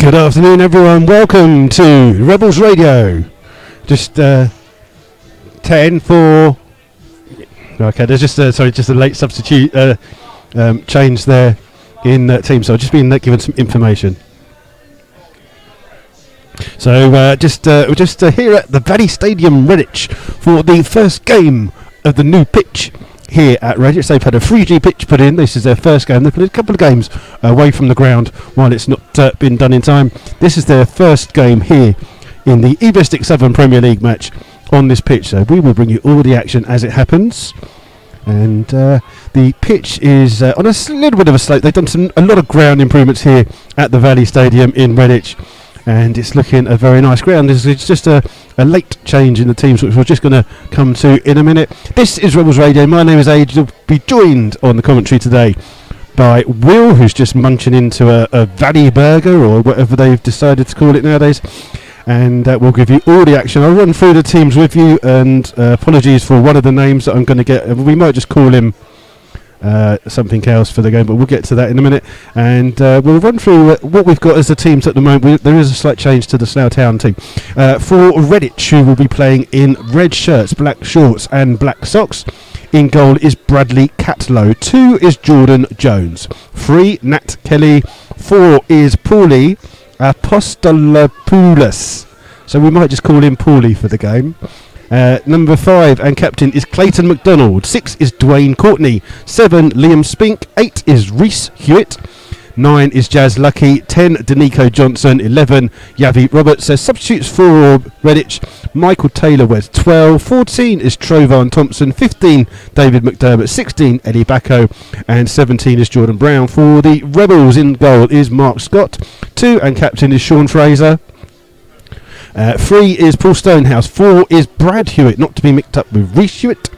Good afternoon, everyone. Welcome to Rebels Radio. Just 10 for. Okay, there's just a late substitute change there in team. So I've just been given some information. So we're just here at the Valley Stadium, Redditch, for the first game of the new pitch here at Redditch. They've had a 3G pitch put in. This is their first game. They've played a couple of games away from the ground while it's not been done in time. This is their first game here in the Evestic Southern Premier League match on this pitch. So we will bring you all the action as it happens. And the pitch is on a little bit of a slope. They've done a lot of ground improvements here at the Valley Stadium in Redditch, and it's looking a very nice ground. It's just a late change in the teams, which we're just going to come to in a minute. This is Rebels Radio. My name is Age. You'll be joined on the commentary today by Will, who's just munching into a Valley burger or whatever they've decided to call it nowadays. And we'll give you all the action. I'll run through the teams with you, and apologies for one of the names that I'm going to get. We might just call him something else for the game, but we'll get to that in a minute. And we'll run through what we've got as the teams at the moment. There is a slight change to the Slough Town team. For Redditch, who will be playing in red shirts, black shorts and black socks. In goal is Bradley Catlow. 2 is Jordan Jones. 3, Nat Kelly. 4 is Paulie Apostolopoulos. So we might just call him Paulie for the game. Number 5 and captain is Clayton McDonald. 6 is Dwayne Courtney. 7, Liam Spink. 8 is Reese Hewitt. 9 is Jazz Lucky. 10, Danico Johnson. 11, Yavi Roberts. So substitutes for Redditch. Michael Taylor wears 12. 14 is Trovan Thompson. 15, David McDermott. 16, Eddie Bacco. And 17 is Jordan Brown. For the Rebels, in goal is Mark Scott. 2 and captain is Sean Fraser. 3 is Paul Stonehouse. 4 is Brad Hewitt, not to be mixed up with Reese Hewitt.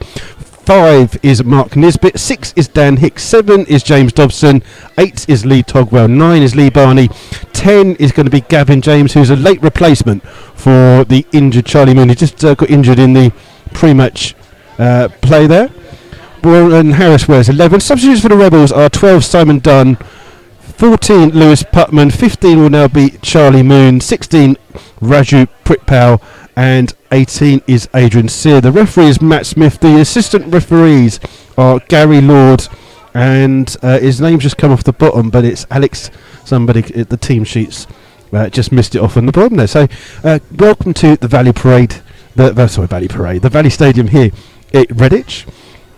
5 is Mark Nisbet. 6 is Dan Hicks. 7 is James Dobson. 8 is Lee Togwell. 9 is Lee Barney. 10 is going to be Gavin James, who's a late replacement for the injured Charlie Moon. He just got injured in the pre-match play there. Warren Harris wears 11. Substitutes for the Rebels are 12, Simon Dunn. 14, Lewis Putman. 15 will now be Charlie Moon. 16, Raju Pritpal. And 18 is Adrian Sear. The referee is Matt Smith. The assistant referees are Gary Lord, and his name's just come off the bottom, but it's Alex somebody at the team sheets. Just missed it off on the bottom there. So welcome to the Valley Parade. The Valley Stadium here at Redditch,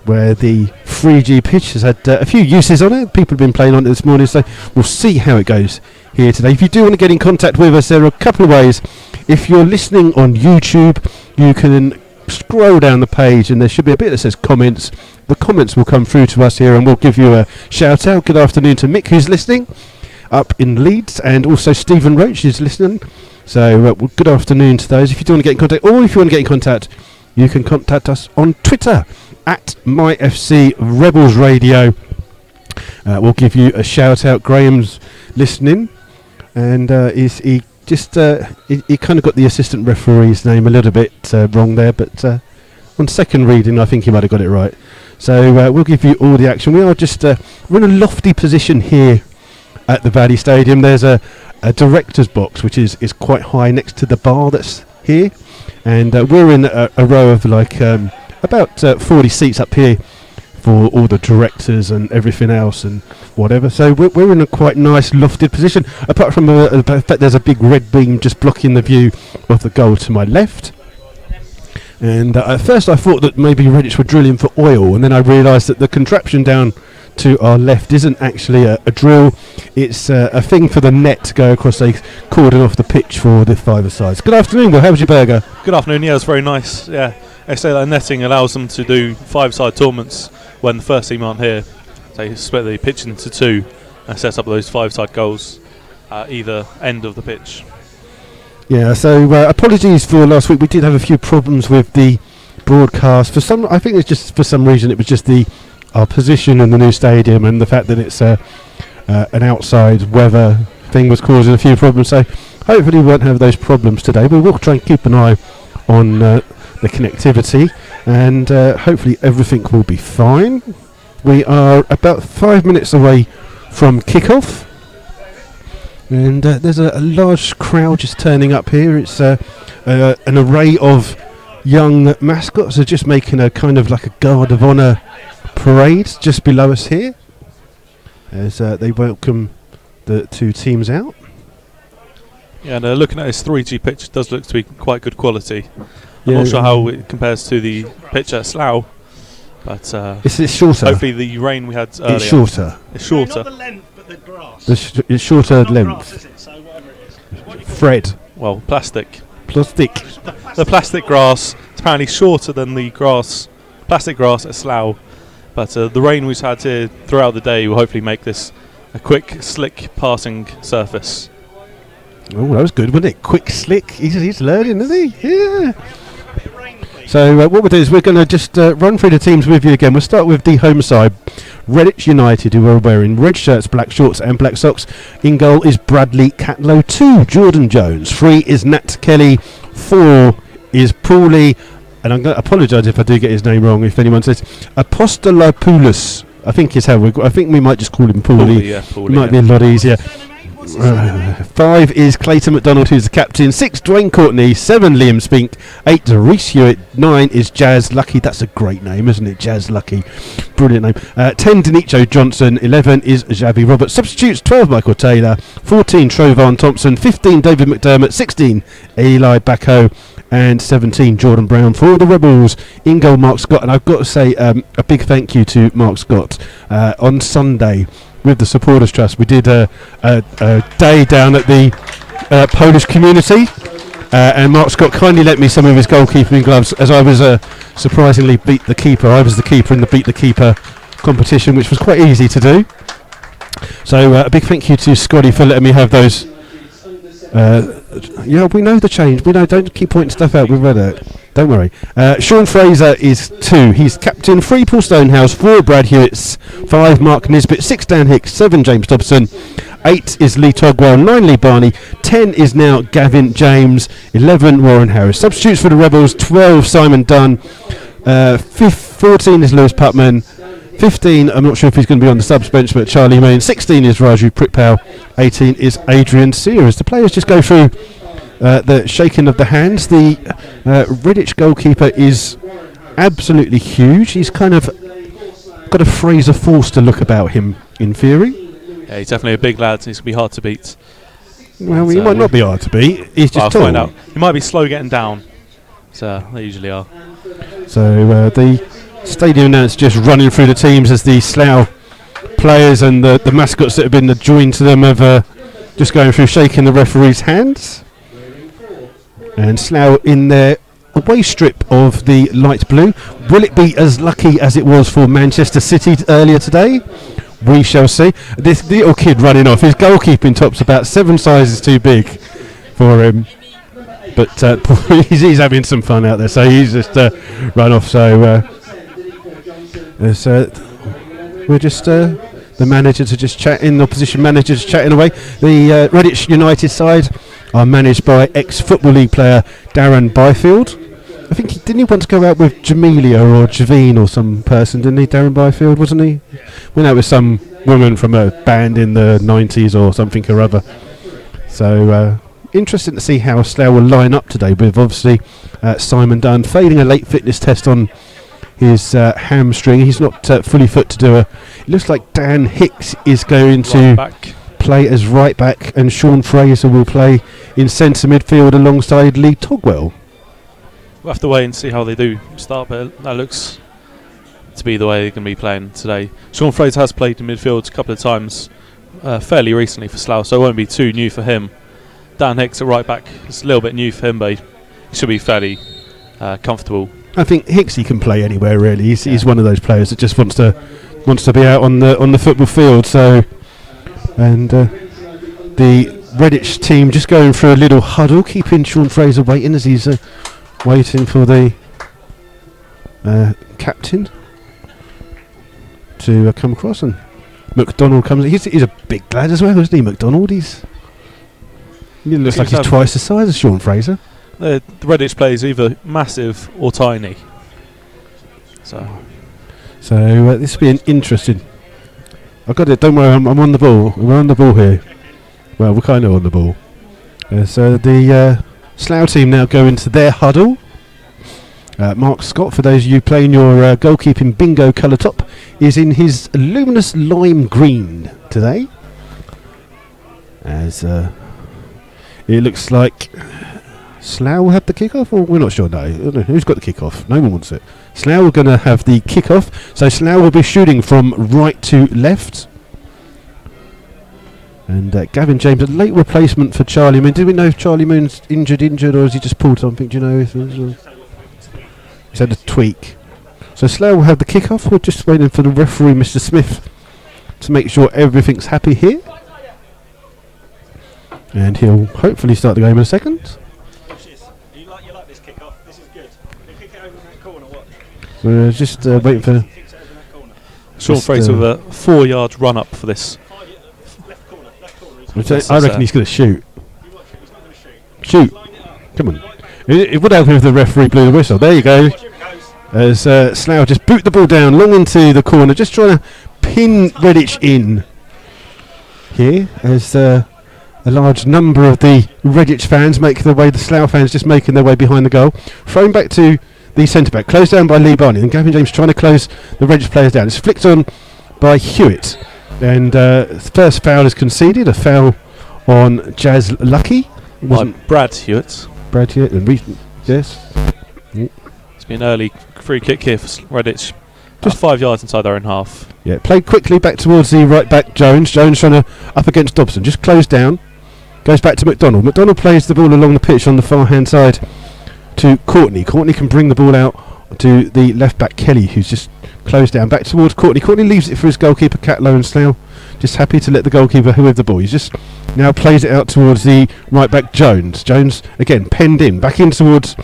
where the 3G pitch has had a few uses on it. People have been playing on it this morning, so we'll see how it goes here today. If you do want to get in contact with us, there are a couple of ways. If you're listening on YouTube, you can scroll down the page and there should be a bit that says comments. The comments will come through to us here and we'll give you a shout out. Good afternoon to Mick, who's listening up in Leeds, and also Stephen Roach is listening. So good afternoon to those. If you do want to get in contact, or if you want to get in contact, you can contact us on Twitter at MyFC Rebels Radio. We'll give you a shout out. Graham's listening, and he kind of got the assistant referee's name a little bit wrong there, but on second reading I think he might have got it right. So we'll give you all the action. We are just we're in a lofty position here at the Valley Stadium. There's a director's box which is quite high next to the bar that's here, and we're in a row of like about 40 seats up here for all the directors and everything else and whatever. So we're in a quite nice lofted position, apart from the fact there's a big red beam just blocking the view of the goal to my left. And at first I thought that maybe Redditch were drilling for oil, and then I realised that the contraption down to our left isn't actually a drill. It's a thing for the net to go across a cordon off the pitch for the five sides. Good afternoon, Will. How was your burger? Good afternoon. Yeah, it was very nice. Yeah, they say that netting allows them to do 5-side tournaments when the first team aren't here. They split the pitch into 2 and set up those 5-side goals at either end of the pitch. Yeah, so apologies for last week. We did have a few problems with the broadcast. I think it's just for some reason it was just our position in the new stadium and the fact that it's an outside weather thing was causing a few problems. So hopefully we won't have those problems today. But we'll try and keep an eye on the connectivity, and hopefully everything will be fine. We are about 5 minutes away from kickoff, And there's a large crowd just turning up here. It's an array of young mascots are just making a kind of like a guard of honour parade just below us here as they welcome the two teams out. Yeah, and looking at this 3G pitch, it does look to be quite good quality. I'm not sure how it compares to the pitch at Slough, but it's shorter. Hopefully the rain we had earlier. It's shorter. It's shorter. No, not the length, but the grass. It's shorter Not length. grass, is it? So whatever it is. Fred. Well, plastic. Plastic. The plastic grass is apparently shorter than the plastic grass at Slough. But the rain we've had here throughout the day will hopefully make this a quick, slick passing surface. Oh, that was good, wasn't it? Quick, slick. He's learning, isn't he? Yeah. So what we'll do is we're going to just run through the teams with you again. We'll start with the home side. Redditch United, who are wearing red shirts, black shorts and black socks. In goal is Bradley Catlow. 2, Jordan Jones. 3 is Nat Kelly. 4 is Paulie. And I'm going to apologise if I do get his name wrong, if anyone says Apostolopoulos. I think I think we might just call him Paulie. Yeah, Paulie, Might be a lot easier. 5 is Clayton McDonald, who's the captain. 6, Dwayne Courtney. 7, Liam Spink. 8, Reece Hewitt. 9 is Jazz Lucky. That's a great name, isn't it? Jazz Lucky. Brilliant name. 10, Denicho Johnson. 11 is Xavi Roberts. Substitutes, 12, Michael Taylor. 14, Trovan Thompson. 15, David McDermott. 16, Eli Bacco. And 17, Jordan Brown for the Rebels. In goal, Mark Scott. And I've got to say a big thank you to Mark Scott. On Sunday, with the Supporters Trust, we did a day down at the Polish community, and Mark Scott kindly lent me some of his goalkeeping gloves as I was surprisingly beat the keeper. I was the keeper in the beat the keeper competition, which was quite easy to do. So a big thank you to Scotty for letting me have those. Yeah, we know the change. We know. Don't keep pointing stuff out. We've read it. Don't worry. Sean Fraser is 2. He's captain. 3, Paul Stonehouse. 4, Brad Hewitts. 5, Mark Nisbet. 6, Dan Hicks. 7, James Dobson. 8 is Lee Togwell. 9, Lee Barney. 10 is now Gavin James. 11, Warren Harris. Substitutes for the Rebels. 12, Simon Dunn. 14 is Lewis Putman. 15, I'm not sure if he's going to be on the subs bench, but Charlie Main. 16 is Raju Prikpal. 18 is Adrian Sears. The players just go through the shaking of the hands. The Redditch goalkeeper is absolutely huge. He's kind of got a Fraser Forster look about him, in theory. Yeah, he's definitely a big lad. He's going to be hard to beat. Well, he might not be hard to beat. He's just tall. Find out. He might be slow getting down. So they usually are. So the stadium announcer just running through the teams as the Slough players and the mascots that have been joined to them have just going through shaking the referee's hands. And Slough in their away strip of the light blue. Will it be as lucky as it was for Manchester City earlier today? We shall see. This little kid running off, his goalkeeping top's about 7 sizes too big for him. But he's having some fun out there, so he's just run off. So we're just the managers are just chatting, the opposition managers chatting away. The Redditch United side are managed by ex-Football League player Darren Byfield. I think didn't he once go out with Jamelia or Javine or some person, didn't he, Darren Byfield, wasn't he? Went out with some woman from a band in the 90s or something or other. So interesting to see how Slough will line up today with obviously Simon Dunn failing a late fitness test on his hamstring. He's not fully fit to do it looks like Dan Hicks is going to play as right back and Sean Fraser will play in centre midfield alongside Lee Togwell. We'll have to wait and see how they do start, but that looks to be the way they're going to be playing today. Sean Fraser has played in midfield a couple of times fairly recently for Slough, so it won't be too new for him. Dan Hicks at right back is a little bit new for him, but he should be fairly comfortable. I think Hicksy can play anywhere really. He's one of those players that just wants to be out on the football field. So, and the Redditch team just going through a little huddle, keeping Sean Fraser waiting as he's waiting for the captain to come across. And McDonald comes. He's a big lad as well, isn't he? McDonald. He looks like he's twice the size of Sean Fraser. The Redditch player is either massive or tiny. So this will be an interesting. I've got it. Don't worry, I'm on the ball. We're on the ball here. Well, we're kind of on the ball. So the Slough team now go into their huddle. Mark Scott, for those of you playing your goalkeeping bingo colour top, is in his luminous lime green today. As it looks like Slough will have the kick-off, or we're not sure. No, who's got the kick-off? No one wants it. Slough are going to have the kick-off, so Slough will be shooting from right to left. And Gavin James, a late replacement for Charlie Moon. Do we know if Charlie Moon's injured, or has he just pulled something? Do you know if he's had a tweak? So Slough will have the kick-off. We're just waiting for the referee, Mr. Smith, to make sure everything's happy here. And he'll hopefully start the game in a second. You like this kick off? This is good. You kick it over in that corner, watch. We're just waiting for... Sean Fraser with a 4 yard run up for this. Left corner. I reckon he's going to shoot. You watch it, he's not going to shoot. Shoot. Come on. It would help if the referee blew the whistle. There you go. Watch, here it goes. As Slough just boot the ball down long into the corner, just trying to pin Redditch in here, as a large number of the Redditch fans make their way, the Slough fans just making their way behind the goal. Thrown back to the centre-back, closed down by Lee Barney, and Gavin James trying to close the Redditch players down. It's flicked on by Hewitt, and first foul is conceded, a foul on Jazz Lucky. Brad Hewitt. Brad Hewitt, and yes. It's been an early free kick here for Redditch. Just 5 yards inside their own half. Yeah, played quickly back towards the right back Jones. Jones trying to up against Dobson, just closed down. Goes back to McDonald. McDonald plays the ball along the pitch on the far hand side to Courtney. Courtney can bring the ball out to the left back Kelly, who's just closed down. Back towards Courtney. Courtney leaves it for his goalkeeper Catlow, and Slough just happy to let the goalkeeper who with the ball. He's just now plays it out towards the right back Jones. Jones again penned in, back in towards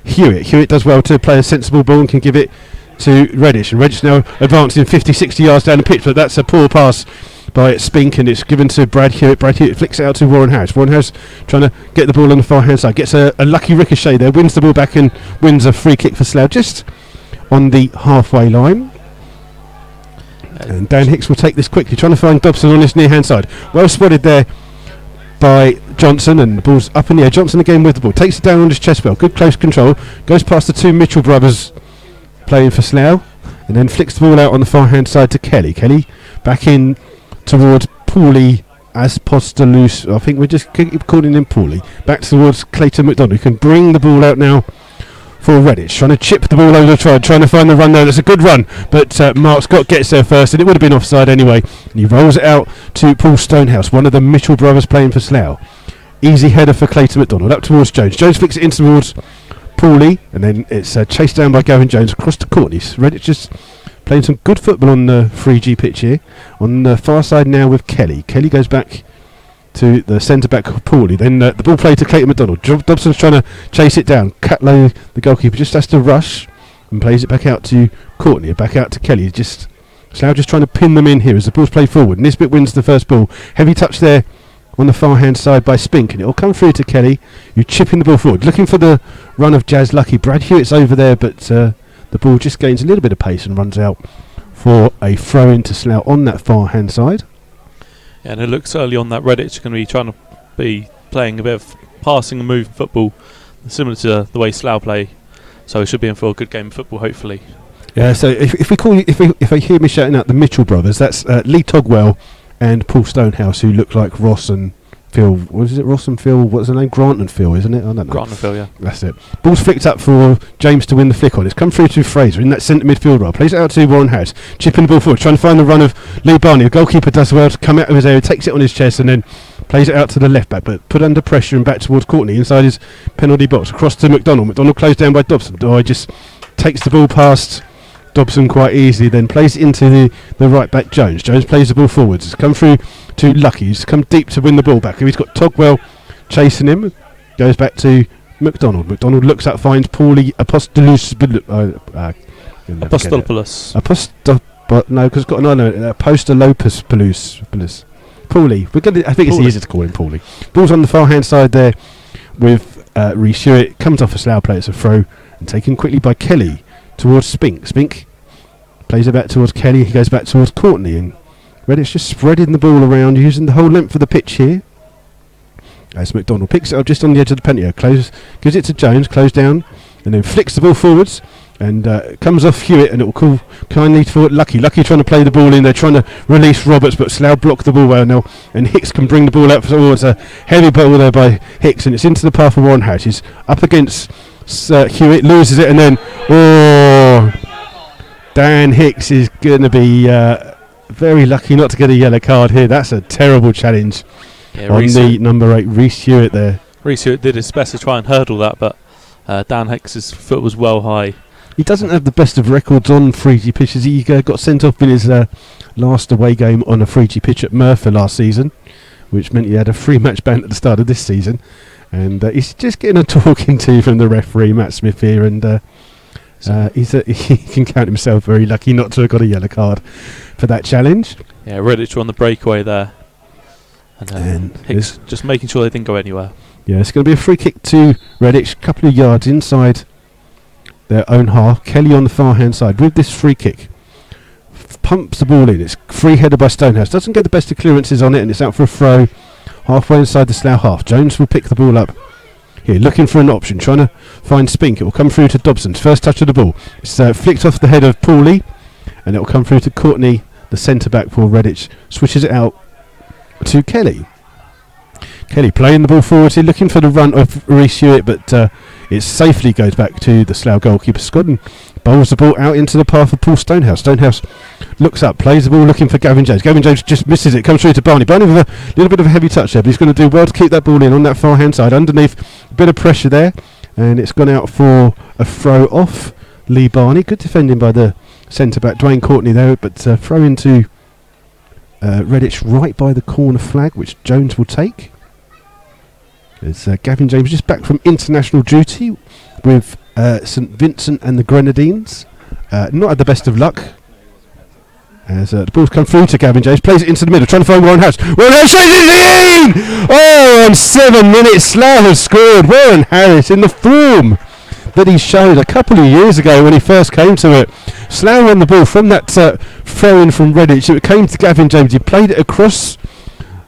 Hewitt. Hewitt does well to play a sensible ball and can give it to Redditch, and Redditch now advancing 50-60 yards down the pitch, but that's a poor pass by Spink, and it's given to Brad Hewitt. Brad Hewitt flicks it out to Warren Harris. Warren Harris trying to get the ball on the far hand side, gets a lucky ricochet there, wins the ball back and wins a free kick for Slough just on the halfway line. And Dan Hicks will take this quickly, trying to find Dobson on his near hand side. Well spotted there by Johnson, and the ball's up in the air. Johnson again with the ball, takes it down on his chest belt, good close control, goes past the two Mitchell brothers playing for Slough, and then flicks the ball out on the far hand side to Kelly. Kelly back in towards Paulie Aspostolous. I think we just keep calling him Paulie. Back towards Clayton McDonald, who can bring the ball out now for Redditch, trying to chip the ball over the trying to find the run there. That's a good run, but Mark Scott gets there first, and it would have been offside anyway. And he rolls it out to Paul Stonehouse, one of the Mitchell brothers playing for Slough. Easy header for Clayton McDonald, up towards Jones. Jones flicks it in towards Paulie, and then it's chased down by Gavin Jones across to Courtney. Redditch just playing some good football on the 3G pitch here. On the far side now with Kelly. Kelly goes back to the centre-back Paulie. Then the ball played to Clayton McDonald. Dobson's trying to chase it down. Catlow, the goalkeeper, just has to rush and plays it back out to Courtney, back out to Kelly. Slough just trying to pin them in here as the ball's played forward. Nisbet wins the first ball. Heavy touch there on the far hand side by Spink, and it'll come through to Kelly, who's chipping the ball forward, looking for the run of Jazz Lucky. Brad Hewitt's over there, but the ball just gains a little bit of pace and runs out for a throw in to Slough on that far hand side. Yeah, and it looks early on that Redditch going to be trying to be playing a bit of passing and moving football, similar to the way Slough play. So it should be in for a good game of football, hopefully. Yeah. So if I hear me shouting out the Mitchell brothers, that's Lee Togwell and Paul Stonehouse, who look like Ross and Phil. What is it? Ross and Phil. What's the name? Grant and Phil, isn't it? I don't know. Grant and Phil, yeah. That's it. Ball's flicked up for James to win the flick on. It's come through to Fraser in that centre midfield role. Plays it out to Warren Harris. Chipping the ball forward, trying to find the run of Lee Barney. The goalkeeper does well to come out of his area, takes it on his chest, and then plays it out to the left back, but put under pressure and back towards Courtney inside his penalty box. Across to McDonald. McDonald closed down by Dobson. He just takes the ball past Dobson quite easily, then plays it into the right back Jones. Jones plays the ball forwards. It's come through to Lucky. He's come deep to win the ball back. He's got Togwell chasing him. Goes back to McDonald. McDonald looks up, finds Paulie Apostolous. Apostolopoulos. No, because it's got an island. Apostolopoulos. Paulie. I think it's easier to call him Paulie. Ball's on the far hand side there with Reece Hewitt. Comes off a Slough play. It's a throw and taken quickly by Kelly towards Spink. Spink plays it back towards Kelly. He goes back towards Courtney, and Redditch just spreading the ball around, using the whole length of the pitch here. As McDonald picks it up just on the edge of the penalty, gives it to Jones, close down, and then flicks the ball forwards, and comes off Hewitt, and it will call kindly for Lucky. Lucky trying to play the ball in. They're trying to release Roberts, but Slough block the ball well now, and Hicks can bring the ball out towards a heavy ball there by Hicks, and it's into the path of Warren Harris. He's up against Hewitt, loses it, and then Dan Hicks is going to be very lucky not to get a yellow card here. That's a terrible challenge on the number 8 Reece Hewitt there. Reece Hewitt did his best to try and hurdle that, but Dan Hicks's foot was well high. He doesn't have the best of records on 3G pitches. He got sent off in his last away game on a 3G pitch at Merthyr last season, which meant he had a 3-match ban at the start of this season. And he's just getting a talking to from the referee, Matt Smith here, and he can count himself very lucky not to have got a yellow card for that challenge. Yeah, Redditch were on the breakaway there. And Hicks just making sure they didn't go anywhere. Yeah, it's going to be a free kick to Redditch, a couple of yards inside their own half. Kelly on the far hand side with this free kick. Pumps the ball in. It's free header by Stonehouse. Doesn't get the best of clearances on it, and it's out for a throw halfway inside the Slough half. Jones will pick the ball up here, looking for an option, trying to find Spink. It will come through to Dobson's first touch of the ball. It's flicked off the head of Paulie, and it will come through to Courtney, the centre back for Redditch. Switches it out to Kelly. Kelly playing the ball forward here, looking for the run of Reece Hewitt, but it safely goes back to the Slough goalkeeper Scott and bowls the ball out into the path of Paul Stonehouse. Stonehouse looks up, plays the ball looking for Gavin James. Gavin James just misses it, comes through to Barney. Barney with a little bit of a heavy touch there, but he's going to do well to keep that ball in on that far hand side. Underneath, a bit of pressure there, and it's gone out for a throw off Lee Barney. Good defending by the centre back Dwayne Courtney there, but throw into Redditch right by the corner flag, which Jones will take. It's Gavin James just back from international duty with St Vincent and the Grenadines. Not had the best of luck. As the ball's come through to Gavin James, plays it into the middle, trying to find Warren Harris. Warren Harris shoots it in! Oh, in 7 minutes, Slough has scored. Warren Harris in the form that he showed a couple of years ago when he first came to it. Slough won the ball from that throw-in from Redditch. It came to Gavin James. He played it across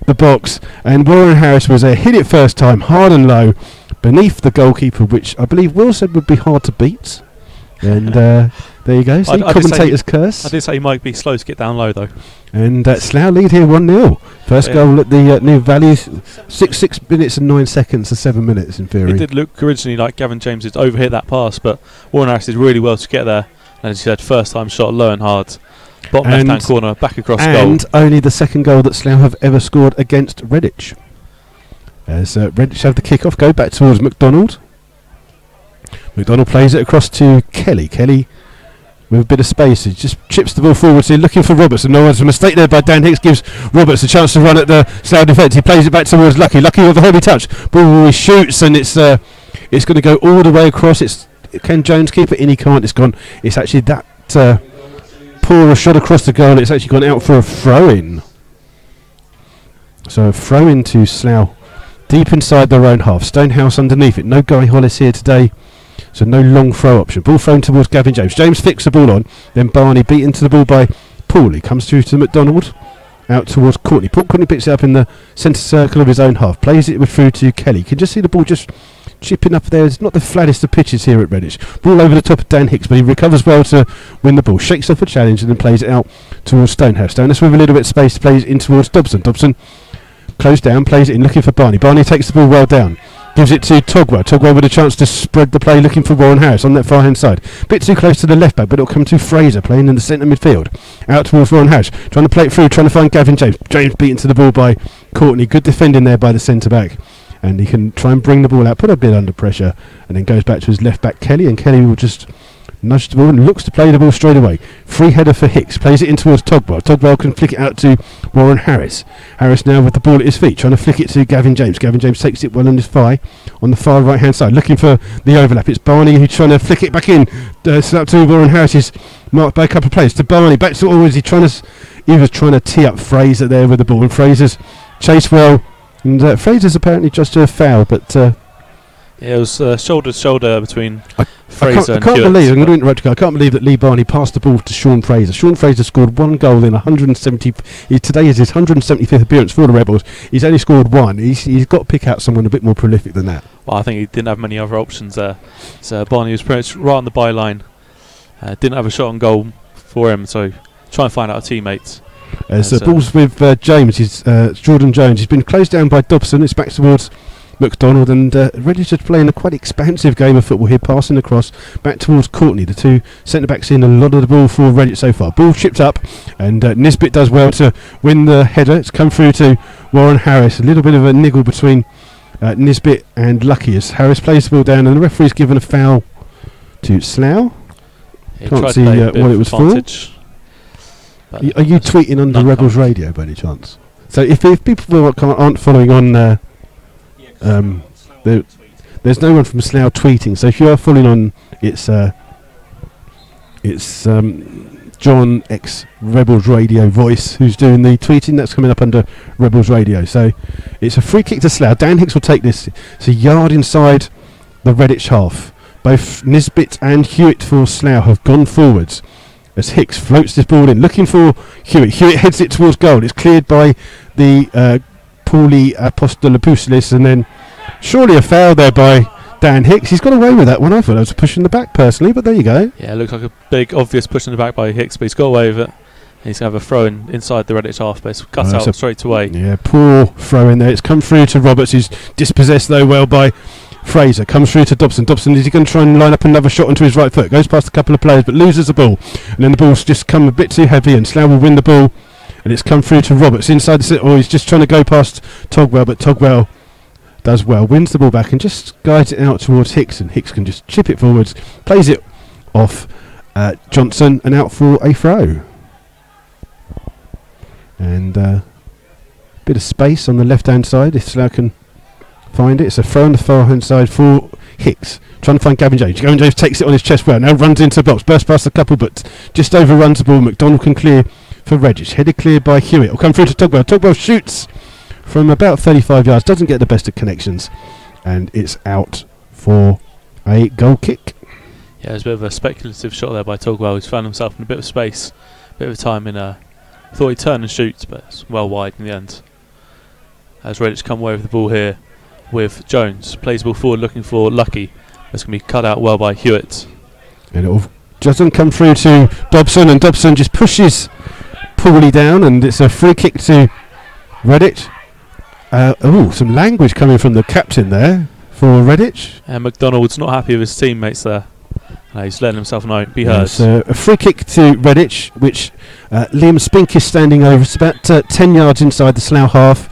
the box, and Warren Harris was there, hit it first time, hard and low, beneath the goalkeeper, which I believe Will said would be hard to beat. And there you go. See, commentator's curse. I did say he might be slow to get down low, though. And Slough lead here 1-0. First goal at the new Valley. 6 minutes and 9 seconds to 7 minutes in theory. It did look originally like Gavin James had overhit that pass, but Warren Harris did really well to get there. And as you said, first time shot low and hard. Bottom left-hand corner, back across goal. And only the second goal that Slough have ever scored against Redditch. As Redditch have the kick-off, go back towards McDonald. McDonald plays it across to Kelly. Kelly with a bit of space. He just chips the ball forward. So looking for Roberts. And no one's a mistake there by Dan Hicks. Gives Roberts a chance to run at the Slough defence. He plays it back towards Lucky. Lucky with a heavy touch. Ball he shoots, and it's going to go all the way across. Can Jones keep it in? He can't. It's gone. It's actually that poor a shot across the goal. It's actually gone out for a throw-in. So a throw-in to Slough. Deep inside their own half. Stonehouse underneath it. No Guy Hollis here today. So no long throw option. Ball thrown towards Gavin James. James flicks the ball on. Then Barney beaten to the ball by Paulie. Comes through to McDonald. Out towards Courtney. Courtney picks it up in the centre circle of his own half. Plays it through to Kelly. You can just see the ball just chipping up there. It's not the flattest of pitches here at Redditch. Ball over the top of Dan Hicks, but he recovers well to win the ball. Shakes off a challenge and then plays it out towards Stonehouse. Stonehouse with a little bit of space. Plays it in towards Dobson. Dobson closed down. Plays it in looking for Barney. Barney takes the ball well down. Gives it to Togwell. Togwell with a chance to spread the play, looking for Warren Harris on that far hand side. Bit too close to the left back, but it'll come to Fraser playing in the centre midfield. Out towards Warren Harris, trying to play it through, trying to find Gavin James. James beaten to the ball by Courtney. Good defending there by the centre back, and he can try and bring the ball out, put a bit under pressure, and then goes back to his left back Kelly, and Kelly will just nudge the ball and looks to play the ball straight away. Free header for Hicks, plays it in towards Togwell. Togwell can flick it out to Warren Harris. Harris now with the ball at his feet, trying to flick it to Gavin James. Gavin James takes it well on his thigh on the far right hand side, looking for the overlap. It's Barney who's trying to flick it back in. So up to Warren Harris is marked by a couple of players. To Barney, back to always he was trying to tee up Fraser there with the ball, and Fraser's chased well, and Fraser's apparently just a foul, but yeah, it was shoulder to shoulder between Fraser I can't believe, I'm going to interrupt you, I can't believe that Lee Barney passed the ball to Sean Fraser. Sean Fraser scored 1 goal in 170. Today is his 175th appearance for the Rebels. He's only scored 1. He's got to pick out someone a bit more prolific than that. Well, I think he didn't have many other options there. So Barney was pretty much right on the byline. Didn't have a shot on goal for him, so try and find out our teammates. As the ball's with James, Jordan Jones. He's been closed down by Dobson. It's back towards McDonald, and Redditch is playing a quite expansive game of football here, passing across back towards Courtney. The two centre-backs in a lot of the ball for Redditch so far. Ball chipped up, and Nisbet does well to win the header. It's come through to Warren Harris. A little bit of a niggle between Nisbet and Lucky as Harris plays the ball down, and the referee's given a foul to Slough. Can't see what it was for. Are you tweeting under Rebels Radio by any chance? So if people aren't following on... there's no one from Slough tweeting, so if you are following on, it's John X Rebels Radio Voice who's doing the tweeting. That's coming up under Rebels Radio. So it's a free kick to Slough. Dan Hicks will take this. It's a yard inside the Redditch half. Both Nisbet and Hewitt for Slough have gone forwards as Hicks floats this ball in, looking for Hewitt. Hewitt heads it towards goal. It's cleared by the Paulie Apostolopoulos, and then surely a foul there by Dan Hicks. He's got away with that one. I thought I was pushing the back personally, but there you go. Yeah, it looks like a big obvious push in the back by Hicks, but he's got away with it. He's going to have a throw in inside the Redditch half, but it's cut out straight away. Yeah, poor throw in there. It's come through to Roberts, who's dispossessed though well by Fraser. Comes through to Dobson. Dobson, is he going to try and line up another shot onto his right foot? Goes past a couple of players but loses the ball, and then the ball's just come a bit too heavy, and Slough will win the ball, and it's come through to Roberts inside the he's just trying to go past Togwell, but Togwell does well, wins the ball back and just guides it out towards Hicks, and Hicks can just chip it forwards, plays it off Johnson, and out for a throw. And bit of space on the left hand side if Slough can find it. It's a throw on the far hand side for Hicks, trying to find Gavin James. Gavin James takes it on his chest well, now runs into the box, bursts past a couple but just overruns the ball. McDonald can clear for Redditch, headed clear by Hewitt. It'll come through to Togwell. Togwell shoots from about 35 yards, doesn't get the best of connections, and it's out for a goal kick. Yeah, there's a bit of a speculative shot there by Togwell. He's found himself in a bit of space, a bit of time in thought he'd turn and shoot, but it's well wide in the end. As Redditch come away with the ball here with Jones, plays the ball forward looking for Lucky. It's going to be cut out well by Hewitt. And it doesn't come through to Dobson, and Dobson just pushes Paulie down, and it's a free kick to Redditch. Some language coming from the captain there for Redditch. And McDonald's not happy with his teammates there. He's letting himself know, be heard. So a free kick to Redditch, which Liam Spink is standing over. It's about 10 yards inside the Slough half.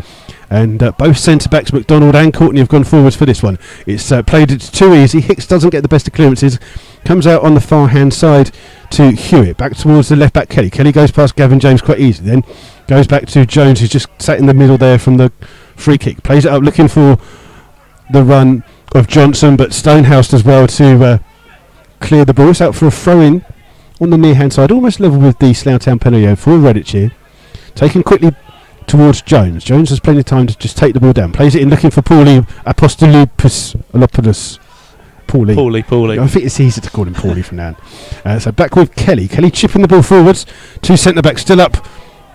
And both centre-backs, McDonald and Courtney, have gone forwards for this one. It's played it too easy. Hicks doesn't get the best of clearances. Comes out on the far-hand side to Hewitt. Back towards the left-back Kelly. Kelly goes past Gavin James quite easily. Then goes back to Jones, who's just sat in the middle there from the free kick. Plays it up looking for the run of Johnson, but Stonehouse does well to clear the ball. It's out for a throw-in on the near-hand side, almost level with the Slough Town penalty for Redditch here. Taken quickly towards Jones. Jones has plenty of time to just take the ball down. Plays it in looking for Paulie Apostolopoulos. Paulie. I think it's easy to call him Paulie from now on. So back with Kelly. Kelly chipping the ball forwards. Two centre-backs still up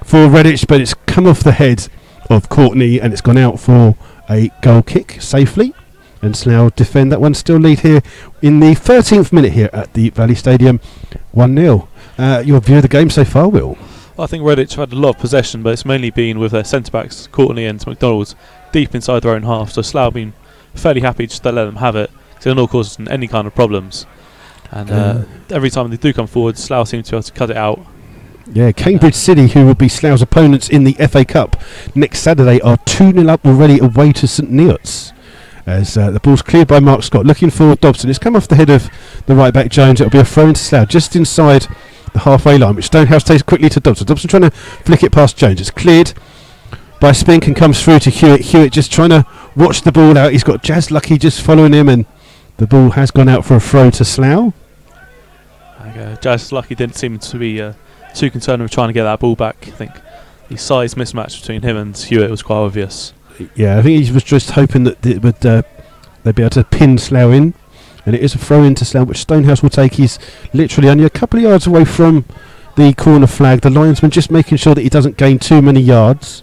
for Redditch, but it's come off the head of Courtney and it's gone out for a goal kick safely. And Slough defend that one. Still lead here in the 13th minute here at the Valley Stadium. 1-0. Your view of the game so far, Will? I think Redditch have had a lot of possession, but it's mainly been with their centre-backs, Courtney and McDonald, deep inside their own half. So Slough have been fairly happy just to let them have it. They're not causing any kind of problems. And every time they do come forward, Slough seem to be able to cut it out. Yeah, Cambridge City, who will be Slough's opponents in the FA Cup next Saturday, are 2-0 up already away to St Neots. As the ball's cleared by Mark Scott, looking for Dobson. It's come off the head of the right back Jones. It'll be a throw into Slough just inside the halfway line, which Stonehouse takes quickly to Dobson. Dobson trying to flick it past Jones. It's cleared by Spink and comes through to Hewitt. Hewitt just trying to watch the ball out. He's got Jazz Lucky just following him, and the ball has gone out for a throw to Slough. Jazz Lucky didn't seem to be too concerned with trying to get that ball back. I think the size mismatch between him and Hewitt was quite obvious. Yeah, I think he was just hoping that they'd be able to pin Slough in. And it is a throw into Slough, which Stonehouse will take. He's literally only a couple of yards away from the corner flag. The linesman just making sure that he doesn't gain too many yards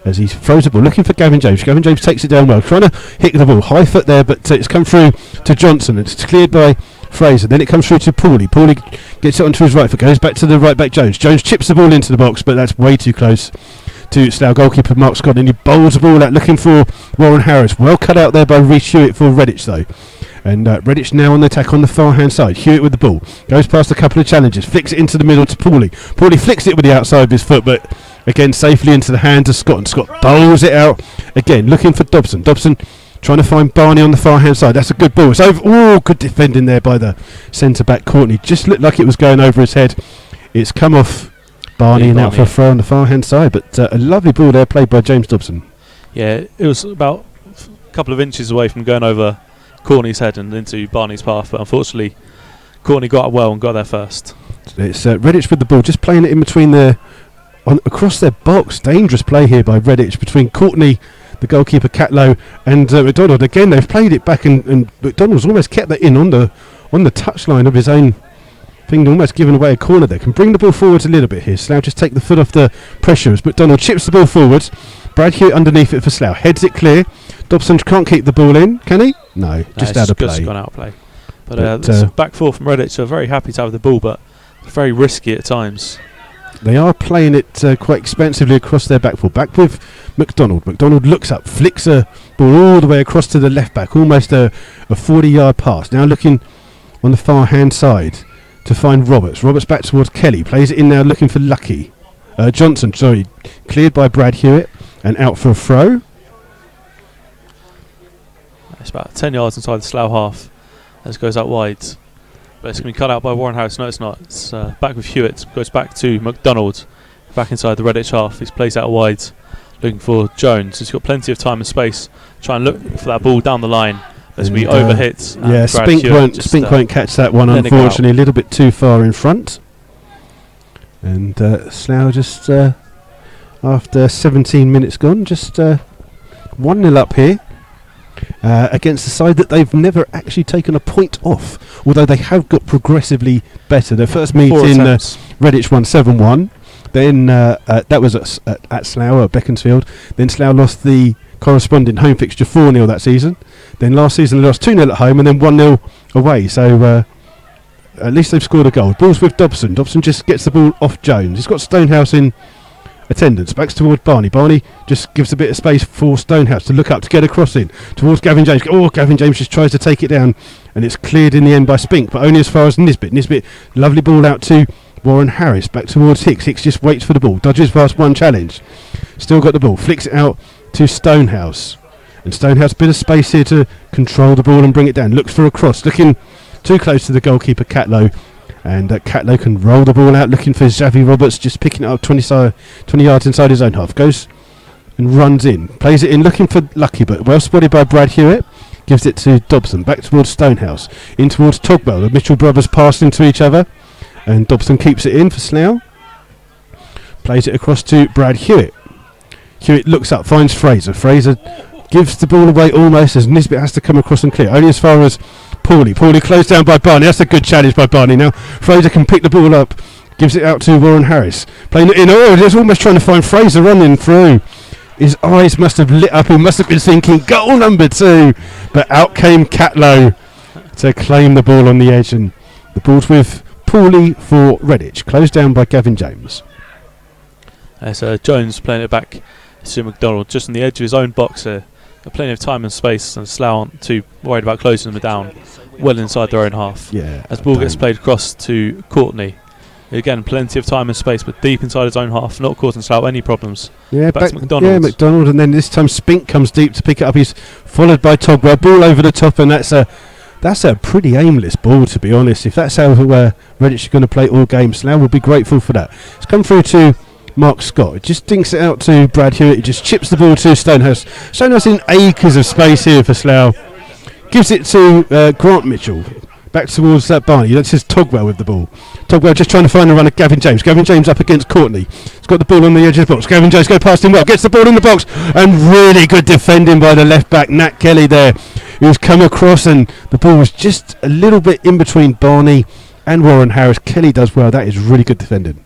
as he throws the ball, looking for Gavin James. Gavin James takes it down well, trying to hit the ball. High foot there, but it's come through to Johnson. It's cleared by Fraser. Then it comes through to Paulie. Paulie gets it onto his right foot, goes back to the right back Jones. Jones chips the ball into the box, but that's way too close to Slough goalkeeper Mark Scott, and he bowls the ball out looking for Warren Harris. Well cut out there by Reece Hewitt for Redditch though. And Redditch now on the attack on the far hand side. Hewitt with the ball, goes past a couple of challenges, flicks it into the middle to Paulie. Paulie flicks it with the outside of his foot, but again safely into the hands of Scott, and Scott bowls it out again looking for Dobson. Dobson trying to find Barney on the far hand side. That's a good ball. It's over. Oh, good defending there by the centre back Courtney. Just looked like it was going over his head. It's come off Barney and out for a throw on the far hand side, but a lovely ball there played by James Dobson. Yeah, it was about a couple of inches away from going over Courtney's head and into Barney's path, but unfortunately Courtney got up well and got there first. It's Redditch with the ball, just playing it in between across their box. Dangerous play here by Redditch between Courtney, the goalkeeper Catlow, and McDonald. Again, they've played it back, and McDonald's almost kept that in on the touchline of his own thing, almost giving away a corner there. Can bring the ball forwards a little bit here. Slough just take the foot off the pressure as McDonald chips the ball forwards. Brad Hewitt underneath it for Slough, heads it clear. Dobson can't keep the ball in, can he? No, just out of play. Just gone out of play. But back four from Redditch are very happy to have the ball, but very risky at times. They are playing it quite expansively across their back four. Back with McDonald. McDonald looks up, flicks a ball all the way across to the left back, almost a 40-yard pass. Now looking on the far hand side to find Roberts. Roberts back towards Kelly, plays it in now looking for Johnson, cleared by Brad Hewitt and out for a throw. It's about 10 yards inside the Slough half as it goes out wide. But it's going to be cut out by Warren Harris. No, it's not. It's back with Hewitt. Goes back to McDonald. Back inside the Redditch half. He's plays out wide, looking for Jones. He's got plenty of time and space. Try and look for that ball down the line as we overhit. Yeah, Spink won't catch that one, unfortunately. A little bit too far in front. And Slough just, after 17 minutes gone, just 1-0 up here. Against the side that they've never actually taken a point off, although they have got progressively better. Their first meet in Redditch won 7-1. Then that was at Slough, at Beaconsfield. Then Slough lost the corresponding home fixture 4-0 that season. Then last season they lost 2-0 at home and then 1-0 away. So at least they've scored a goal. Ball's with Dobson. Dobson just gets the ball off Jones. He's got Stonehouse in attendance, backs towards Barney. Barney just gives a bit of space for Stonehouse to look up to get a cross in towards Gavin James. Gavin James just tries to take it down, and it's cleared in the end by Spink, but only as far as Nisbet. Nisbet, lovely ball out to Warren Harris, back towards Hicks. Hicks just waits for the ball, dodges past one challenge, still got the ball, flicks it out to Stonehouse, and Stonehouse a bit of space here to control the ball and bring it down. Looks for a cross, looking too close to the goalkeeper Catlow. And Catlow can roll the ball out, looking for Xavi Roberts, just picking it up 20 yards inside his own half. Goes and runs in, plays it in, looking for Lucky, but well spotted by Brad Hewitt. Gives it to Dobson, back towards Stonehouse, in towards Togwell. The Mitchell brothers pass into each other, and Dobson keeps it in for Slough. Plays it across to Brad Hewitt. Hewitt looks up, finds Fraser. Fraser gives the ball away almost as Nisbet has to come across and clear, only as far as Paulie closed down by Barney. That's a good challenge by Barney. Now Fraser can pick the ball up, gives it out to Warren Harris, playing it in. He's almost trying to find Fraser running through. His eyes must have lit up. He must have been thinking goal number 2, but out came Catlow to claim the ball on the edge, and the ball's with Paulie for Redditch, closed down by Gavin James. So Jones playing it back to McDonald, just on the edge of his own box here. Plenty of time and space, and Slough aren't too worried about closing them down well inside their own half. Yeah, as ball gets played across to Courtney. Again, plenty of time and space, but deep inside his own half, not causing Slough any problems. Yeah, back to McDonald. Yeah, McDonald, and then this time Spink comes deep to pick it up. He's followed by Togwell. Ball over the top, and that's a pretty aimless ball, to be honest. If that's how Redditch are going to play all game, Slough will be grateful for that. It's come through to Mark Scott. It just dinks it out to Brad Hewitt. He just chips the ball to Stonehouse. Stonehouse in acres of space here for Slough. Gives it to Grant Mitchell. Back towards Barney. That's his Togwell with the ball. Togwell just trying to find a run of Gavin James. Gavin James up against Courtney. He's got the ball on the edge of the box. Gavin James goes past him well. Gets the ball in the box. And really good defending by the left back, Nat Kelly there. who's come across, and the ball was just a little bit in between Barney and Warren Harris. Kelly does well. That is really good defending.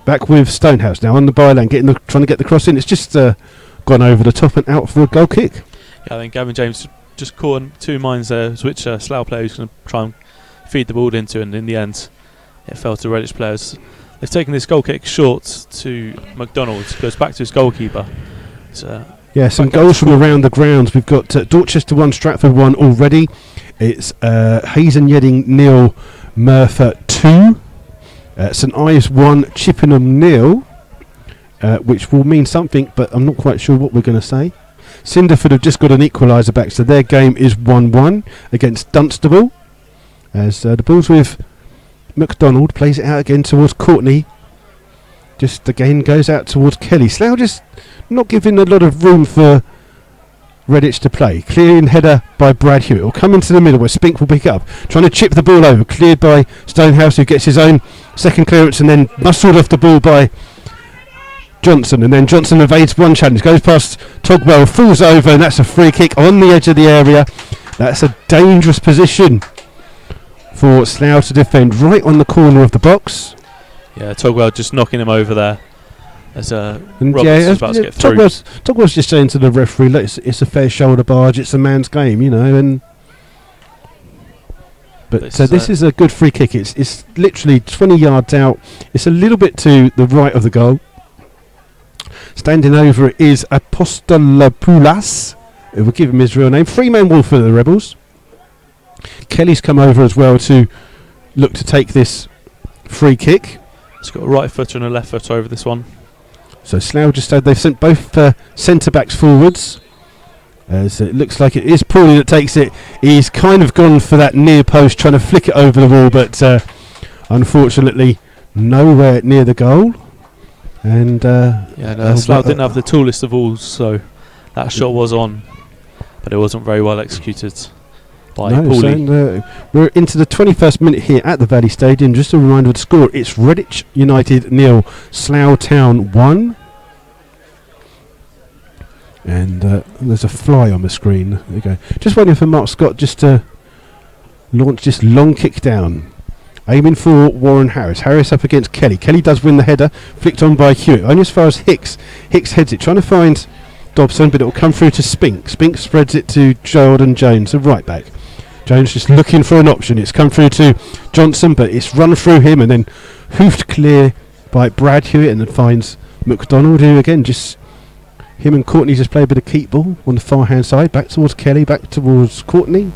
Back with Stonehouse now on the byline, trying to get the cross in. It's just gone over the top and out for a goal kick. Yeah, I think Gavin James just caught in two minds there, which Slough player was going to try and feed the ball into, and in the end it fell to Redditch players. They've taken this goal kick short to McDonald. Goes back to his goalkeeper. Some goals from around the grounds. We've got Dorchester 1, Stratford 1 already. It's Hazen Yedding 0, Merthyr 2. St Ives 1, Chippenham 0, which will mean something, but I'm not quite sure what we're going to say. Cinderford have just got an equaliser back, so their game is 1-1 against Dunstable. As the ball's with McDonald, plays it out again towards Courtney. Just again goes out towards Kelly. Slough just not giving a lot of room for Redditch to play. Clearing header by Brad Hewitt. Will come into the middle where Spink will pick up. Trying to chip the ball over. Cleared by Stonehouse, who gets his own second clearance and then muscled off the ball by Johnson. And then Johnson evades one challenge. Goes past Togwell. Falls over, and that's a free kick on the edge of the area. That's a dangerous position for Slough to defend, right on the corner of the box. Yeah, Togwell just knocking him over there. As Roberts is about to get through. Togwell's just saying to the referee, look, it's a fair shoulder barge, it's a man's game, you know. And but this is a good free kick. It's literally 20 yards out. It's a little bit to the right of the goal. Standing over it is Apostolopoulos. We'll give him his real name. Three-man wall for the Rebels. Kelly's come over as well to look to take this free kick. He's got a right footer and a left footer over this one. So Slough just said they've sent both centre-backs forwards. As it looks like it is Paulie that takes it. He's kind of gone for that near post, trying to flick it over the wall, but unfortunately nowhere near the goal. And Slough didn't have the tallest of balls, so that shot was on, but it wasn't very well executed by Paulie. So we're into the 21st minute here at the Valley Stadium. Just a reminder of the score. It's Redditch United 0, Slough Town 1. And there's a fly on the screen. There you go. Just waiting for Mark Scott just to launch this long kick down. Aiming for Warren Harris. Harris up against Kelly. Kelly does win the header. Flicked on by Hewitt. Only as far as Hicks. Hicks heads it. Trying to find Dobson, but it will come through to Spink. Spink spreads it to Jordan Jones, the right back. Jones just looking for an option. It's come through to Johnson, but it's run through him and then hoofed clear by Brad Hewitt, and then finds McDonald, who again just him and Courtney just play a bit of keep ball on the far hand side, back towards Kelly, back towards Courtney.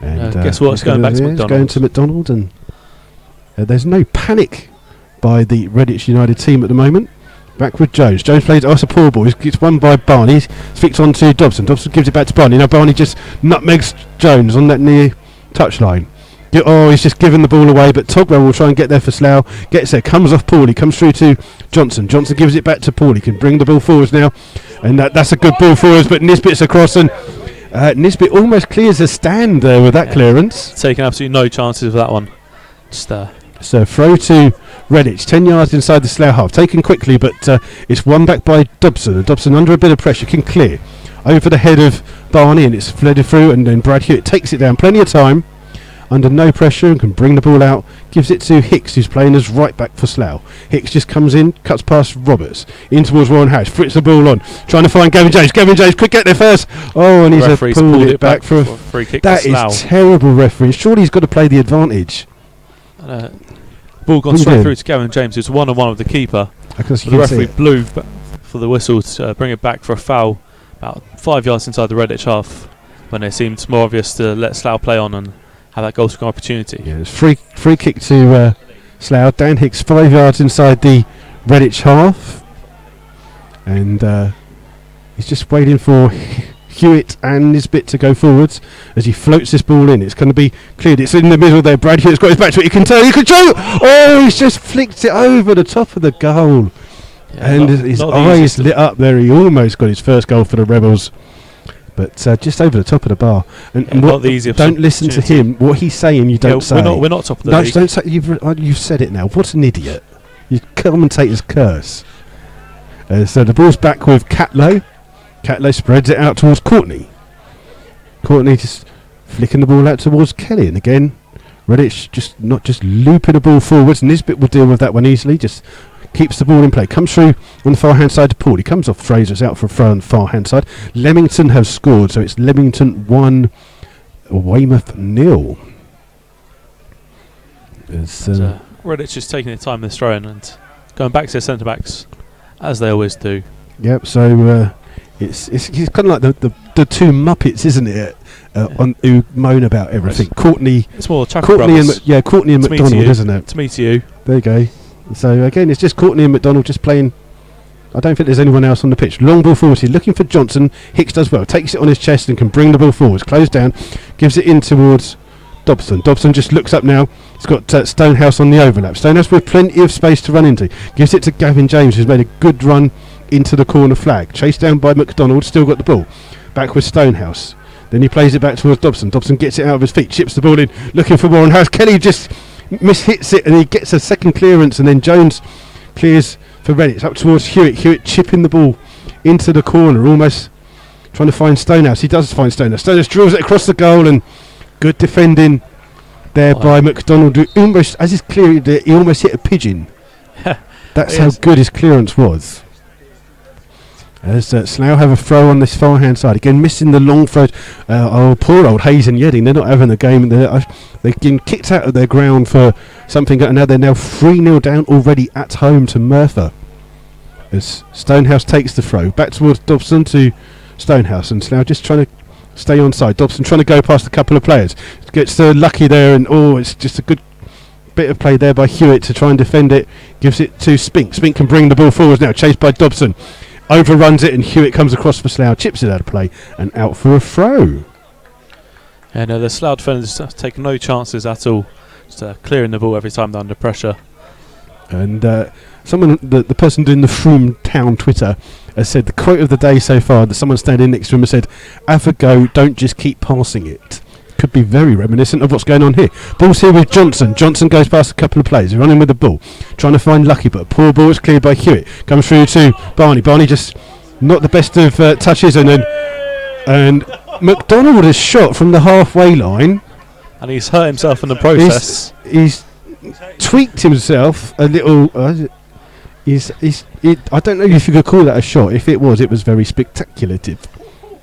And guess what? It's going back to McDonald. It's going to McDonald, and there's no panic by the Redditch United team at the moment. Back with Jones. Jones plays a poor ball. He gets won by Barney. He's flicked on to Dobson. Dobson gives it back to Barney. Now Barney just nutmegs Jones on that near touchline. He's just given the ball away, but Togwell will try and get there for Slough. Gets there, comes off Paulie, comes through to Johnson. Johnson gives it back to Paulie. Can bring the ball forwards now, and that's a good ball forwards. But Nisbet's across, and Nisbet almost clears a stand there with that clearance. Taking absolutely no chances of that one. Just So throw to Redditch, 10 yards inside the Slough half, taken quickly, but it's won back by Dobson, and Dobson under a bit of pressure can clear over the head of Barney, and it's flooded through, and then Brad Hewitt takes it down, plenty of time, under no pressure, and can bring the ball out, gives it to Hicks, who's playing as right back for Slough. Hicks just comes in, cuts past Roberts, in towards Warren Harris, flicks the ball on, trying to find Gavin James. Gavin James could get there first. Oh, and he's pulled it back for a free kick. That is terrible referee. Surely he's got to play the advantage. Ball gone straight through to Gavin James, who's 1-on-1 with the keeper. The referee blew for the whistle to bring it back for a foul about 5 yards inside the Redditch half, when it seemed more obvious to let Slough play on and have that goal scoring opportunity. Yeah, it's free kick to Slough. Dan Hicks 5 yards inside the Redditch half, and he's just waiting for Hewitt and Nisbet to go forwards as he floats this ball in. It's going to be cleared. It's in the middle there. Brad Hewitt's got his back to it. He can turn. He can shoot. Oh, he's just flicked it over the top of the goal. Yeah, and his eyes lit up there. He almost got his first goal for the Rebels, but just over the top of the bar. And not the easiest. Don't listen to him. What he's saying, you don't say. We're not top of the league. Don't say. You've said it now. What an idiot! You commentators curse. So the ball's back with Catlow. Catlow spreads it out towards Courtney. Courtney just flicking the ball out towards Kelly, and again Redditch not just looping the ball forwards. Nisbet will deal with that one easily, just keeps the ball in play, comes through on the far hand side to Paul. He comes off Fraser's out for a throw on the far hand side. Leamington have scored, so it's Leamington 1, Weymouth 0. Redditch is taking their time in this throw-in and going back to their centre backs as they always do. Yep, so it's kind of like the two Muppets, isn't it? Who moan about everything. Courtney. It's more Chuckle Brothers. Courtney and McDonald, isn't it? To me to you. There you go. So again, it's just Courtney and McDonald just playing. I don't think there's anyone else on the pitch. Long ball forward. He's looking for Johnson. Hicks does well. Takes it on his chest and can bring the ball forwards. Closed down. Gives it in towards Dobson. Dobson just looks up now. He's got Stonehouse on the overlap. Stonehouse with plenty of space to run into. Gives it to Gavin James, who's made a good run into the corner flag. Chased down by McDonald. Still got the ball. Back with Stonehouse. Then he plays it back towards Dobson. Dobson gets it out of his feet. Chips the ball in. Looking for Warren Harris. Kelly just mishits it and he gets a second clearance, and then Jones clears for Redditch up towards Hewitt. Hewitt chipping the ball into the corner, almost trying to find Stonehouse. He does find Stonehouse. Stonehouse drills it across the goal, and good defending there by McDonald, who almost, as he's clearing it, he almost hit a pigeon. That's how good his clearance was. As Slough have a throw on this far hand side, again missing the long throw. Poor old Hayes and Yedding, they're not having a game. They've been kicked out of their ground for something, and now they're 3-0 down already at home to Merthyr. As Stonehouse takes the throw back towards Dobson to Stonehouse, and Slough just trying to stay on side. Dobson trying to go past a couple of players, gets lucky there, and it's just a good bit of play there by Hewitt to try and defend it. Gives it to Spink. Spink can bring the ball forwards now, chased by Dobson. Overruns it, and Hewitt comes across for Slough, chips it out of play and out for a throw. And the Slough defenders take no chances at all, just clearing the ball every time they're under pressure. And the person doing the Froome Town Twitter has said the quote of the day so far, that someone standing next to him has said, "Have a go, don't just keep passing it." Could be very reminiscent of what's going on here. Ball's here with Johnson. Johnson goes past a couple of players. He's running with the ball, trying to find Lucky, but a poor ball is cleared by Hewitt. Comes through to Barney. Barney just not the best of touches, and McDonald is shot from the halfway line, and he's hurt himself in the process. He's tweaked himself a little. I don't know if you could call that a shot. If it was very spectaculative.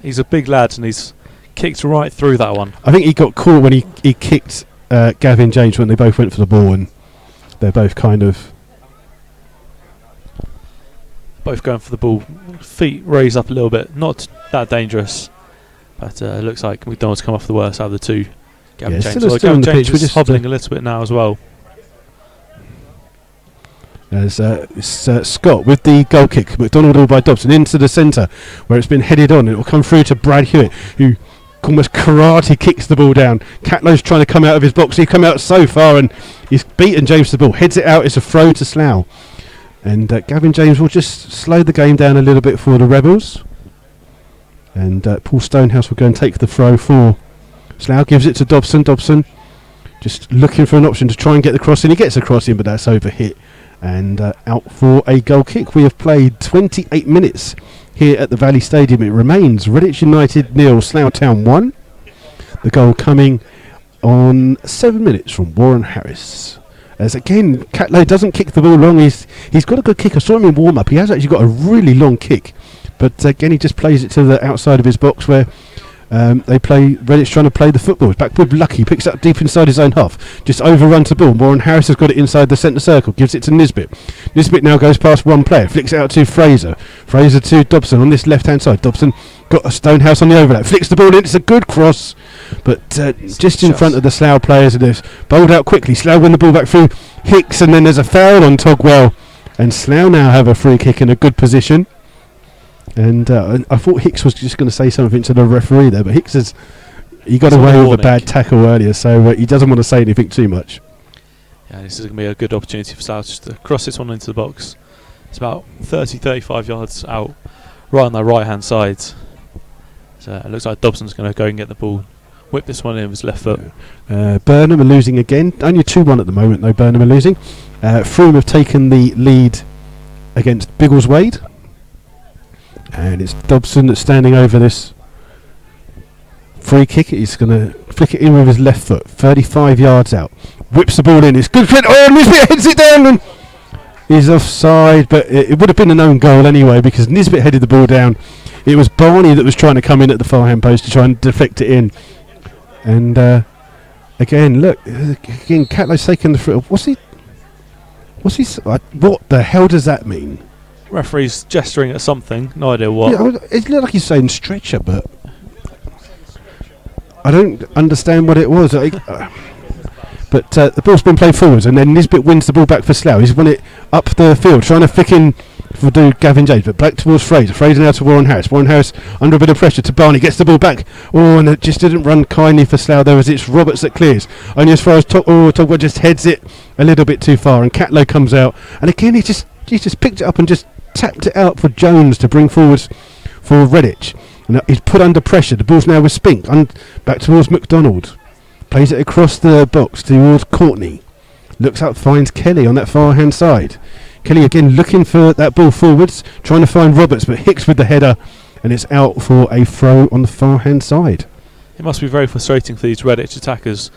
He's a big lad, and he's kicked right through that one. I think he got caught when he kicked Gavin James when they both went for the ball, and they're both kind of going for the ball. Feet raised up a little bit, not that dangerous, but it looks like McDonald's come off the worst out of the two. Gavin James, Gavin James is hobbling a little bit now as well. As Scott with the goal kick. McDonald all by Dobson into the centre where it's been headed on. It will come through to Brad Hewitt, who almost karate kicks the ball down. Catlow's trying to come out of his box. He's come out so far and he's beaten James to the ball. Heads it out. It's a throw to Slough. And Gavin James will just slow the game down a little bit for the Rebels. And Paul Stonehouse will go and take the throw for Slough. Gives it to Dobson. Dobson just looking for an option to try and get the cross in. He gets a cross in, but that's overhit. And out for a goal kick. We have played 28 minutes here at the Valley Stadium. It remains Redditch United 0, Slough Town 1. The goal coming on 7 minutes from Warren Harris. As again, Catlow doesn't kick the ball long. He's got a good kick. I saw him in warm up. He has actually got a really long kick, but again he just plays it to the outside of his box where Redditch trying to play the football. Back with Lucky, picks up deep inside his own half, just overruns the ball. Warren Harris has got it inside the centre circle, gives it to Nisbet. Nisbet now goes past one player, flicks it out to Fraser. Fraser to Dobson on this left hand side. Dobson got a Stonehouse on the overlap, flicks the ball in. It's a good cross, but just in front of the Slough players, and they've bowled out quickly. Slough win the ball back through Hicks, and then there's a foul on Togwell, and Slough now have a free kick in a good position. And I thought Hicks was just going to say something to the referee there, but Hicks he got away with a bad tackle earlier, so he doesn't want to say anything too much. Yeah, this is going to be a good opportunity for Slough just to cross this one into the box. It's about 30-35 yards out, right on the right hand side. So it looks like Dobson's going to go and get the ball, whip this one in with his left foot. Burnham are losing again, only 2-1 at the moment though. Burnham are losing. Froome have taken the lead against Biggleswade. And it's Dobson that's standing over this Free kick. He's going to flick it in with his left foot. 35 yards out. Whips the ball in. It's good. Oh, Nisbet heads it down and he's offside. But it would have been an own goal anyway because Nisbet headed the ball down. It was Barney that was trying to come in at the far hand post to try and deflect it in. And again, look. Again, Catlow's taken the free. What's he? What the hell does that mean? Referee's gesturing at something. No idea what. Yeah, it looked like he's saying stretcher, but I don't understand what it was. But the ball's been played forwards, and then Nisbet wins the ball back for Slough. He's won it up the field, trying to flick in for Gavin James, but back towards Fraser. Fraser now to Warren Harris. Warren Harris under a bit of pressure to Barney, gets the ball back. Oh, and it just didn't run kindly for Slough there as it's Roberts that clears. Only as far as Togwell just heads it a little bit too far, and Catlow comes out. And again, he just picked it up and just tapped it out for Jones to bring forwards for Redditch. And he's put under pressure. The ball's now with Spink. Back towards McDonald. Plays it across the box towards Courtney. Looks up, finds Kelly on that far hand side. Kelly again looking for that ball forwards, trying to find Roberts, but Hicks with the header, and it's out for a throw on the far hand side. It must be very frustrating for these Redditch attackers.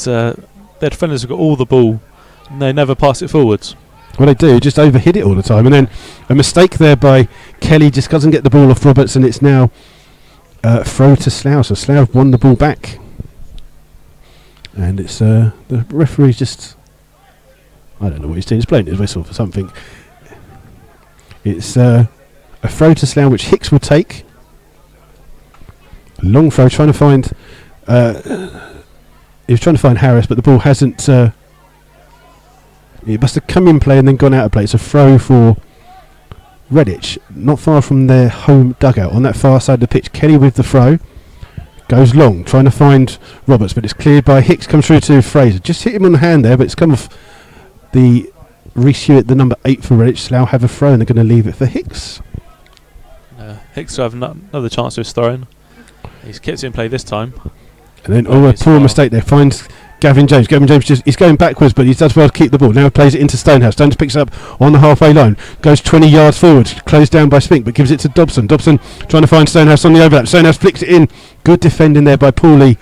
Their defenders have got all the ball, and they never pass it forwards. Well, they do, just overhit it all the time, and then a mistake there by Kelly, just doesn't get the ball off Roberts, and it's now throw to Slough. So Slough won the ball back, and it's the referee's just, I don't know what he's doing. He's playing his whistle for something. It's a throw to Slough, which Hicks will take. Long throw, trying to find. He was trying to find Harris, but the ball hasn't. It must have come in play and then gone out of play. It's a throw for Redditch, not far from their home dugout on that far side of the pitch. Kelly with the throw. Goes long, trying to find Roberts, but it's cleared by Hicks. Comes through to Fraser. Just hit him on the hand there, but it's come off the Reece Hewitt, the number 8 for Redditch. Slough have a throw and they're going to leave it for Hicks. Hicks will have another chance of his throwing. He's kept it in play this time. And then, a poor mistake there. Finds Gavin James. Gavin James he's going backwards, but he does well to keep the ball. Now plays it into Stonehouse. Stonehouse picks it up on the halfway line. Goes 20 yards forward. Closed down by Spink, but gives it to Dobson. Dobson trying to find Stonehouse on the overlap. Stonehouse flicks it in. Good defending there by Paulie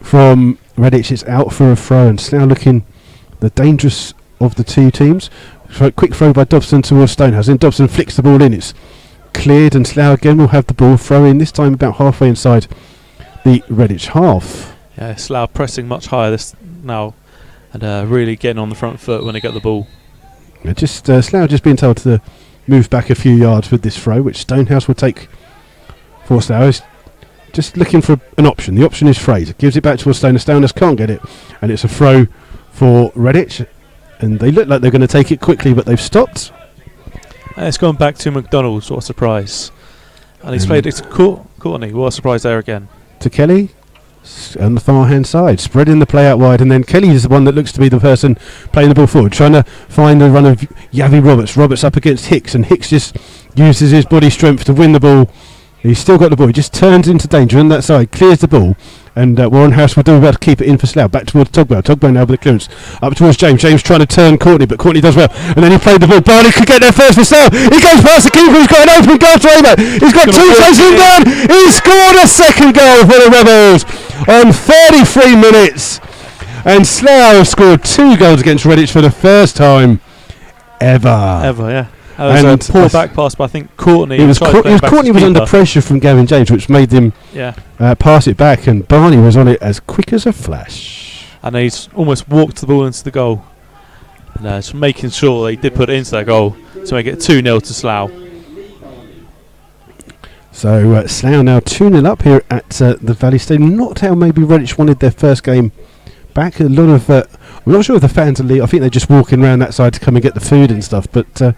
from Redditch. It's out for a throw, and Slough looking the dangerous of the two teams. So quick throw by Dobson towards Stonehouse. Then Dobson flicks the ball in. It's cleared, and Slough again will have the ball. Throw in this time about halfway inside the Redditch half. Yeah, Slough pressing much higher this now, and really getting on the front foot when they get the ball. Yeah, Slough just being told to move back a few yards with this throw, which Stonehouse will take for Slough. Just looking for an option. The option is Fraser. Gives it back to Stonehouse. Stonehouse can't get it, and it's a throw for Redditch. And they look like they're going to take it quickly, but they've stopped. And it's gone back to McDonald. What a surprise! And he's played it to Courtney. What a surprise there again. To Kelly on the far hand side, spreading the play out wide, and then Kelly is the one that looks to be the person playing the ball forward, trying to find the run of Yavi Roberts. Roberts up against Hicks, and Hicks just uses his body strength to win the ball. He's still got the ball. He just turns into danger on that side, clears the ball, and Warren Harris will do well to keep it in for Slough. Back towards Togwell. Togwell now with the clearance. Up towards James. James trying to turn Courtney, but Courtney does well. And then he played the ball. Barney could get there first for Slough. He goes past the keeper. He's got an open goal to aim at. He's got two chasing down. He scored a second goal for the Rebels on 33 minutes. And Slough scored 2 goals against Redditch for the first time ever. Yeah. That was a poor back pass, but I think Courtney. Courtney was under pressure from Gavin James, which made him pass it back, and Barney was on it as quick as a flash. And he's almost walked the ball into the goal. And just making sure they did put it into that goal to make it 2-0 to Slough. So Slough now 2-0 up here at the Valley Stadium. Not how maybe Redditch wanted their first game back. A lot of I'm not sure if the fans are I think they're just walking around that side to come and get the food and stuff, but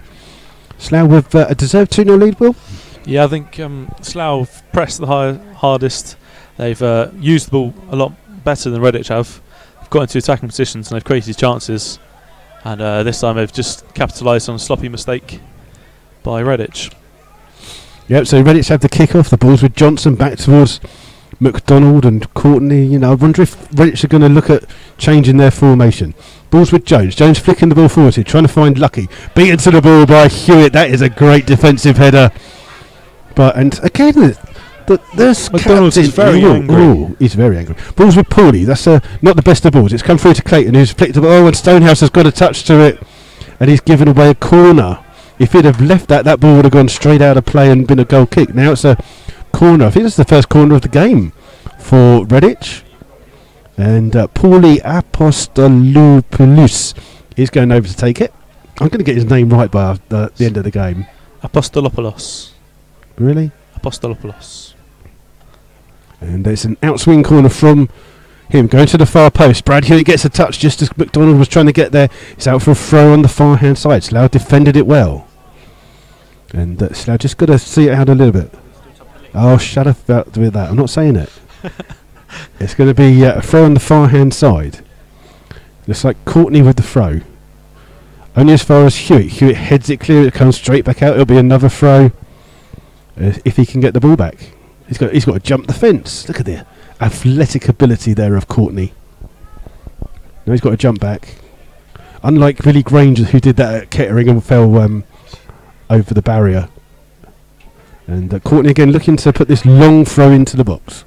Slough with a deserved 2-0 lead, Will? Yeah, I think Slough have pressed the hardest. They've used the ball a lot better than Redditch have. They've got into attacking positions and they've created chances. And this time they've just capitalised on a sloppy mistake by Redditch. Yep, so Redditch have the kick-off. The ball's with Johnson back towards McDonald and Courtney. I wonder if Redditch are going to look at changing their formation. Ball's with Jones. Jones flicking the ball forward here, trying to find Lucky. Beaten to the ball by Hewitt. That is a great defensive header. And again, This McDonald's is very angry. He's very angry. Balls with Paulie. That's not the best of balls. It's come through to Clayton, who's flicked the ball. And Stonehouse has got a touch to it, and he's given away a corner. If he'd have left that ball would have gone straight out of play and been a goal kick. Now it's a corner. I think it's the first corner of the game for Redditch. And Paulie Apostolopoulos is going over to take it. I'm going to get his name right by the end of the game. Apostolopoulos. Really? Apostolopoulos. And it's an outswing corner from him going to the far post. Brad Hewitt gets a touch just as McDonald was trying to get there. It's out for a throw on the far hand side. Slough defended it well. And Slough just got to see it out a little bit. Oh, shut up with that. I'm not saying it. It's going to be a throw on the far hand side. Looks like Courtney with the throw. Only as far as Hewitt. Hewitt heads it clear. It comes straight back out. It'll be another throw if he can get the ball back. He's got to jump the fence. Look at the athletic ability there of Courtney. Now he's got to jump back. Unlike Billy Granger, who did that at Kettering and fell over the barrier. And Courtney again looking to put this long throw into the box.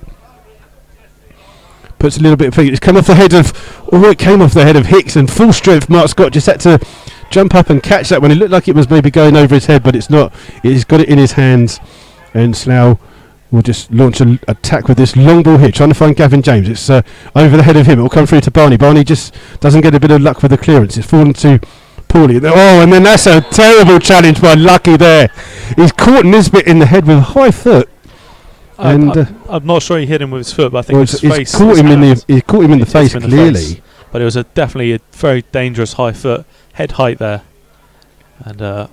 Puts a little bit of feet. It's come off the head of... Oh, it came off the head of Hicks, and full strength Mark Scott just had to jump up and catch that when it looked like it was maybe going over his head, but it's not. He's got it in his hands, and Slough will just launch an attack with this long ball here, trying to find Gavin James. It's over the head of him. It will come through to Barney. Barney just doesn't get a bit of luck with the clearance. It's fallen to Paulie. Oh, and then that's a terrible challenge by Lucky there. He's caught Nisbet in the head with a high foot. And I'm not sure he hit him with his foot, but I think his face. He caught him in the face clearly. But it was definitely a very dangerous high foot, head height there. And a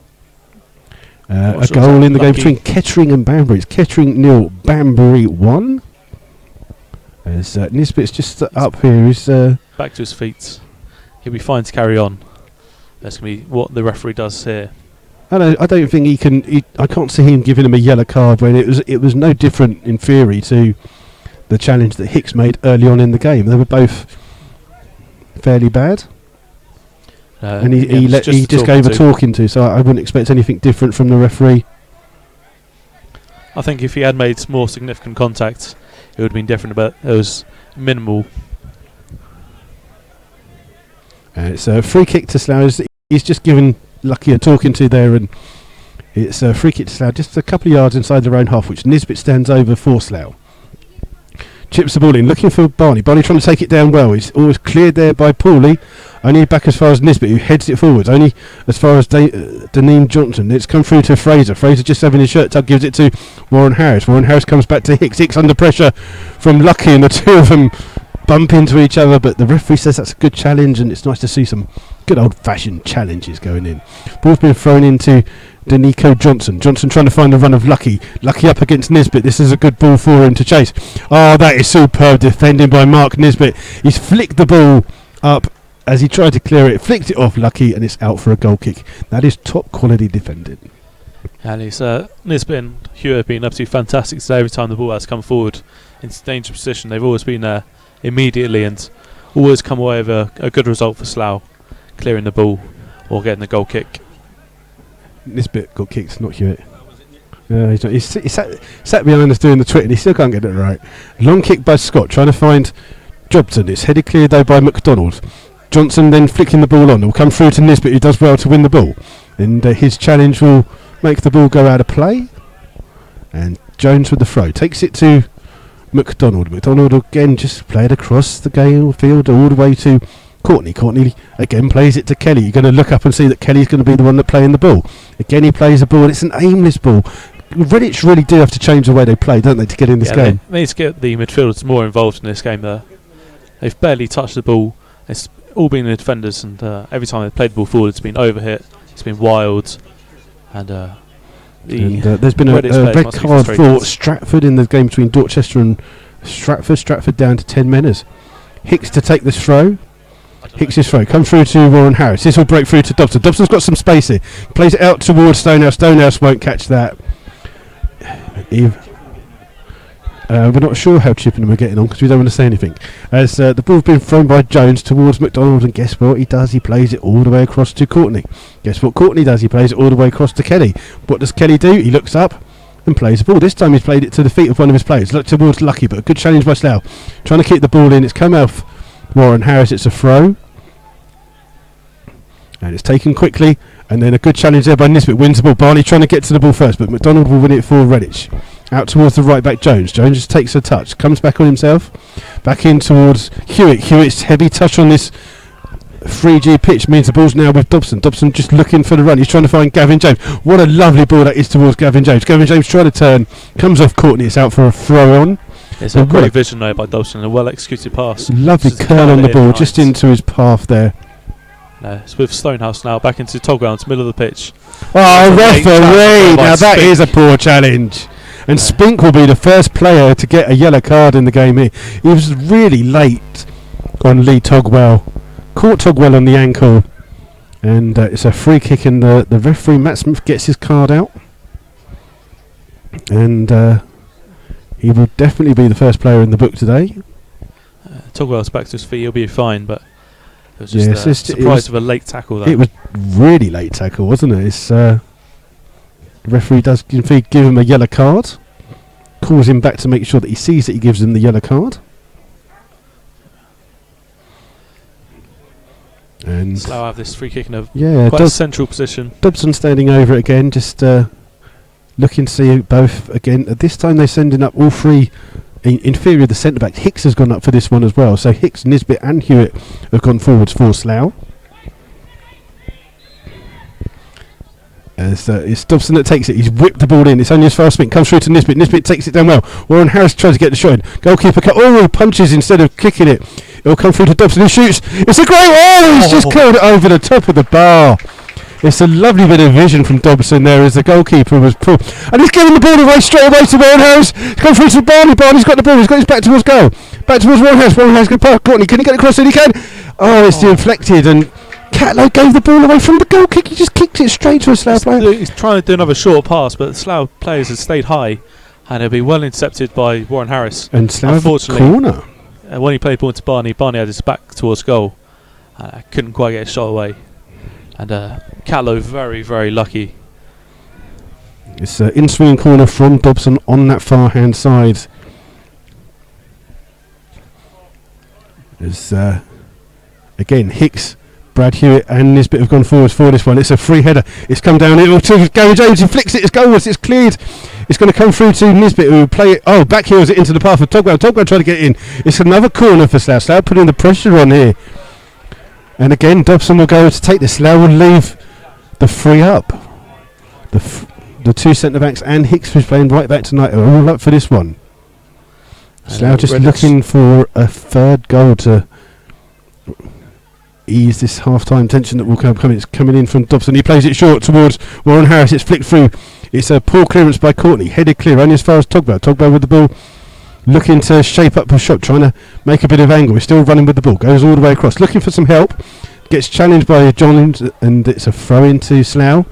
goal in the game between Kettering and Banbury. It's Kettering 0, Banbury 1. As Nisbet's just up here. He's back to his feet. He'll be fine to carry on. That's going to be what the referee does here. I don't think he can. I can't see him giving him a yellow card when it was no different in theory to the challenge that Hicks made early on in the game. They were both fairly bad, and he just gave a talking to. So I wouldn't expect anything different from the referee. I think if he had made more significant contact, it would have been different, but it was minimal. It's a free kick to Slough. He's just given Lucky a talking to there, and it's a free kick to Slough just a couple of yards inside their own half, which Nisbet stands over for Slough. Chips the ball in, looking for Barney. Barney trying to take it down well. He's always cleared there by Paulie. Only back as far as Nisbet, who heads it forwards. Only as far as Deneen Johnson. It's come through to Fraser. Fraser just having his shirt tucked, gives it to Warren Harris. Warren Harris comes back to Hicks. Hicks under pressure from Lucky, and the two of them bump into each other, but the referee says that's a good challenge, and it's nice to see some good old-fashioned challenges going in. Ball's been thrown into Danico Johnson. Johnson trying to find the run of Lucky. Lucky up against Nisbet. This is a good ball for him to chase. Oh, that is superb defending by Mark Nisbet. He's flicked the ball up as he tried to clear it, flicked it off Lucky, and it's out for a goal kick. That is top-quality defending. And it's Nisbet and Hewitt have been absolutely fantastic today. Every time the ball has come forward into dangerous position, they've always been there immediately and always come away with a good result for Slough, clearing the ball or getting the goal kick. Nisbet got kicked, not Hewitt. He's sat behind us doing the twit and he still can't get it right. Long kick by Scott, trying to find Jobson. It's headed clear though by McDonald. Johnson then flicking the ball on. It will come through to Nisbet, who does well to win the ball. And his challenge will make the ball go out of play. And Jones with the throw. Takes it to McDonald. McDonald again just played across the game field all the way to Courtney. Courtney again plays it to Kelly. You're going to look up and see that Kelly's going to be the one that playing the ball. Again he plays the ball and it's an aimless ball. Redditch really do have to change the way they play, don't they, to get in this game? They need to get the midfielders more involved in this game there. They've barely touched the ball. It's all been the defenders, and every time they've played the ball forward it's been overhit, it's been wild, and there's been a red card for Stratford in the game between Dorchester and Stratford. Stratford down to 10 men. As Hicks to take this throw. Hicks's throw come through to Warren Harris. This will break through to Dobson. Dobson's got some space here. Plays it out towards Stonehouse. Stonehouse won't catch that. We're not sure how Chippenham are getting on because we don't want to say anything. As the ball's been thrown by Jones towards McDonald, and guess what he does? He plays it all the way across to Courtney. Guess what Courtney does? He plays it all the way across to Kelly. What does Kelly do? He looks up and plays the ball. This time he's played it to the feet of one of his players. Look towards Lucky, but a good challenge by Slough. Trying to keep the ball in. It's come off Warren Harris. It's a throw. And it's taken quickly. And then a good challenge there by Nisbet. Wins the ball. Barney trying to get to the ball first, but McDonald will win it for Redditch. Out towards the right back, Jones. Jones just takes a touch. Comes back on himself. Back in towards Hewitt. Hewitt's heavy touch on this 3G pitch means the ball's now with Dobson. Dobson just looking for the run. He's trying to find Gavin James. What a lovely ball that is towards Gavin James. Gavin James trying to turn. Comes off Courtney. It's out for a throw on. It's a great vision there by Dobson. A well executed pass. Lovely curl on the ball. Just into his path there. It's with Stonehouse now. Back into Togwell. It's middle of the pitch. Oh, referee! Now that is a poor challenge. And Spink will be the first player to get a yellow card in the game here. He was really late on Lee Togwell. Caught Togwell on the ankle, and it's a free kick, and the referee Matt Smith gets his card out, and he will definitely be the first player in the book today. Togwell's back to his feet, he'll be fine, but it was just a surprise of a late tackle there. It was really late tackle, wasn't it? It's, the referee does give him a yellow card, calls him back to make sure that he sees that he gives him the yellow card. And Slough have this free kick in a quite a central position. Dobson standing over it again, just looking to see both again. This time they're sending up all three. In theory, the centre back Hicks has gone up for this one as well. So Hicks, Nisbet, and Hewitt have gone forwards for Slough. It's Dobson that takes it. He's whipped the ball in. It's only his fast spin. Comes through to Nisbet. Nisbet takes it down well. Warren Harris tries to get the shot in. Goalkeeper cut. Oh, he punches instead of kicking it. It'll come through to Dobson. He shoots. It's a great. Oh, he's just curled it over the top of the bar. It's a lovely bit of vision from Dobson there as the goalkeeper was pulled. And he's giving the ball away straight away to Warren Harris. He's come through to Barney. Barney's got the ball. He's got his back towards goal. Back towards Warren Harris. Warren Harris can pass Courtney. Can he get across it? He can. Oh, it's deflected, and Catlow gave the ball away from the goal kick. He just kicked it straight to a Slough player. He's trying to do another short pass, but the Slough players have stayed high, and it'll be well intercepted by Warren Harris. And Slough corner. When he played ball into Barney had his back towards goal. Couldn't quite get his shot away. And Catlow very, very lucky. It's an in-swinging corner from Dobson on that far-hand side. It's again Hicks, Brad Hewitt and Nisbet have gone forwards for this one. It's a free header. It's come down. It will to Gary Jones. He flicks it. It's goalwards. It's cleared. It's going to come through to Nisbet, who will play it. Oh, back heels it into the path of Togwell. Togwell trying to get in. It's another corner for Slough. Slough putting the pressure on here. And again, Dobson will go to take this. Slough will leave the free up. The two centre-backs and Hicks, who's playing right back tonight, are all up for this one. Slough just looking for a third goal to ease this half-time tension that will come. It's coming in from Dobson. He plays it short towards Warren Harris. It's flicked through. It's a poor clearance by Courtney. Headed clear only as far as Togwell. Togwell with the ball, looking to shape up a shot, trying to make a bit of angle. He's still running with the ball. Goes all the way across, looking for some help. Gets challenged by John, and it's a throw into Slough.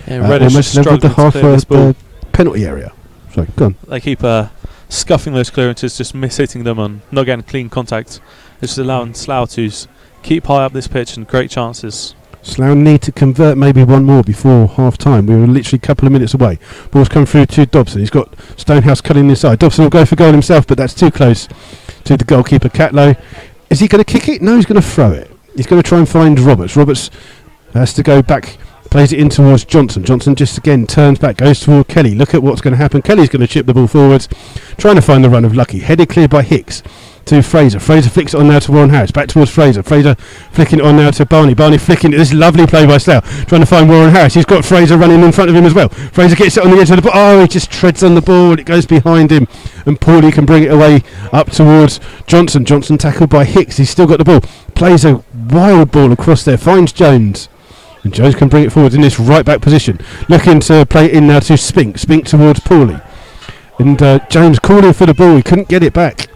Yeah, almost level the half of the penalty area. Sorry, go on. They keep scuffing those clearances, just miss-hitting them and not getting clean contact. It's just allowing Slough to keep high up this pitch and great chances. Slough need to convert maybe one more before half-time. We were literally a couple of minutes away. Ball's come through to Dobson. He's got Stonehouse cutting inside. Dobson will go for goal himself, but that's too close to the goalkeeper, Catlow. Is he going to kick it? No, he's going to throw it. He's going to try and find Roberts. Roberts has to go back, plays it in towards Johnson. Johnson just again turns back, goes toward Kelly. Look at what's going to happen. Kelly's going to chip the ball forwards, trying to find the run of Lucky. Headed clear by Hicks to Fraser. Fraser flicks it on now to Warren Harris. Back towards Fraser. Fraser flicking it on now to Barney. Barney flicking it. This lovely play by Slough. Trying to find Warren Harris. He's got Fraser running in front of him as well. Fraser gets it on the edge of the ball. Oh, he just treads on the ball. It goes behind him. And Paulie can bring it away up towards Johnson. Johnson tackled by Hicks. He's still got the ball. Plays a wild ball across there. Finds Jones. And Jones can bring it forward in this right back position. Looking to play it in now to Spink. Spink towards Paulie. And James calling for the ball. He couldn't get it back.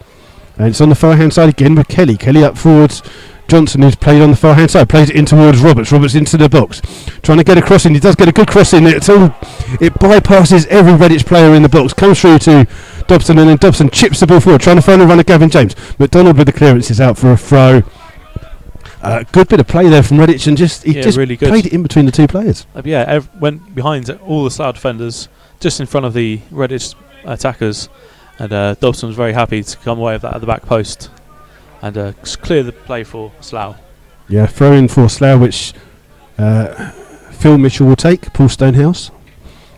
And it's on the far hand side again with Kelly. Kelly up forwards. Johnson, who's played on the far hand side, plays it in towards Roberts. Roberts into the box, trying to get a crossing. He does get a good crossing. It bypasses every Redditch player in the box. Comes through to Dobson, and then Dobson chips the ball forward, trying to find a run of Gavin James. McDonald with the clearance is out for a throw. Good bit of play there from Redditch, and he just really good. Played it in between the two players. Went behind all the Slough defenders, just in front of the Redditch attackers, and Dobson was very happy to come away with that at the back post and clear the play for Slough. Yeah, throw in for Slough, which Phil Mitchell will take. Paul Stonehouse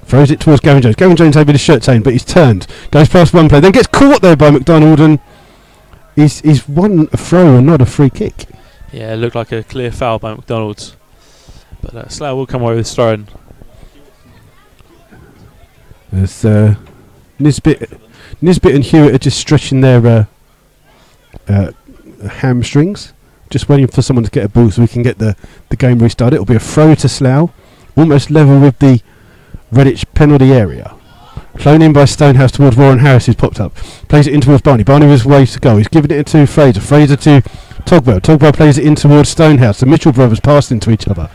throws it towards Gavin Jones. Gavin Jones over the shirt chain, but he's turned, goes past one player, then gets caught there by McDonald, and he's won a throw and not a free kick. Yeah, it looked like a clear foul by McDonald, but Slough will come away with this throw-in. As Nisbet and Hewitt are just stretching their hamstrings, just waiting for someone to get a ball so we can get the game restarted. It'll be a throw to Slough, almost level with the Redditch penalty area. Flown in by Stonehouse towards Warren Harris, who's popped up. Plays it in towards Barney. Barney was way to go. He's given it to Fraser. Fraser to Togwell. Togwell plays it in towards Stonehouse. The Mitchell brothers passed into each other.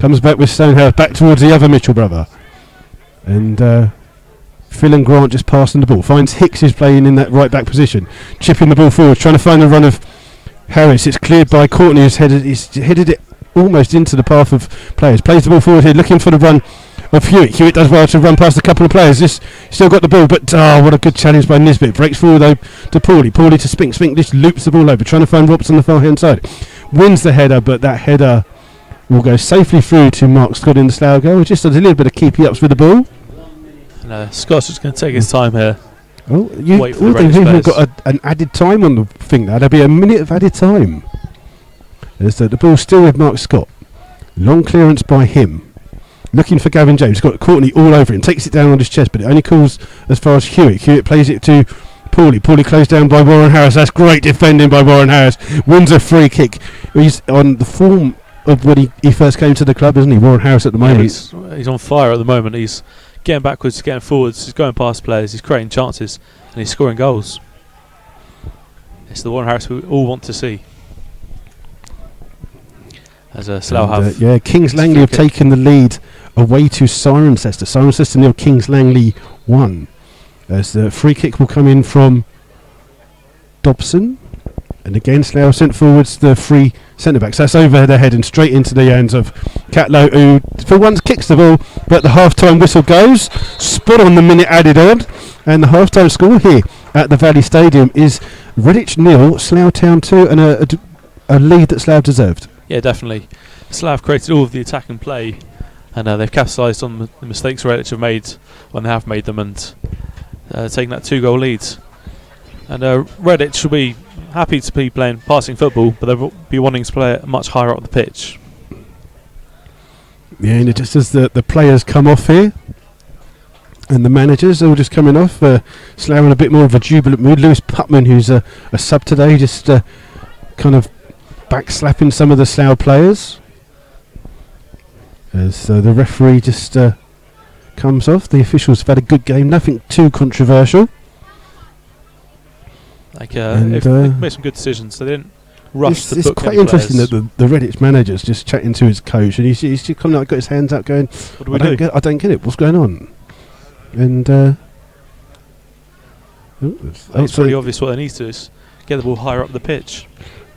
Comes back with Stonehouse back towards the other Mitchell brother. And Phil and Grant just passing the ball. Finds Hicks, who's playing in that right back position. Chipping the ball forward, trying to find the run of Harris. It's cleared by Courtney, who's headed it almost into the path of players. Plays the ball forward here, looking for the run of Hewitt. Hewitt does well to run past a couple of players. This still got the ball, but what a good challenge by Nisbet. Breaks forward though to Paulie. Paulie to Spink. Spink just loops the ball over, trying to find Robson on the far hand side. Wins the header, but that header will go safely through to Mark Scott in the Slough goal. Just a little bit of keepy ups with the ball. No, Scott's just going to take his time here. Oh, Wait for the they've even players. got an added time on the thing there. There'll be a minute of added time. As the ball's still with Mark Scott. Long clearance by him. Looking for Gavin James. Got Courtney all over him. Takes it down on his chest, but it only calls as far as Hewitt. Hewitt plays it to Paulie. Paulie closed down by Warren Harris. That's great defending by Warren Harris. Wins a free kick. He's on the form of when he first came to the club, isn't he? Warren Harris at the moment. He's on fire at the moment. He's getting backwards, getting forwards. He's going past players. He's creating chances, and he's scoring goals. It's the Warren Harris we all want to see. As Slough have. Kings Langley have taken the lead away to Cirencester. Cirencester nil, Kings Langley 1. As the free kick will come in from Dobson. And again, Slough sent forwards the free centre backs. That's over their head and straight into the hands of Catlow, who for once kicks the ball, but the half-time whistle goes. Spot on the minute added on. And the half-time score here at the Valley Stadium is Redditch 0, Slough Town 2, and a lead that Slough deserved. Yeah, definitely. Slough created all of the attacking play, and they've capitalised on the mistakes Redditch have made when they have made them, and taking that 2-goal lead. And Redditch will be happy to be playing passing football, but they'll be wanting to play it much higher up the pitch. Yeah, and just as the players come off here, and the managers are all just coming off, Slough in a bit more of a jubilant mood. Lewis Putman, who's a sub today, just kind of backslapping some of the Slough players. As the referee just comes off. The officials have had a good game, nothing too controversial. They've made some good decisions. They didn't rush to It's book quite any interesting players. that the Redditch manager's just chatting to his coach, and he's just kind of like got his hands up going, What do we do? I don't get it. What's going on? And It's pretty obvious what they need to do is get the ball higher up the pitch.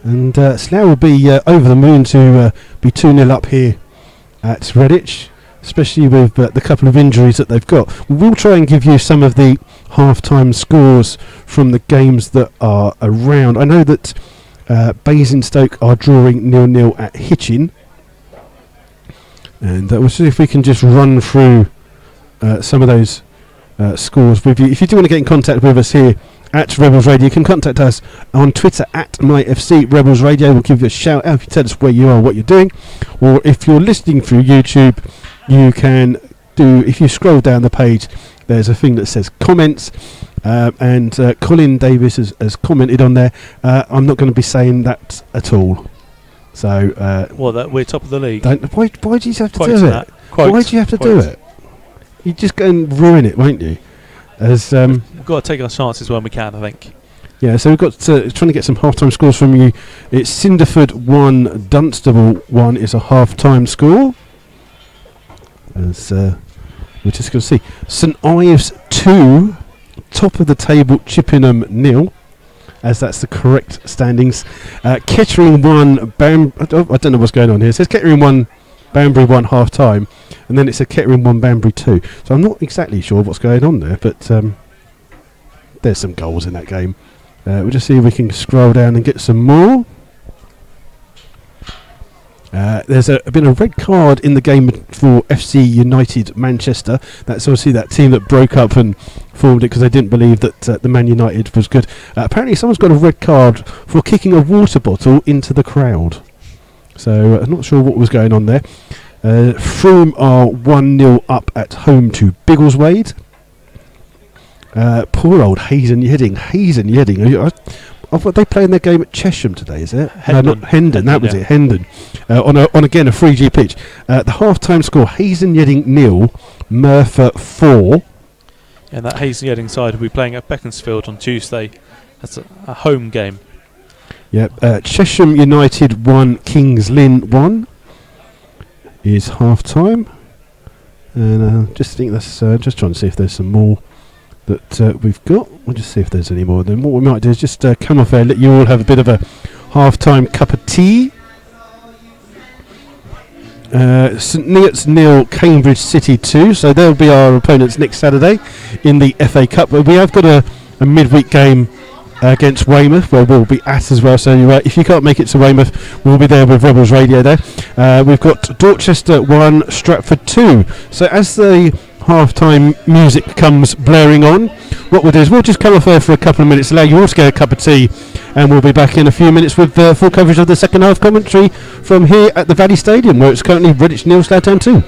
And Slough will be over the moon to be 2-0 up here at Redditch, especially with the couple of injuries that they've got. We'll try and give you some of the half-time scores from the games that are around. I know that Basingstoke are drawing 0-0 at Hitchin. And we'll see if we can just run through some of those scores with you. If you do want to get in contact with us here at Rebels Radio, you can contact us on Twitter at MyFC Rebels Radio. We'll give you a shout out if you tell us where you are, what you're doing, or if you're listening through YouTube, you can do, if you scroll down the page, there's a thing that says comments, and Colin Davis has commented on there. I'm not going to be saying that at all. So That we're top of the league. why do you have to Quote do that. it? Quote. Why do you have to do it? You just go and ruin it, won't you? As We've got to take our chances when we can, I think. yeah, so we've got trying to get some half-time scores from you. It's Cinderford 1, Dunstable 1 is a half-time score. As we're just going to see St Ives 2, top of the table, Chippenham 0, as that's the correct standings. Kettering 1, I don't know what's going on here. It says Kettering 1, Banbury 1 half-time. and then it's a Kettering 1, Banbury 2. So I'm not exactly sure what's going on there, but there's some goals in that game. We'll just see if we can scroll down and get some more. There's been a red card in the game for FC United Manchester. That's obviously that team that broke up and formed it because they didn't believe that the Man United was good. Apparently someone's got a red card for kicking a water bottle into the crowd. So I'm not sure what was going on there. Frome are 1-0 up at home to Biggleswade. Poor old Hazen Yedding. I thought they playing their game at Chesham today, is it? Hendon. No, not Hendon, that was it, Hendon. On again a 3G pitch. The half-time score, Hazen Yedding 0, Merthyr 4. And that Hazen Yedding side will be playing at Beaconsfield on Tuesday. That's a home game. Yep. Chesham United 1, Kings Lynn 1 is half-time. And just think that's just trying to see if there's some more that we've got. We'll just see if there's any more. Then what we might do is just come off air, let you all have a bit of a half-time cup of tea. St Neots 0, Cambridge City 2. So they'll be our opponents next Saturday in the FA Cup. But we have got a midweek game against Weymouth, where we'll be at as well. So if you can't make it to Weymouth, we'll be there with Rebels Radio there. We've got Dorchester 1, Stratford 2. So as the half-time music comes blaring on, what we'll do is we'll just come off air for a couple of minutes, allow you all to get a cup of tea, and we'll be back in a few minutes with full coverage of the second half commentary from here at the Valley Stadium, where it's currently Redditch 0, Slough Town 2.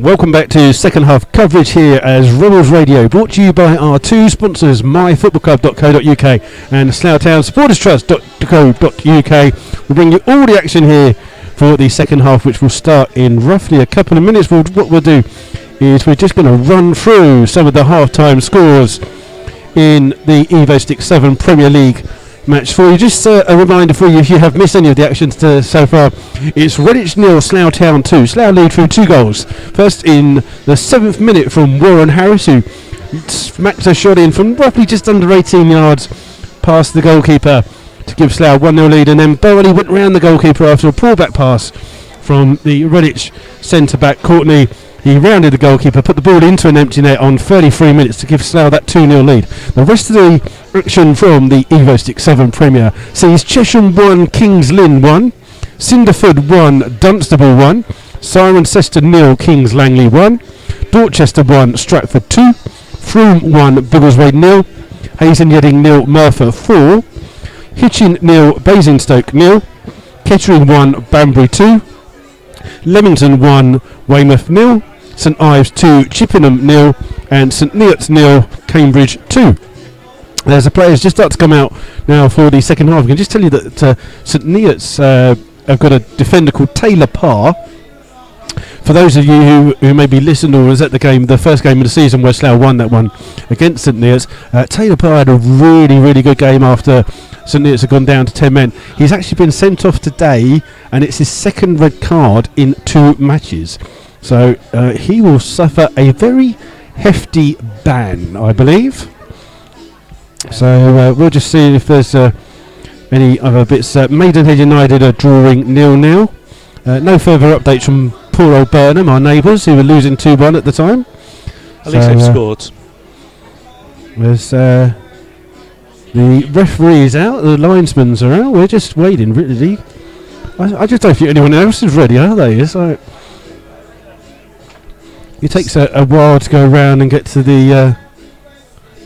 Welcome back to second half coverage here as Rebels Radio, brought to you by our two sponsors, Myfootballclub.co.uk and SloughTownSupportersTrust.co.uk. We bring you all the action here for the second half, which will start in roughly a couple of minutes. What we'll do is we're just going to run through some of the half-time scores in the Evo Stick 7 Premier League match for you. Just a reminder for you, if you have missed any of the actions so far, it's Redditch 0, Slough Town 2. Slough lead through 2 goals. First in the 7th minute from Warren Harris, who smacked a shot in from roughly just under 18 yards past the goalkeeper to give Slough 1-0 lead, and then Burley went round the goalkeeper after a pullback pass from the Redditch centre-back Courtney. He rounded the goalkeeper, put the ball into an empty net on 33 minutes to give Slough that 2-0 lead. The rest of the action from the Evo Stick 7 Premier sees Chesham 1, Kings Lynn 1, Cinderford 1, Dunstable 1, Cirencester 0, Kings Langley 1, Dorchester 1, Stratford 2, Frome 1, Biggleswade 0, Hazen Yedding 0, Merthyr 4, Hitchin 0, Basingstoke 0, Kettering 1, Banbury 2, Leamington 1, Weymouth 0, St Ives 2, Chippenham 0, and St Neots 0, Cambridge 2. There's the players just start to come out now for the second half. I can just tell you that St Neots have got a defender called Taylor Parr. For those of you who maybe listened or was at the first game of the season where Slough won that one against St Neots, Taylor Parr had a really, really good game after St Neots had gone down to 10 men. He's actually been sent off today, and it's his second red card in 2 matches. So he will suffer a very hefty ban, I believe. So we'll just see if there's any other bits. Maidenhead United are drawing 0-0. No further updates from poor old Burnham, our neighbours, who were losing 2-1 at the time. At least they've scored. There's the referee's out, the linesmen's are out. We're just waiting, really. I just don't think anyone else is ready, are they? It's like it takes a while to go around and get to the.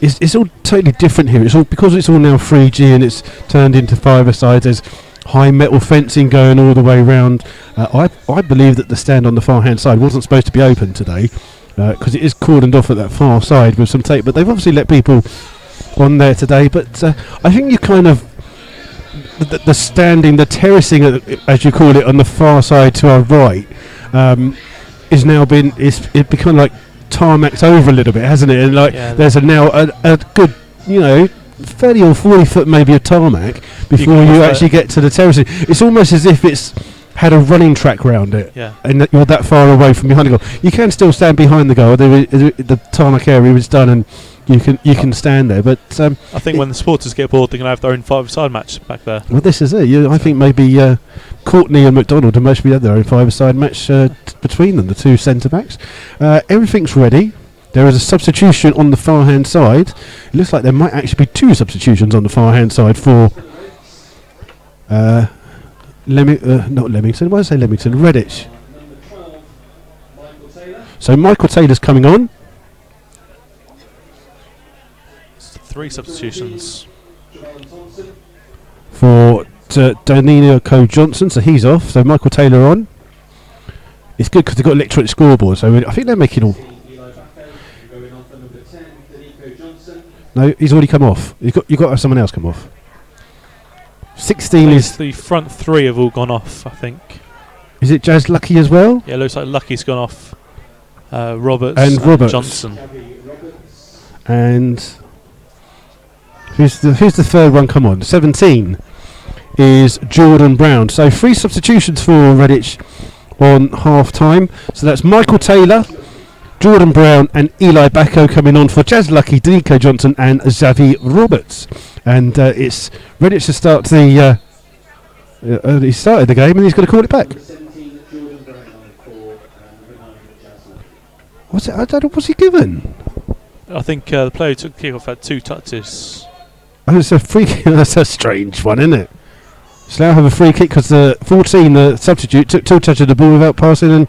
It's all totally different here. It's all because it's all now 3G and it's turned into five-a-side. There's high metal fencing going all the way around. I believe that the stand on the far hand side wasn't supposed to be open today because it is cordoned off at that far side with some tape. But they've obviously let people on there today. But I think you kind of the standing, the terracing, as you call it, on the far side to our right is now it's become like tarmacked over a little bit, hasn't it? And there's now a good 30 or 40 foot maybe of tarmac before you actually get to the terracing. It's almost as if it's had a running track round it, and that you're that far away from behind the goal. You can still stand behind the goal. The tarmac area was done, and you can stand there. But I think when the supporters get bored, they're going to have their own five-a-side match back there. Well, this is it. I think maybe Courtney and McDonald must be have their own five-a-side match between them, the two centre backs. Everything's ready. There is a substitution on the far hand side. It looks like there might actually be 2 substitutions on the far hand side for not Leamington. Why did I say Leamington? Redditch. So Michael Taylor's coming on. 3 substitutions For Danilo Co-Johnson, so he's off. So Michael Taylor on. It's good because they've got electronic scoreboard, so I think they're making all. No, he's already come off. You've got to have someone else come off. 16 is the front 3 have all gone off, I think. Is it Jazz Lucky as well? Yeah, it looks like Lucky's gone off. Roberts and Johnson. And who's the third one? Come on, 17 is Jordan Brown. So 3 substitutions for Redditch on half time. So that's Michael Taylor, Jordan Brown and Eli Bacco coming on for Jazz Lucky, Danico Johnson and Xavi Roberts. And it's Redditch to start the he started the game and he's going to call it back. What's it? I don't know. What's he given? I think the player who took the kick-off had 2 touches. Oh, it's a free kick. That's a strange one, isn't it? Slough have a free kick because the 14, the substitute, took 2 touches of the ball without passing and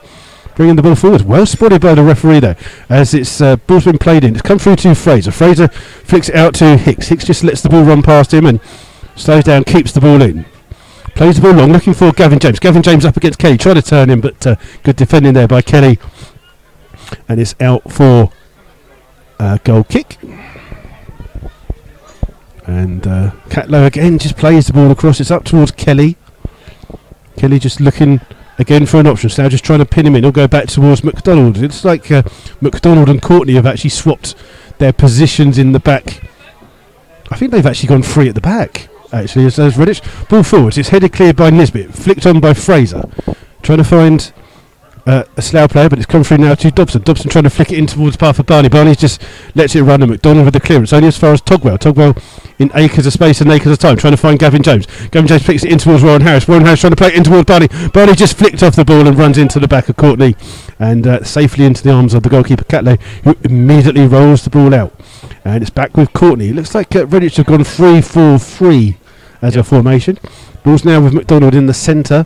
bringing the ball forward. Well spotted by the referee there. As it's ball's been played in. It's come through to Fraser. Fraser flicks it out to Hicks. Hicks just lets the ball run past him and slows down, keeps the ball in. Plays the ball long, looking for Gavin James. Gavin James up against Kelly. Trying to turn him, but good defending there by Kelly. and it's out for a goal kick. And Catlow again just plays the ball across. It's up towards Kelly. Kelly just looking again for an option. Slough just trying to pin him in. He'll go back towards McDonald. It's like McDonald and Courtney have actually swapped their positions in the back. I think they've actually gone free at the back, actually, as Redditch. Ball forwards. It's headed clear by Nisbet. Flicked on by Fraser. Trying to find a Slough player, but it's come through now to Dobson. Dobson trying to flick it in towards path of Barney. Barney just lets it run, and McDonald with the clearance. Only as far as Togwell. Togwell in acres of space and acres of time, trying to find Gavin James. Gavin James picks it in towards Warren Harris. Warren Harris trying to play it in towards Barney. Barney just flicked off the ball and runs into the back of Courtney, and safely into the arms of the goalkeeper Catley, who immediately rolls the ball out. And it's back with Courtney. It looks like Redditch have gone 3-4-3 as a formation. Ball's now with McDonald in the centre.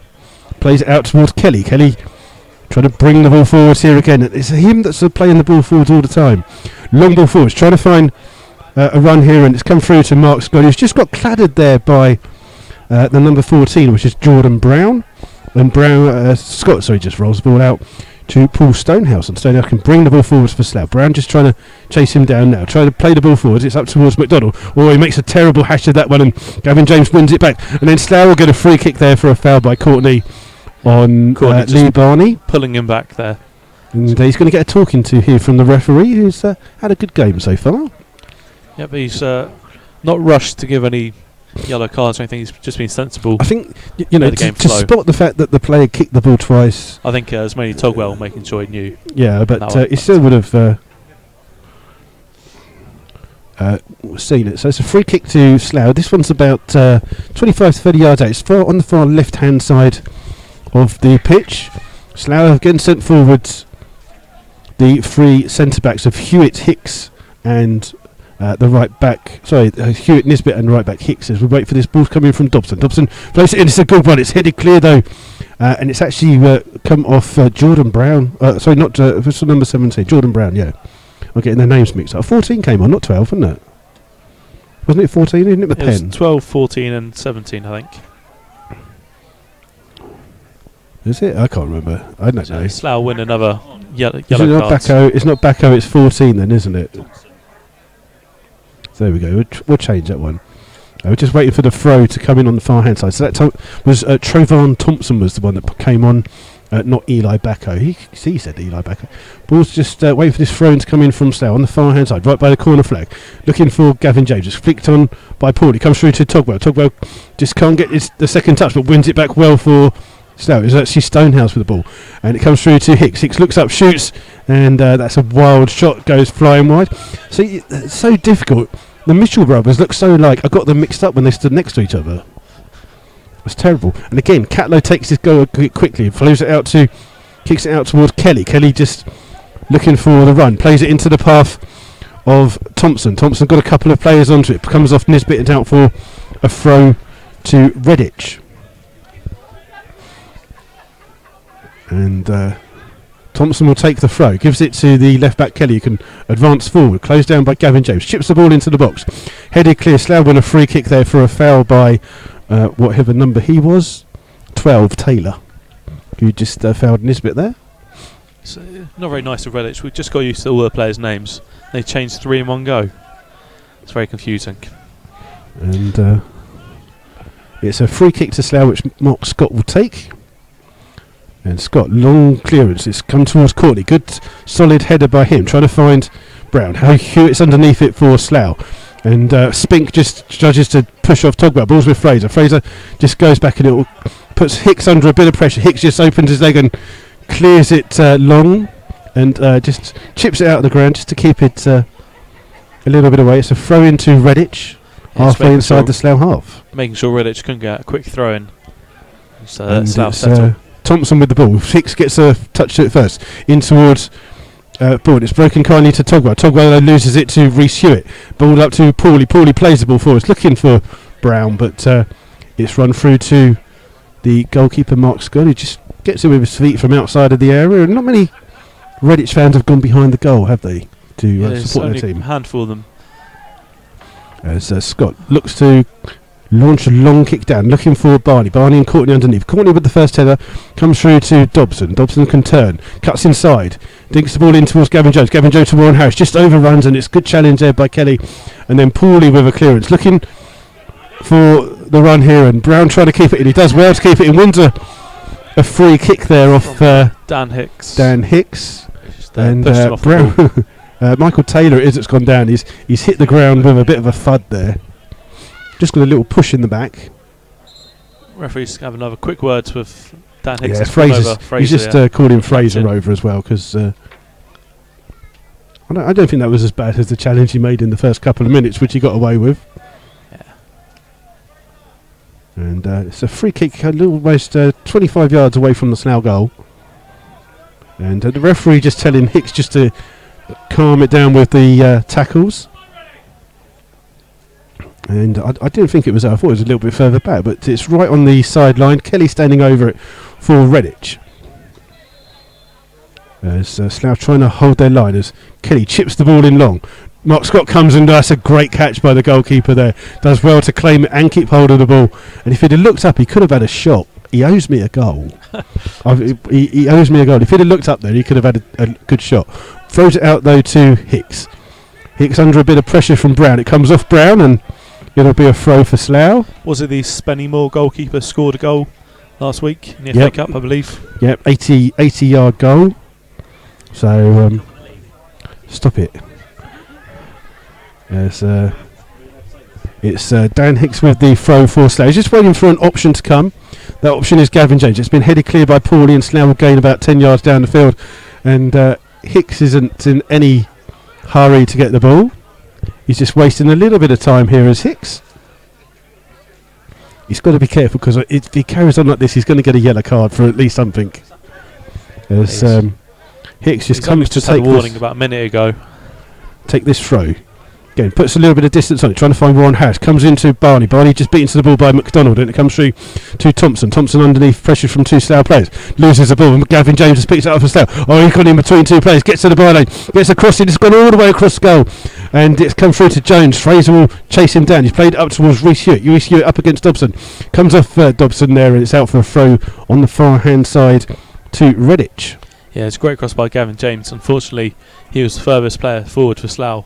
Plays it out towards Kelly. Kelly trying to bring the ball forwards here again. It's him that's playing the ball forwards all the time. Long ball forwards. Trying to find a run here, and it's come through to Mark Scott, who's just got claddered there by the number 14, which is Jordan Brown. And Scott just rolls the ball out to Paul Stonehouse, and Stonehouse can bring the ball forwards for Slough. Brown just trying to chase him down now, trying to play the ball forwards. It's up towards McDonald. Oh, he makes a terrible hash of that one, and Gavin James wins it back. And then Slough will get a free kick there for a foul by Courtney on Lee Barney. Pulling him back there. And he's going to get a talking to here from the referee, who's had a good game so far. Yeah, but he's not rushed to give any yellow cards or anything. He's just been sensible. I think to spot the fact that the player kicked the ball twice. I think it was mainly Togwell making sure he knew. Yeah, but he still would have seen it. So it's a free kick to Slough. This one's about 25 to 30 yards out. It's on the far left hand side of the pitch. Slough again sent forwards the three centre backs of Hewitt, Hicks, and the right back, Hewitt, Nisbet and right back Hicks, as we wait for this ball coming from Dobson. Dobson plays it in, it's a good one, it's headed clear though, and it's actually come off Jordan Brown, not number 17, Jordan Brown, yeah. I'm getting their names mixed up. 14 came on, not 12, wasn't it? Wasn't it 14, isn't it, the pen? It was 12, 14 and 17, I think. Is it? I can't remember. I don't know. Slough win another yellow card. It's not Bacco, it's 14 then, isn't it? There we go. We'll change that one. We're just waiting for the throw to come in on the far hand side. So that was Trovan Thompson was the one that came on, not Eli Bacco. He said Eli Bacco. Ball's just waiting for this throw to come in from Slough on the far hand side, right by the corner flag. Looking for Gavin James. Just flicked on by Paul. It comes through to Togwell. Togwell just can't get the second touch, but wins it back well for Slough. It was actually Stonehouse with the ball, and it comes through to Hicks. Hicks looks up, shoots, and that's a wild shot, goes flying wide. So it's so difficult. The Mitchell brothers look so like I got them mixed up when they stood next to each other. It's terrible. And again, Catlow takes this goal quickly, kicks it out towards Kelly. Kelly just looking for the run, plays it into the path of Thompson. Thompson got a couple of players onto it, comes off Nisbet and out for a throw to Redditch. And Thompson will take the throw, gives it to the left back Kelly, who can advance forward, closed down by Gavin James, chips the ball into the box, headed clear. Slough won a free kick there for a foul by whatever number he was, 12, Taylor, who just fouled Nisbet there. It's not very nice of Redditch. We've just got used to all the players' names. They changed 3 in one go. It's very confusing. And it's a free kick to Slough, which Mark Scott will take. And Scott, long clearance. It's come towards Courtney. Good solid header by him. Trying to find Brown. Hewitt's underneath it for Slough. And Spink just judges to push off Togwell. Ball's with Fraser. Fraser just goes back and it puts Hicks under a bit of pressure. Hicks just opens his leg and clears it long. And just chips it out of the ground just to keep it a little bit away. It's a throw into Redditch. Halfway inside the Slough half. Making sure Redditch couldn't get a quick throw in. So Slough settle. Thompson with the ball. Hicks gets a touch to it first. In towards Ball. It's broken kindly to Togwell. Togwell loses it to Reece Hewitt. Ball up to Paulie. Paulie plays the ball forward. It's looking for Brown, but it's run through to the goalkeeper Mark Scott, who just gets it with his feet from outside of the area. And not many Redditch fans have gone behind the goal, have they, to support their team? A handful of them. As Scott looks to launch a long kick down, looking for Barney. Barney and Courtney underneath. Courtney with the first header comes through to Dobson. Dobson can turn, cuts inside, dinks the ball in towards Gavin Jones. Gavin Jones to Warren Harris, just overruns, and it's a good challenge there by Kelly. And then Paulie with a clearance, looking for the run here, and Brown trying to keep it in. He does well to keep it in. Wins a free kick there off Dan Hicks. And Brown. Michael Taylor it is that's gone down. He's hit the ground with a bit of a thud there. Just got a little push in the back. Referees have another quick words with Dan Hicks. Yeah, Fraser. He's just called him Fraser over as well, because I don't think that was as bad as the challenge he made in the first couple of minutes, which he got away with. Yeah. And it's a free kick, almost 25 yards away from the Slough goal. And the referee just telling Hicks just to calm it down with the tackles. And I didn't think it was. I thought it was a little bit further back, but it's right on the sideline. Kelly standing over it for Redditch. As Slough trying to hold their line as Kelly chips the ball in long. Mark Scott comes and does a great catch by the goalkeeper there. Does well to claim it and keep hold of the ball. And if he'd have looked up, he could have had a shot. He owes me a goal. He owes me a goal. If he'd have looked up there, he could have had a good shot. Throws it out though to Hicks. Hicks under a bit of pressure from Brown. It comes off Brown and it'll be a throw for Slough. Was it the Spennymoor goalkeeper scored a goal last week in the FA Cup, I believe? Yep, 80-yard goal. So, stop it. It's Dan Hicks with the throw for Slough. He's just waiting for an option to come. That option is Gavin James. It's been headed clear by Paulie, and Slough will gain about 10 yards down the field. And Hicks isn't in any hurry to get the ball. He's just wasting a little bit of time here as Hicks. He's got to be careful, because if he carries on like this, he's going to get a yellow card for at least something. As Hicks just comes to take a warning about a minute ago. Take this throw. Again, puts a little bit of distance on it, trying to find Warren Harris. Comes into Barney. Barney just beaten to the ball by McDonald, and it comes through to Thompson. Thompson underneath, pressure from two Slough players. Loses the ball, and Gavin James just picks it up for Slough. Oh, he's gone in between two players. Gets to the byline. Gets across it. It's gone all the way across the goal. And it's come through to Jones. Fraser will chase him down. He's played it up towards Reece Hewitt. Reece Hewitt up against Dobson. Comes off Dobson there, and it's out for a throw on the far hand side to Redditch. Yeah, it's a great cross by Gavin James. Unfortunately, he was the furthest player forward for Slough.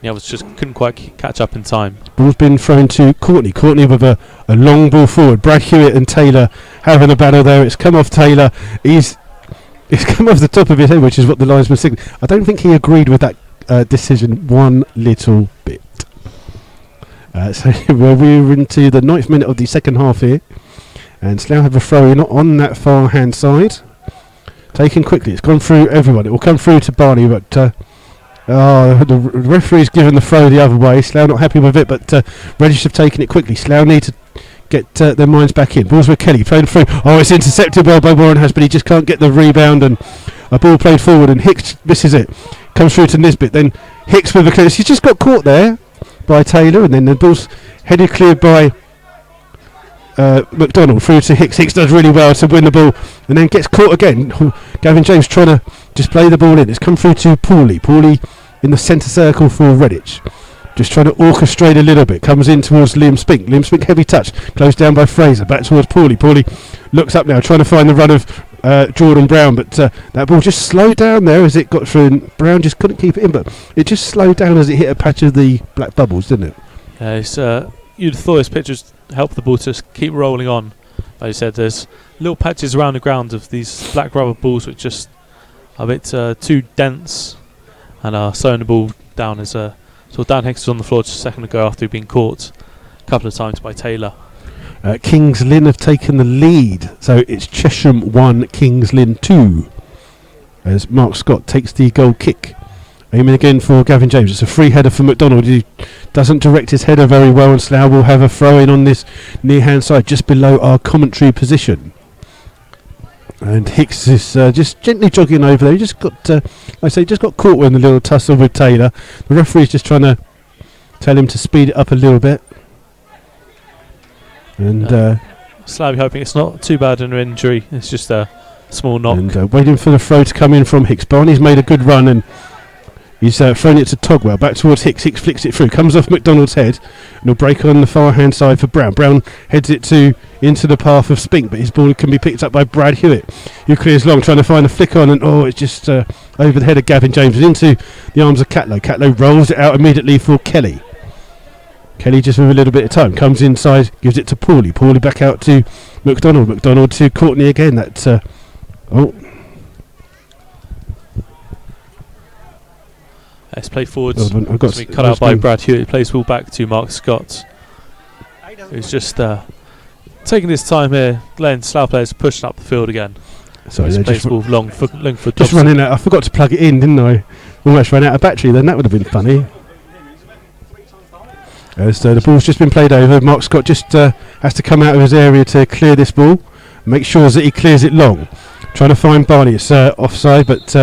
The others just couldn't quite catch up in time. Ball's been thrown to Courtney. Courtney with a long ball forward. Brad Hewitt and Taylor having a battle there. It's come off Taylor. It's come off the top of his head, which is what the linesman signalled. I don't think he agreed with that decision one little bit. So we're into the 9th minute of the second half here. And Slough have a throw in on that far hand side. Taken quickly. It's gone through everyone. It will come through to Barney, but the referee's given the throw the other way. Slough not happy with it, but Redditch have taken it quickly. Slough need to get their minds back in. Ball's with Kelly, played through. Oh, it's intercepted well by Warren Harris, but he just can't get the rebound, and a ball played forward, and Hicks misses it. Comes through to Nisbet, then Hicks with a clearance. He's just got caught there by Taylor, and then the ball's headed clear by McDonald through to Hicks. Hicks does really well to win the ball, and then gets caught again. Gavin James trying to just play the ball in. It's come through to Paulie. Paulie in the centre circle for Redditch. Just trying to orchestrate a little bit. Comes in towards Liam Spink. Liam Spink, heavy touch. Closed down by Fraser. Back towards Paulie. Paulie looks up now, trying to find the run of Jordan Brown, but that ball just slowed down there as it got through, and Brown just couldn't keep it in, but it just slowed down as it hit a patch of the black bubbles, didn't it? Yeah, you'd have thought his pitchers helped the ball to just keep rolling on. Like you said, there's little patches around the ground of these black rubber balls which just are a bit too dense and are slowing the ball down. As so Dan Hicks was on the floor just a second ago after he'd been caught a couple of times by Taylor. Kings Lynn have taken the lead, so it's Chesham 1, Kings Lynn 2, as Mark Scott takes the goal kick. Aiming again for Gavin James. It's a free header for McDonald. He doesn't direct his header very well, and Slough will have a throw in on this near hand side just below our commentary position. And Hicks is just gently jogging over there. He just got, just got caught in a little tussle with Taylor. The referee's just trying to tell him to speed it up a little bit. And Slough hoping it's not too bad an injury. It's just a small knock. And waiting for the throw to come in from Hicks. Barney's made a good run, and He's thrown it to Togwell, back towards Hicks. Hicks flicks it through, comes off McDonald's head, and he'll break on the far hand side for Brown. Brown heads it into the path of Spink, but his ball can be picked up by Brad Hewitt, who clears long, trying to find a flick on, and it's just over the head of Gavin James and into the arms of Catlow. Catlow rolls it out immediately for Kelly. Kelly just with a little bit of time comes inside, gives it to Paulie. Paulie back out to McDonald. McDonald to Courtney again. Let's play forwards. I've got cut out by Brad Hewitt. Plays ball back to Mark Scott, who's just taking his time here. Letting Slough players pushing up the field again. Sorry, they plays ball long for just running out. I forgot to plug it in, didn't I? Almost ran out of battery. Then that would have been funny. So the ball's just been played over. Mark Scott just has to come out of his area to clear this ball. Make sure that he clears it long. Trying to find Barney. It's offside, but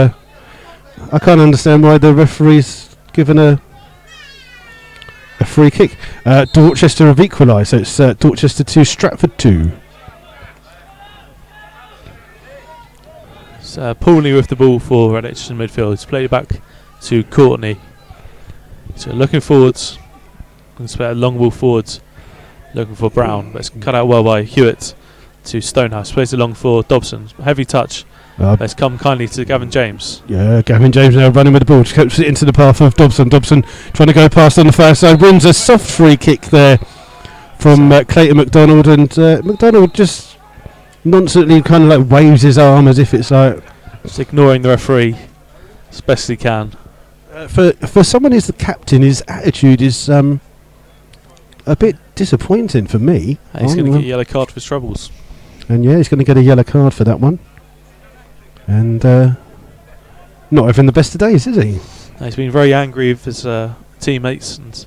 I can't understand why the referee's given a free kick. Dorchester have equalised, so it's Dorchester 2, Stratford 2. Paulie with the ball for Redditch in midfield. It's played back to Courtney. So looking forwards. Let's play a long ball forwards. Looking for Brown, but it's cut out well by Hewitt to Stonehouse. Plays it long for Dobson. Heavy touch. Let's come kindly to Gavin James. Yeah, Gavin James now running with the ball. Just cuts it into the path of Dobson. Dobson trying to go past on the far side. Wins a soft free kick there from Clayton McDonald. And McDonald just nonchalantly kind of like waves his arm as if it's like... Just ignoring the referee as best he can. For someone who's the captain, his attitude is a bit disappointing for me. He's going to get a yellow card for his troubles. And yeah, he's going to get a yellow card for that one. And not having the best of days, is he? He's been very angry with his teammates, and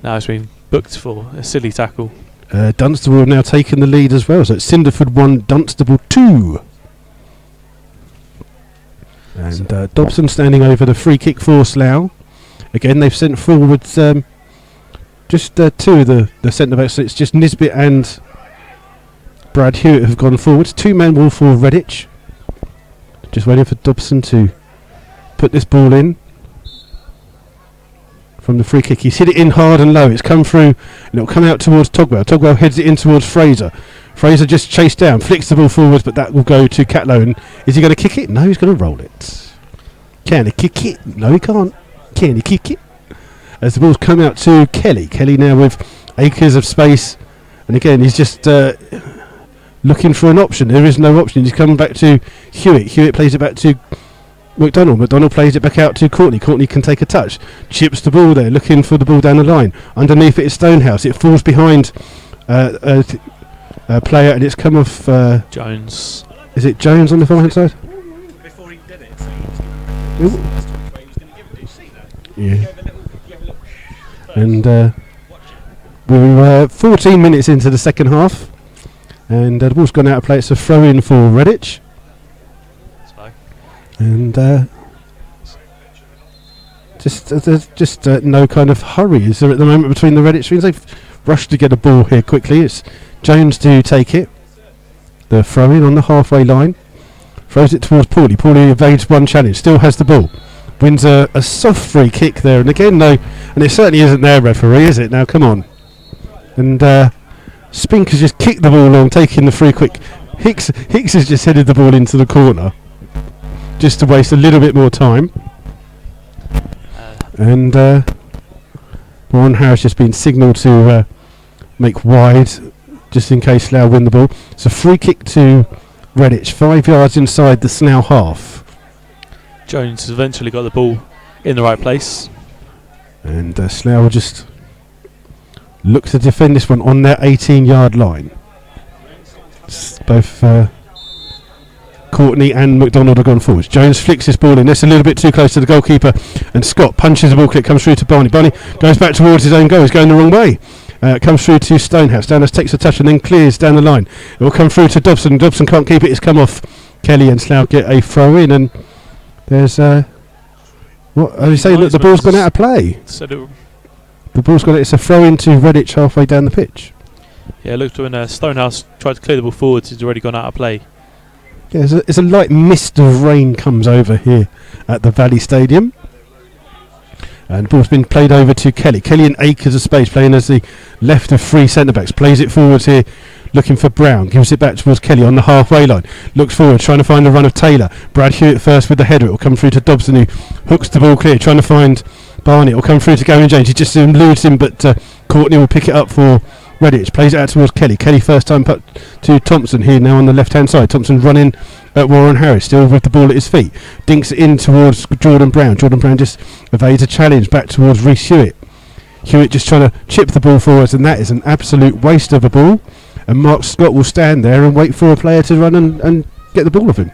now he's been booked for a silly tackle. Dunstable have now taken the lead as well, so it's Cinderford 1, Dunstable 2. And Dobson standing over the free kick for Slough. Again, they've sent forward just two of the centre-backs, so it's just Nisbet and Brad Hewitt have gone forwards. Two-man wall for Redditch. Just waiting for Dobson to put this ball in from the free kick. He's hit it in hard and low. It's come through and it'll come out towards Togwell. Togwell heads it in towards Fraser. Fraser just chased down, flicks the ball forwards, but that will go to Catlow. And is he going to kick it? No, he's going to roll it. Can he kick it? No, he can't. Can he kick it? As the ball's come out to Kelly. Kelly now with acres of space. And again, he's just... looking for an option. There is no option. He's coming back to Hewitt. Hewitt plays it back to McDonald. McDonald plays it back out to Courtney. Courtney can take a touch. Chips the ball there, looking for the ball down the line. Underneath it is Stonehouse. It falls behind a player, and it's come off... Jones. Is it Jones on the far hand side? Before he did it, so he was going to give it. Did you see that? Yeah. And we're 14 minutes into the second half. And the ball's gone out of play. It's a throw-in for Redditch. And just no kind of hurry is there at the moment between the Redditch teams. They've rushed to get a ball here quickly. It's Jones to take it. The throw-in on the halfway line. Throws it towards Paulie. Paulie evades one challenge. Still has the ball. Wins a soft free kick there. And again, no. And it certainly isn't their referee, is it? Now, come on. And... Spink has just kicked the ball along, taking the free quick. Hicks has just headed the ball into the corner, just to waste a little bit more time. And Warren Harris just been signalled to make wide, just in case Slough win the ball. It's a free kick to Redditch, 5 yards inside the Slough half. Jones has eventually got the ball in the right place. And Slough will just... look to defend this one on their 18-yard line. Both Courtney and McDonald have gone forwards. Jones flicks this ball in. That's a little bit too close to the goalkeeper. And Scott punches the ball. It comes through to Barney. Barney goes back towards his own goal. He's going the wrong way. It comes through to Stonehouse. Stonehouse takes a touch and then clears down the line. It will come through to Dobson. Dobson can't keep it. It's come off Kelly, and Slough get a throw in. And there's... what are you saying? Look, the ball's gone out of play. The ball's got it. It's a throw into Redditch halfway down the pitch. Yeah, it looked when Stonehouse tried to clear the ball forwards. It's already gone out of play. Yeah, there's a light mist of rain comes over here at the Valley Stadium. And the ball's been played over to Kelly. Kelly in acres of space, playing as the left of 3 centre-backs. Plays it forwards here, looking for Brown. Gives it back towards Kelly on the halfway line. Looks forward, trying to find the run of Taylor. Brad Hewitt first with the header. It will come through to Dobson, who hooks the ball clear, trying to find Barney. It will come through to Gavin James. He just eludes him, but Courtney will pick it up for Redditch. Plays it out towards Kelly. Kelly first time put to Thompson here now on the left-hand side. Thompson running at Warren Harris, still with the ball at his feet. Dinks it in towards Jordan Brown. Jordan Brown just evades a challenge back towards Reece Hewitt. Hewitt just trying to chip the ball forwards, and that is an absolute waste of a ball. And Mark Scott will stand there and wait for a player to run and get the ball off him.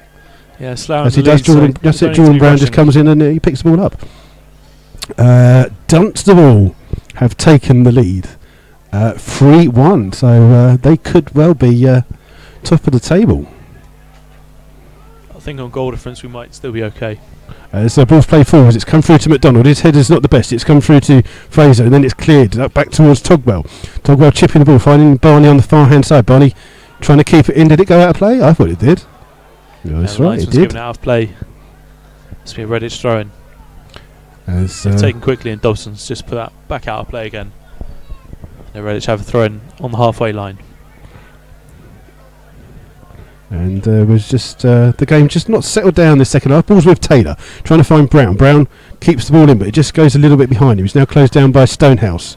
Yeah, Slough as he does. Jordan Brown just comes in and he picks the ball up. Dunstable have taken the lead, 3-1. So they could well be top of the table. I think on goal difference we might still be okay. As the ball's played forwards, it's come through to McDonald. His header's not the best. It's come through to Fraser, and then it's cleared back towards Togwell. Togwell chipping the ball, finding Barney on the far hand side. Barney trying to keep it in. Did it go out of play? I thought it did. Yeah, that's right, it did. Given out of play. Must be a Redditch throw-in. Taken quickly, and Dobson's just put that back out of play again. And Redditch have a throw-in on the halfway line. And was just the game just not settled down this second half. Ball's with Taylor, trying to find Brown. Brown keeps the ball in, but it just goes a little bit behind him. He's now closed down by Stonehouse.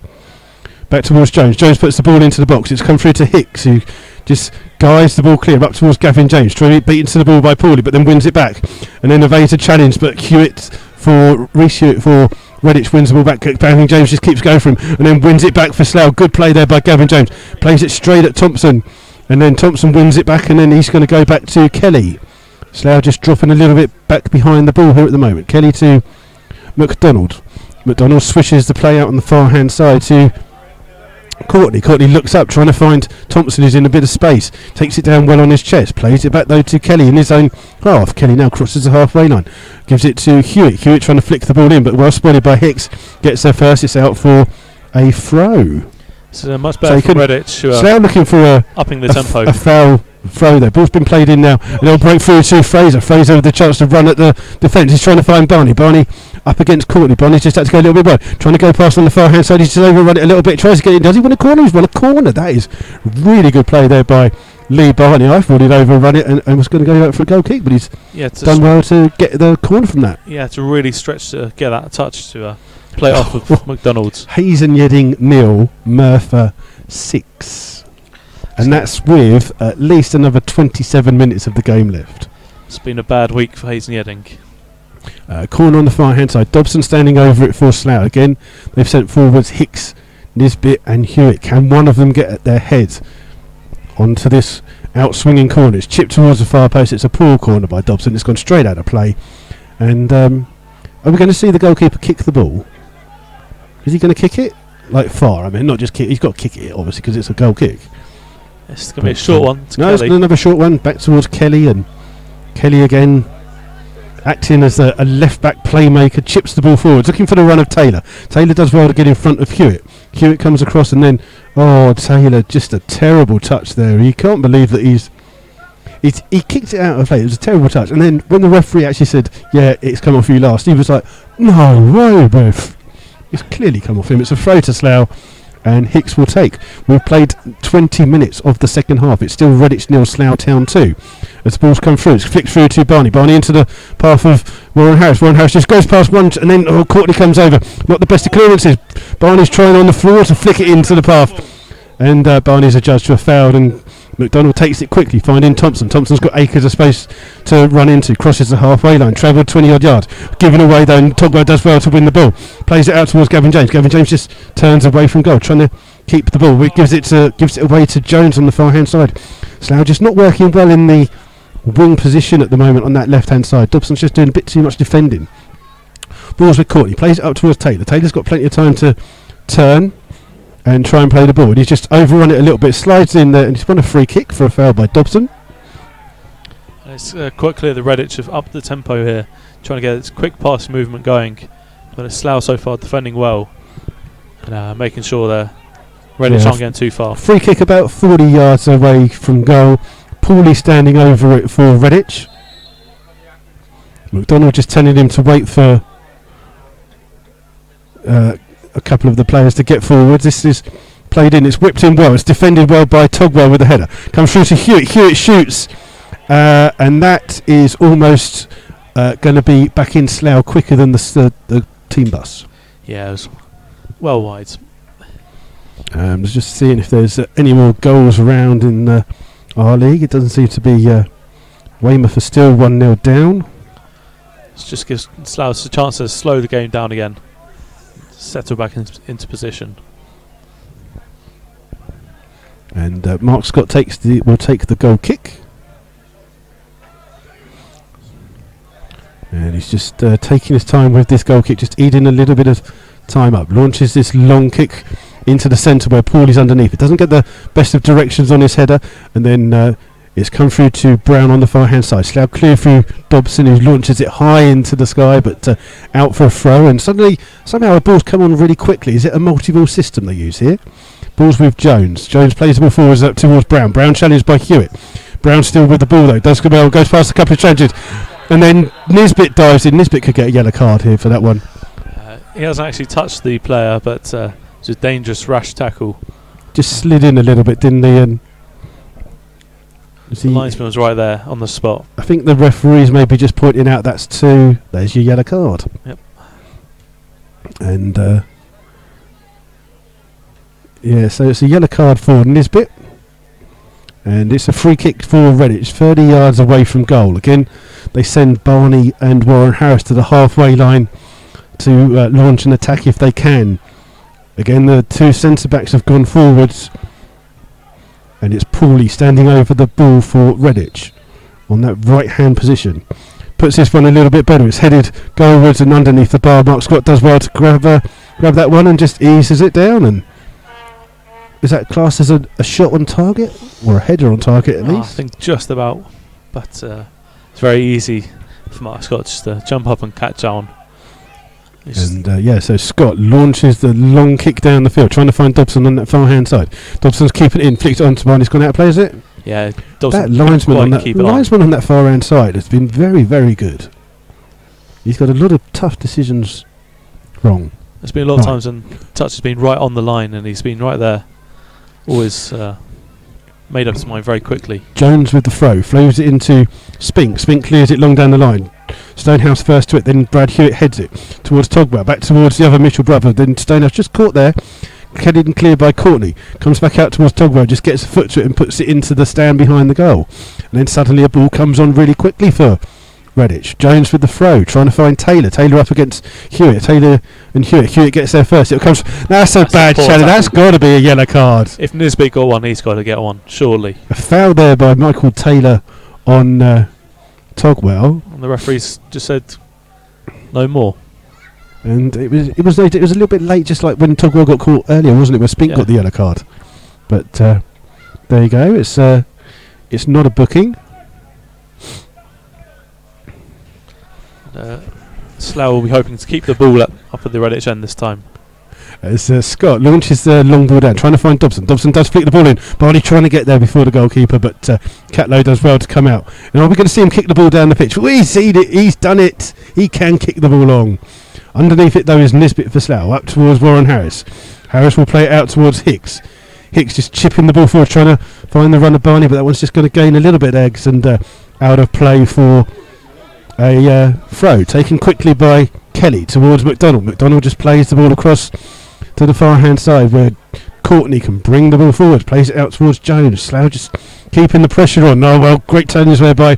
Back towards Jones. Jones puts the ball into the box. It's come through to Hicks, who just guides the ball clear up towards Gavin James. Trying to beat into the ball by Paulie, but then wins it back. And then evades a challenge, but Hewitt for Reece Hewitt for Redditch wins the ball back. Gavin James just keeps going for him and then wins it back for Slough. Good play there by Gavin James. Plays it straight at Thompson. And then Thompson wins it back, and then he's going to go back to Kelly. Slough just dropping a little bit back behind the ball here at the moment. Kelly to McDonald. McDonald swishes the play out on the far hand side to Courtney. Courtney looks up, trying to find Thompson, who's in a bit of space. Takes it down well on his chest. Plays it back though to Kelly in his own half. Kelly now crosses the halfway line. Gives it to Hewitt. Hewitt trying to flick the ball in, but well spotted by Hicks. Gets there first. It's out for a throw. So much better from Redditch. Slough looking for upping the tempo. A foul throw there. Ball's been played in now. And they'll break through to Fraser. Fraser with the chance to run at the defence. He's trying to find Barney. Barney up against Courtney. Barney's just had to go a little bit wide. Trying to go past on the far hand side. He's just overrun it a little bit. Tries to get in. Does he win a corner? He's won a corner. That is really good play there by Lee Barney. I thought he'd overrun it and was going to go out for a goal kick, but he's done well to get the corner from that. Yeah, to really stretch to get that touch to play off of McDonald's. Hazen Yedding nil, Merthyr 6. And that's with at least another 27 minutes of the game left. It's been a bad week for Hazen Yedding. Corner on the far hand side. Dobson standing over it for Slough. Again, they've sent forwards Hicks, Nisbet and Hewitt. Can one of them get their head onto this out-swinging corner? It's chipped towards the far post. It's a poor corner by Dobson. It's gone straight out of play. And are we going to see the goalkeeper kick the ball? Is he going to kick it? Like far? I mean, not just kick. He's got to kick it, obviously, because it's a goal kick. It's going to be a short one to no, Kelly. It's another short one. Back towards Kelly. And Kelly again acting as a left-back playmaker. Chips the ball forwards. Looking for the run of Taylor. Taylor does well to get in front of Hewitt. Hewitt comes across and then... Oh, Taylor, just a terrible touch there. You can't believe that he kicked it out of play. It was a terrible touch. And then when the referee actually said, yeah, it's come off you last, he was like, no way, Beth. It's clearly come off him. It's a throw to Slough, and Hicks will take. We've played 20 minutes of the second half. It's still Redditch 0, Slough Town 2. As the ball's come through, it's flicked through to Barney. Barney into the path of Warren Harris. Warren Harris just goes past one, and then Courtney comes over. Not the best of clearances. Barney's trying on the floor to flick it into the path. And Barney's adjudged to a foul, and McDonald takes it quickly, finding Thompson. Thompson's got acres of space to run into, crosses the halfway line, travelled 20-odd yards, given away though, and Togwell does well to win the ball. Plays it out towards Gavin James. Gavin James just turns away from goal, trying to keep the ball. Gives it away to Jones on the far-hand side. Slough just not working well in the wing position at the moment on that left-hand side. Dobson's just doing a bit too much defending. Ball's with Courtney, plays it up towards Taylor. Taylor's got plenty of time to turn and try and play the ball. He's just overrun it a little bit, slides in there, and he's won a free kick for a foul by Dobson. It's quite clear the Redditch have upped the tempo here, trying to get its quick pass movement going. But it's Slough so far defending well, and making sure that Redditch aren't getting too far. Free kick about 40 yards away from goal. Paulie standing over it for Redditch. McDonald just telling him to wait for a couple of the players to get forwards. This is played in, it's whipped in well, it's defended well by Togwell with the header. Comes through to Hewitt, Hewitt shoots, and that is almost going to be back in Slough quicker than the team bus. Yeah, it was well wide. Let's just seeing if there's any more goals around in our league. It doesn't seem to be. Weymouth are still 1-0 down. It just gives Slough a chance to slow the game down again, settle back into position. And Mark Scott will take the goal kick. And he's just taking his time with this goal kick, just eating a little bit of time up. Launches this long kick into the centre where Paulie's underneath. It doesn't get the best of directions on his header, and then it's come through to Brown on the far hand side. Slough clear through Dobson, who launches it high into the sky, but out for a throw. And suddenly, somehow the ball's come on really quickly. Is it a multi-ball system they use here? Ball's with Jones. Jones plays the ball forwards up towards Brown. Brown challenged by Hewitt. Brown still with the ball though. Does come out, goes past a couple of challenges. And then Nisbet dives in. Nisbet could get a yellow card here for that one. He hasn't actually touched the player, but it's a dangerous, rash tackle. Just slid in a little bit, didn't he? And the linesman was right there on the spot. I think the referees may be just pointing out that's two. There's your yellow card. Yep. And so it's a yellow card for Nisbet. And it's a free kick for Redditch, 30 yards away from goal. Again, they send Barney and Warren Harris to the halfway line to launch an attack if they can. Again, the two centre-backs have gone forwards. And it's Paulie standing over the ball for Redditch on that right-hand position. Puts this one a little bit better. It's headed goalwards and underneath the bar. Mark Scott does well to grab that one and just eases it down. And is that classed as a shot on target or a header on target at least? I think just about, but it's very easy for Mark Scott just to jump up and catch on. And so Scott launches the long kick down the field, trying to find Dobson on that far hand side. Dobson's keeping it in, flicked it onto Barney. He's gone out of play, is it? Yeah, that linesman on that far hand side has been very, very good. He's got a lot of tough decisions wrong. There's been a lot of times when touch has been right on the line and he's been right there. Always made up his mind very quickly. Jones with the throw, flows it into Spink. Spink clears it long down the line. Stonehouse first to it, then Brad Hewitt heads it towards Togwell, back towards the other Mitchell brother. Then Stonehouse just caught there, headed and cleared by Courtney. Comes back out towards Togwell, just gets a foot to it and puts it into the stand behind the goal. And then suddenly a ball comes on really quickly for Redditch. Jones with the throw, trying to find Taylor. Taylor up against Hewitt. Taylor and Hewitt. Hewitt gets there first. It comes. That's a bad challenge. That's got to be a yellow card. If Nisbet got one, he's got to get one, surely. A foul there by Michael Taylor on Togwell. And the referees just said no more. And it was a little bit late, just like when Togwell got caught earlier, wasn't it? Where Spink got the yellow card. But there you go. It's not a booking. Slough will be hoping to keep the ball up at the Redditch end this time. As Scott launches the long ball down, trying to find Dobson. Dobson does flick the ball in. Barney trying to get there before the goalkeeper, but Catlow does well to come out. And are we going to see him kick the ball down the pitch? Well, he's seen it. He's done it. He can kick the ball long. Underneath it, though, is Nisbet for Slough. Up towards Warren Harris. Harris will play it out towards Hicks. Hicks just chipping the ball forward, trying to find the run of Barney, but that one's just going to gain a little bit of eggs and out of play for a throw taken quickly by Kelly towards McDonald. McDonald just plays the ball across to the far hand side where Courtney can bring the ball forward, plays it out towards Jones. Slough just keeping the pressure on. Oh well, great turn this way by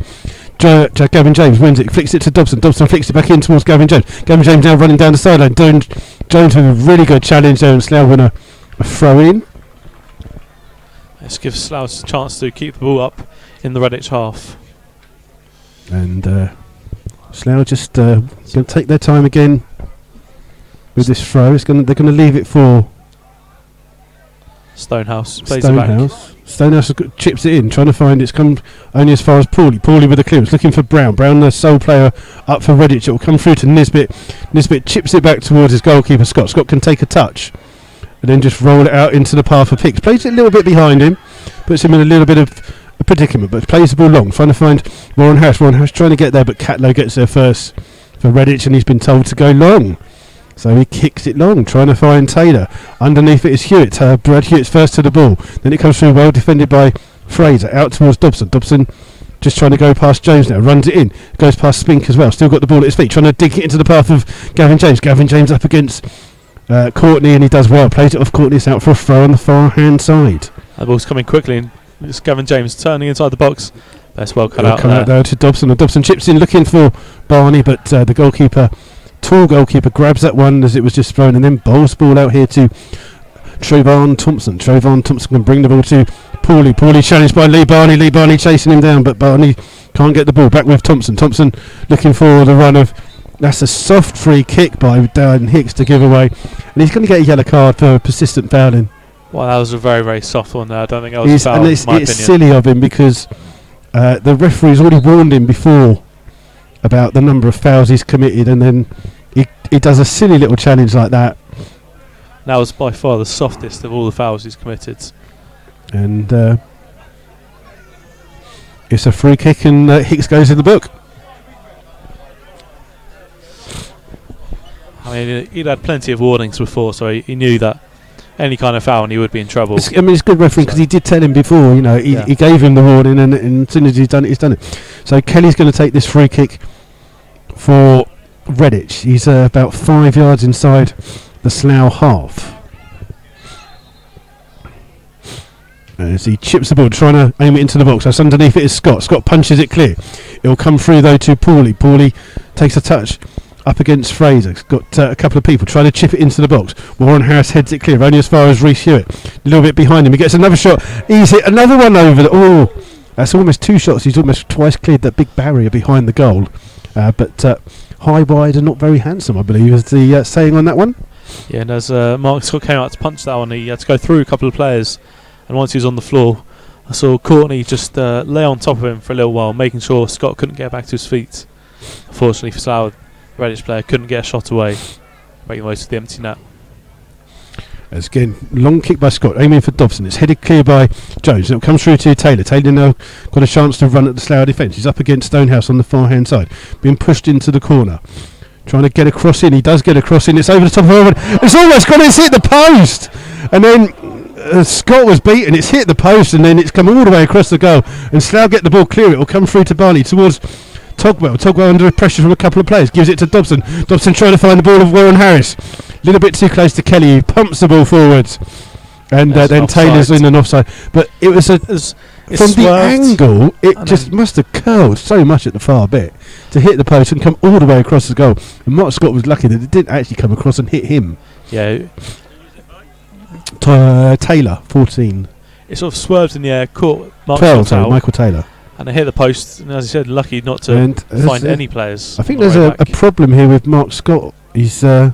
Gavin James, wins it, flicks it to Dobson. Dobson flicks it back in towards Gavin James. Gavin James now running down the sideline. Jones with a really good challenge there, and Slough win a throw in. This gives Slough a chance to keep the ball up in the Redditch half. And Slough just going to take their time again with this throw. They're going to leave it for Stonehouse. Plays it back. Stonehouse chips it in, trying to find it's come only as far as Paulie. Paulie with the clearance, looking for Brown. Brown, the sole player up for Redditch. It will come through to Nisbet. Nisbet chips it back towards his goalkeeper Scott. Scott can take a touch and then just roll it out into the path of Hicks. Plays it a little bit behind him, puts him in a little bit of a predicament, but plays the ball long, trying to find Warren Harris. Warren Harris trying to get there, but Catlow gets there first for Redditch, and he's been told to go long. So he kicks it long, trying to find Taylor. Underneath it is Hewitt. Brad Hewitt's first to the ball. Then it comes through, well defended by Fraser. Out towards Dobson. Dobson just trying to go past Jones now. Runs it in. Goes past Spink as well. Still got the ball at his feet. Trying to dig it into the path of Gavin James. Gavin James up against Courtney, and he does well. Plays it off Courtney. It's out for a throw on the far hand side. The ball's coming quickly, and it's Gavin James turning inside the box. That's well cut out. Come out there to Dobson. And Dobson chips in looking for Barney, but the goalkeeper, tall goalkeeper, grabs that one as it was just thrown, and then bowls the ball out here to Trayvon Thompson. Trayvon Thompson can bring the ball to Paulie. Paulie challenged by Lee Barney. Lee Barney chasing him down, but Barney can't get the ball. Back with Thompson. Thompson looking for the run of... That's a soft free kick by Dan Hicks to give away, and he's going to get a yellow card for persistent fouling. Well, that was a very, very soft one there. I don't think that was a foul, and in it's my opinion. silly of him because the referee's already warned him before about the number of fouls he's committed, and then he does a silly little challenge like that. That was by far the softest of all the fouls he's committed. And it's a free kick, and Hicks goes in the book. I mean, he'd had plenty of warnings before, so he knew that any kind of foul and he would be in trouble. It's good refereeing because he did tell him before, he gave him the warning, and as soon as he's done it. So Kelly's going to take this free kick for Redditch. He's about 5 yards inside the Slough half. As he chips the ball, trying to aim it into the box. That's underneath it is Scott. Scott punches it clear. It'll come through though to Paulie. Paulie takes a touch up against Fraser. He's got a couple of people trying to chip it into the box. Warren Harris heads it clear, only as far as Reece Hewitt. A little bit behind him. He gets another shot. He's hit another one over. That's almost two shots. He's almost twice cleared that big barrier behind the goal. But high, wide, and not very handsome, I believe, is the saying on that one. Yeah, and as Mark Scott came out to punch that one, he had to go through a couple of players. And once he was on the floor, I saw Courtney just lay on top of him for a little while, making sure Scott couldn't get back to his feet. Unfortunately for Slough, the Redditch player couldn't get a shot away, making the most of the empty net. As again, long kick by Scott, aiming for Dobson. It's headed clear by Jones. It comes through to Taylor. Taylor now got a chance to run at the Slough defence. He's up against Stonehouse on the far hand side, being pushed into the corner. Trying to get a cross in. He does get a cross in. It's over the top of everyone. It's almost gone. It's hit the post. And then Scott was beaten. It's hit the post, and then it's come all the way across the goal. And Slough get the ball clear. It will come through to Barney towards Togwell. Togwell under pressure from a couple of players. Gives it to Dobson. Dobson trying to find the ball of Warren Harris. A little bit too close to Kelly. He pumps the ball forwards. And then Taylor's in an offside. But it was from the angle, it just must have curled so much at the far bit to hit the post and come all the way across the goal. And Mark Scott was lucky that it didn't actually come across and hit him. Yeah. Taylor, 14. It sort of swerved in the air, caught Mark 12, Scott out, Michael Taylor. and it hit the post. And as you said, lucky not to find any players. I think there's a problem here with Mark Scott. He's, I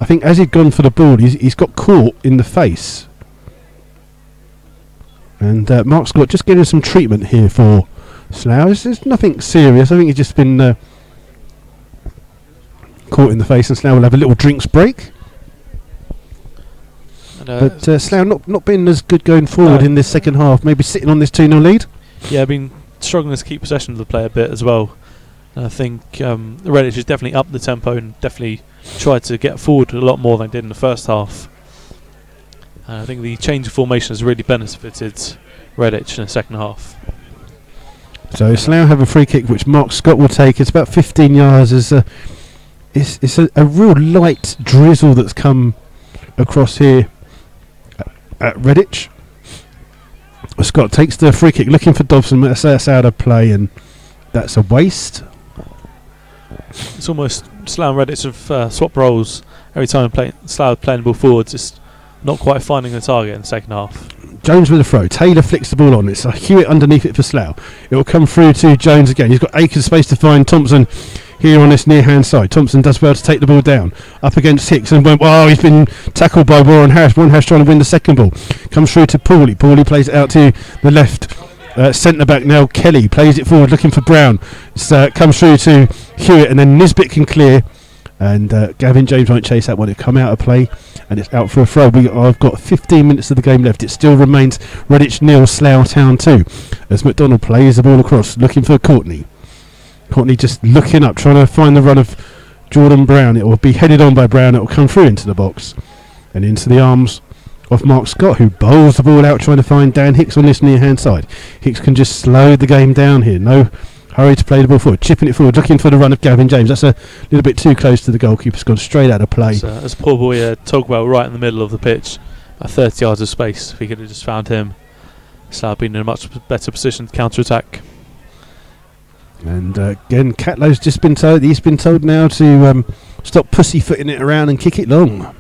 think, as he'd gone for the ball, he's got caught in the face. And Mark Scott just getting some treatment here for Slough. It's nothing serious. I think he's just been caught in the face, and Slough will have a little drinks break. But Slough not been as good going forward in this second half. Maybe sitting on this 2-0 lead. Yeah, I've been struggling to keep possession of the play a bit as well. And I think Redditch has definitely upped the tempo and definitely tried to get forward a lot more than they did in the first half. I think the change of formation has really benefited Redditch in the second half. So Slough have a free kick which Mark Scott will take. It's about 15 yards. It's a real light drizzle that's come across here at Redditch. Scott takes the free kick, looking for Dobson. That's out of play, and that's a waste. It's almost Slough and Redditch have swapped roles every time Slough playing the ball forwards. Just not quite finding the target in the second half. Jones with a throw. Taylor flicks the ball on. It's a Hewitt underneath it for Slough. It will come through to Jones again. He's got acres of space to find Thompson here on this near hand side. Thompson does well to take the ball down up against Hicks, and he's been tackled by Warren Harris. Warren Harris trying to win the second ball. Comes through to Paulie. Paulie plays it out to the left centre back now. Kelly plays it forward looking for Brown. Comes through to Hewitt, and then Nisbet can clear, and Gavin James won't chase that one. It come out of play, and it's out for a throw. I've got 15 minutes of the game left. It still remains Redditch 0, Slough Town 2, as McDonald plays the ball across looking for Courtney. Courtney just looking up, trying to find the run of Jordan Brown. It will be headed on by Brown. It will come through into the box and into the arms of Mark Scott, who bowls the ball out trying to find Dan Hicks on this near hand side. Hicks can just slow the game down here. No hurry to play the ball forward. Chipping it forward, looking for the run of Gavin James. That's a little bit too close to the goalkeeper. It's gone straight out of play. That's poor boy Togwell right in the middle of the pitch. 30 yards of space. If he could have just found him, Slough been in a much better position to counter-attack. And again, Catlow's just been told. He's been told now to stop pussyfooting it around and kick it long.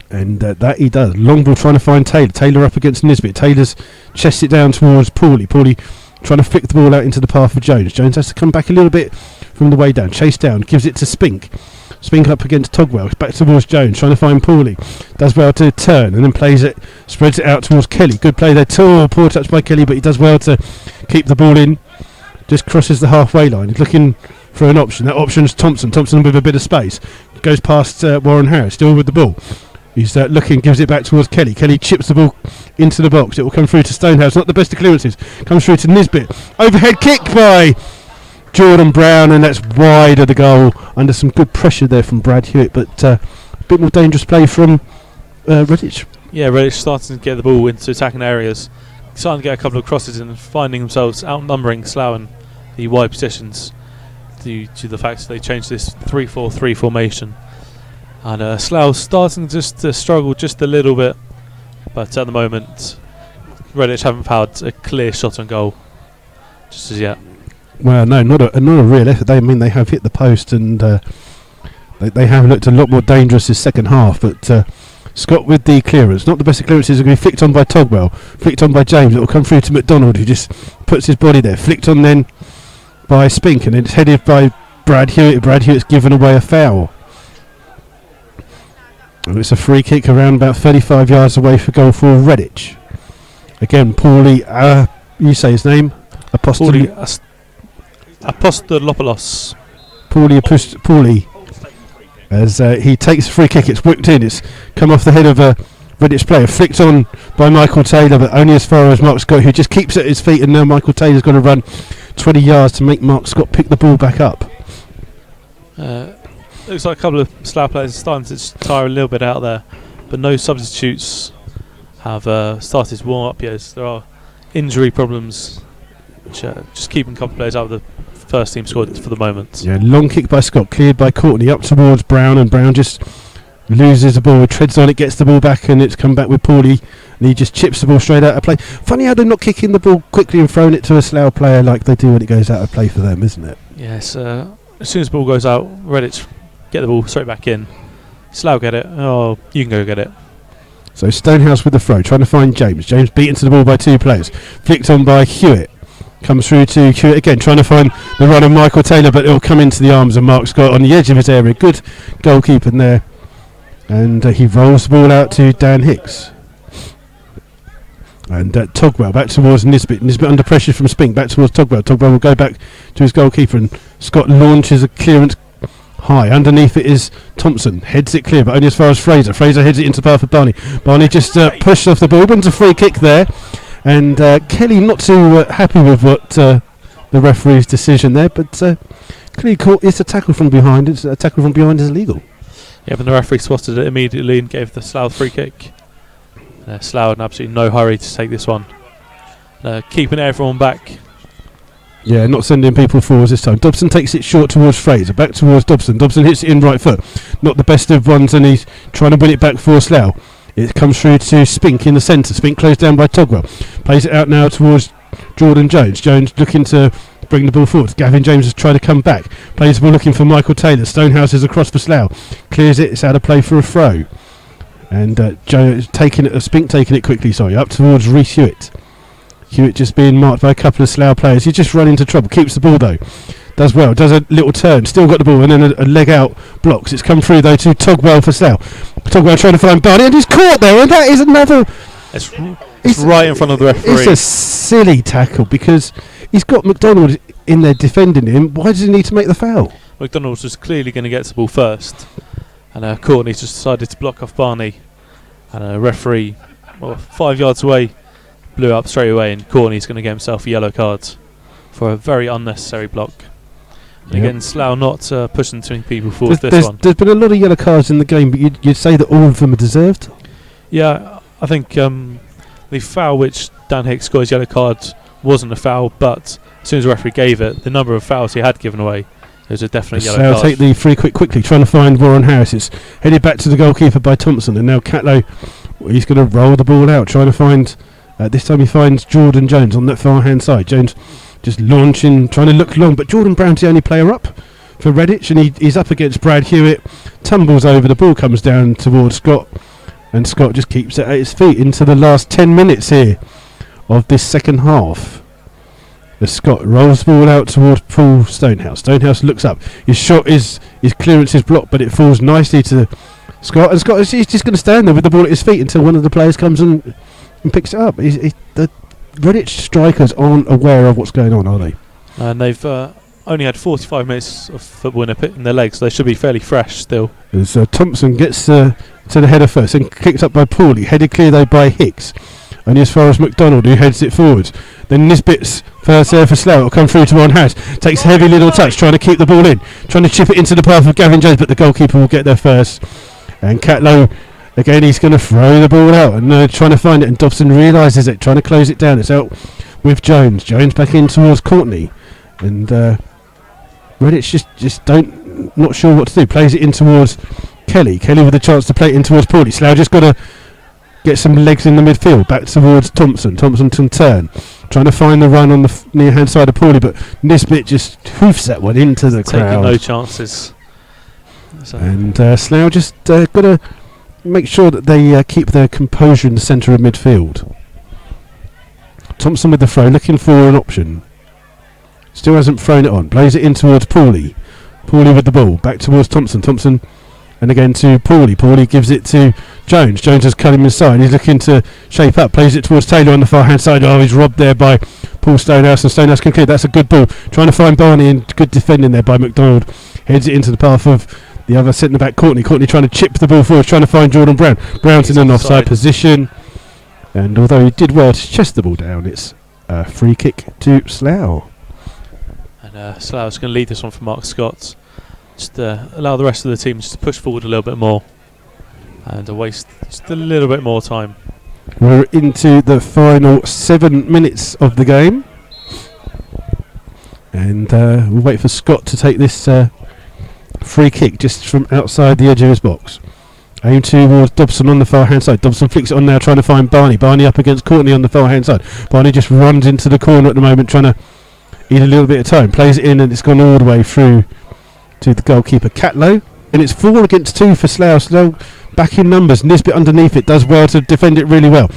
And that he does. Long ball trying to find Taylor. Taylor up against Nisbet. Taylor's chests it down towards Paulie. Paulie trying to flick the ball out into the path of Jones. Jones has to come back a little bit from the way down. Chase down. Gives it to Spink. Spink up against Togwell. Back towards Jones. Trying to find Paulie. Does well to turn and then plays it. Spreads it out towards Kelly. Good play there. Poor touch by Kelly, but he does well to keep the ball in. Just crosses the halfway line. He's looking for an option. That option's Thompson. Thompson with a bit of space. Goes past Warren Harris. Still with the ball. He's looking, gives it back towards Kelly. Kelly chips the ball into the box. It will come through to Stonehouse. Not the best of clearances. Comes through to Nisbet. Overhead kick by Jordan Brown, and that's wide of the goal. Under some good pressure there from Brad Hewitt, but a bit more dangerous play from Redditch. Yeah, Redditch starting to get the ball into attacking areas. Starting to get a couple of crosses and finding themselves outnumbering Slough in the wide positions due to the fact that they changed this 3-4-3 formation. And Slough starting just to struggle just a little bit, but at the moment Redditch haven't found a clear shot on goal just as yet. Well, no, not a real effort. They have hit the post, and they have looked a lot more dangerous this second half. But Scott with the clearance, not the best of clearances, are going to be flicked on by Togwell, flicked on by James. It will come through to McDonald, who just puts his body there, flicked on then by Spink, and then it's headed by Brad Hewitt. Brad Hewitt's given away a foul. And it's a free kick around about 35 yards away for goal for Redditch. Again, Paulie, you say his name? Apostolopoulos. Paulie, as he takes a free kick. It's whipped in. It's come off the head of a Redditch player. Flicked on by Michael Taylor, but only as far as Mark Scott, who just keeps it at his feet. And now Michael Taylor's going to run 20 yards to make Mark Scott pick the ball back up. Looks like a couple of Slough players are starting to tire a little bit out there, but no substitutes have started to warm up yet. There are injury problems which just keeping a couple of players out of the first team squad for the moment. Yeah, long kick by Scott, cleared by Courtney up towards Brown, and Brown just loses the ball, treads on it, gets the ball back, and it's come back with Paulie, and he just chips the ball straight out of play. Funny how they're not kicking the ball quickly and throwing it to a Slough player like they do when it goes out of play for them, isn't it? Yes, as soon as the ball goes out, Redditch get the ball straight back in. Slough get it. Oh, you can go get it. So Stonehouse with the throw, trying to find James. James beaten to the ball by two players. Flicked on by Hewitt. Comes through to Hewitt again, trying to find the run of Michael Taylor, but it'll come into the arms of Mark Scott on the edge of his area. Good goalkeeping there. And he rolls the ball out to Dan Hicks. And Togwell back towards Nisbet. Nisbet under pressure from Spink. Back towards Togwell. Togwell will go back to his goalkeeper, and Scott launches a clearance high. Underneath it is Thompson. Heads it clear, but only as far as Fraser. Fraser heads it into the path of Barney. Barney just pushed off the ball. Wins a free kick there. And Kelly not too happy with what the referee's decision there, but clearly caught. It's a tackle from behind. It's a tackle from behind is illegal. Yeah, but the referee spotted it immediately and gave the Slough free kick. Slough in absolutely no hurry to take this one. Keeping everyone back. Yeah, not sending people forwards this time. Dobson takes it short towards Fraser. Back towards Dobson. Dobson hits it in right foot. Not the best of ones, and he's trying to win it back for Slough. It comes through to Spink in the centre. Spink closed down by Togwell. Plays it out now towards Jordan Jones. Jones looking to bring the ball forward. Gavin James has tried to come back. Plays the ball looking for Michael Taylor. Stonehouse is across for Slough. Clears it. It's out of play for a throw. And Spink taking it quickly. Up towards Reese Hewitt. Hewitt just being marked by a couple of Slough players. He's just run into trouble. Keeps the ball though. Does well. Does a little turn. Still got the ball, and then a leg out blocks. It's come through though to Togwell for Slough. Togwell trying to find Barney, and he's caught there. And that is another. It's right in front of the referee. It's a silly tackle because he's got McDonald in there defending him. Why does he need to make the foul? McDonald's was clearly going to get the ball first, and Courtney just decided to block off Barney, and a referee, 5 yards away, blew up straight away, and Courtney's going to get himself a yellow card for a very unnecessary block. Again, Slough not pushing too many people forward this one. There's been a lot of yellow cards in the game, but you'd say that all of them are deserved? Yeah, I think the foul which Dan Hicks got his yellow card wasn't a foul, but as soon as the referee gave it, the number of fouls he had given away, it was a definite yellow card. Slough take the free quickly, trying to find Warren Harris. It's headed back to the goalkeeper by Thompson, and now Catlow, he's going to roll the ball out, trying to find, this time he finds Jordan Jones on that far hand side. Jones just launching, trying to look long, but Jordan Brown's the only player up for Redditch, and he's up against Brad Hewitt, tumbles over, the ball comes down towards Scott, and Scott just keeps it at his feet into the last 10 minutes here of this second half. As Scott rolls the ball out towards Paul Stonehouse. Stonehouse looks up, his shot his clearance is blocked, but it falls nicely to Scott, and Scott is just going to stand there with the ball at his feet until one of the players comes and picks it up. The Redditch strikers aren't aware of what's going on, are they? And they've only had 45 minutes of football in their legs, so they should be fairly fresh still. As Thompson gets to the header first and kicked up by Paulie, headed clear though by Hicks, only as far as McDonald, who heads it forward. Then Nisbet's first there for Slough, it'll come through to Warren Harris, takes a heavy little touch, trying to keep the ball in, trying to chip it into the path of Gavin Jones, but the goalkeeper will get there first. And Catlow, again, he's going to throw the ball out and trying to find it, and Dobson realises it, trying to close it down. It's out with Jones. Jones back in towards Courtney, and Redditch just not sure what to do. Plays it in towards Kelly. Kelly with a chance to play it in towards Paulie. Slough just got to get some legs in the midfield. Back towards Thompson. Thompson can turn, trying to find the run on the near hand side of Paulie, but Nisbet just hoofs that one into the crowd. Taking no chances. So And Slough just got to make sure that they keep their composure in the centre of midfield. Thompson with the throw, looking for an option. Still hasn't thrown it on. Plays it in towards Paulie. Paulie with the ball. Back towards Thompson. Thompson, and again to Paulie. Paulie gives it to Jones. Jones has cut him inside. He's looking to shape up. Plays it towards Taylor on the far hand side. Oh, he's robbed there by Paul Stonehouse, and Stonehouse can clear. That's a good ball. Trying to find Barney, and good defending there by McDonald. Heads it into the path of the other centre back, Courtney. Courtney trying to chip the ball forward, trying to find Jordan Brown. Brown's in an offside position, and although he did well to chest the ball down, it's a free kick to Slough. And Slough's going to lead this one for Mark Scott. Just allow the rest of the team just to push forward a little bit more and waste just a little bit more time. We're into the final 7 minutes of the game, and we'll wait for Scott to take this free kick just from outside the edge of his box. Aim towards Dobson on the far hand side. Dobson flicks it on now, trying to find Barney. Barney up against Courtney on the far hand side. Barney just runs into the corner at the moment, trying to eat a little bit of time. Plays it in, and it's gone all the way through to the goalkeeper Catlow. And it's 4 against 2 for Slough. Slough back in numbers. Nisbet underneath it does well to defend it really well.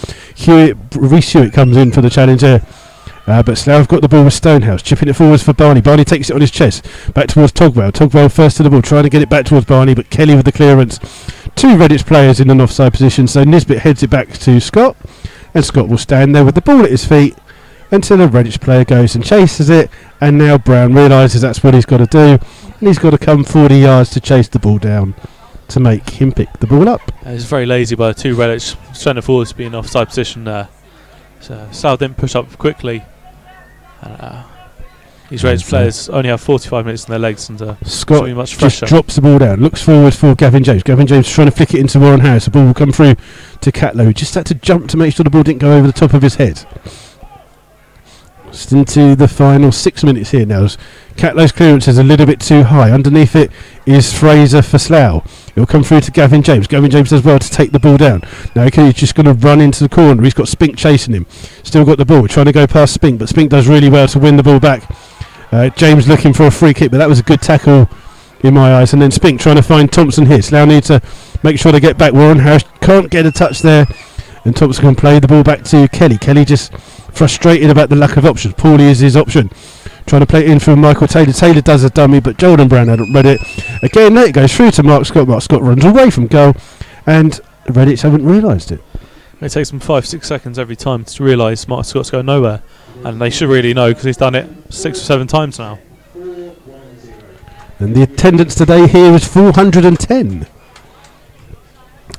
Reece Hewitt comes in for the challenge there. But Slough have got the ball with Stonehouse, chipping it forwards for Barney. Barney takes it on his chest, back towards Togwell. Togwell first to the ball, trying to get it back towards Barney, but Kelly with the clearance. 2 Redditch players in an offside position, so Nisbet heads it back to Scott, and Scott will stand there with the ball at his feet until a Redditch player goes and chases it, and now Brown realises that's what he's got to do, and he's got to come 40 yards to chase the ball down to make him pick the ball up. It's very lazy by the 2 Redditch centre forwards to be in offside position there. So Slough didn't push up quickly. These Redditch players only have 45 minutes in their legs, and Scott be much just fresher. drops the ball down, looks forward for Gavin James. Gavin James trying to flick it into Warren Harris. The ball will come through to Catlow, who just had to jump to make sure the ball didn't go over the top of his head. Just into the final 6 minutes here now. Catlow's clearance is a little bit too high. Underneath it is Fraser for Slough. It'll come through to Gavin James. Gavin James does well to take the ball down. Now he's just going to run into the corner. He's got Spink chasing him. Still got the ball, trying to go past Spink, but Spink does really well to win the ball back. James looking for a free kick, but that was a good tackle in my eyes. And then Spink trying to find Thompson here. Slough need to make sure they get back. Warren Harris can't get a touch there, and Thompson can play the ball back to Kelly. Kelly just frustrated about the lack of options. Paulie is his option, trying to play it in for Michael Taylor. Taylor does a dummy, but Jordan Brown hadn't read it. Again, it goes through to Mark Scott. Mark Scott runs away from goal, and Redditch haven't realised it. It takes them 5-6 seconds every time to realise Mark Scott's going nowhere, and they should really know because he's done it 6 or 7 times now. And the attendance today here is 410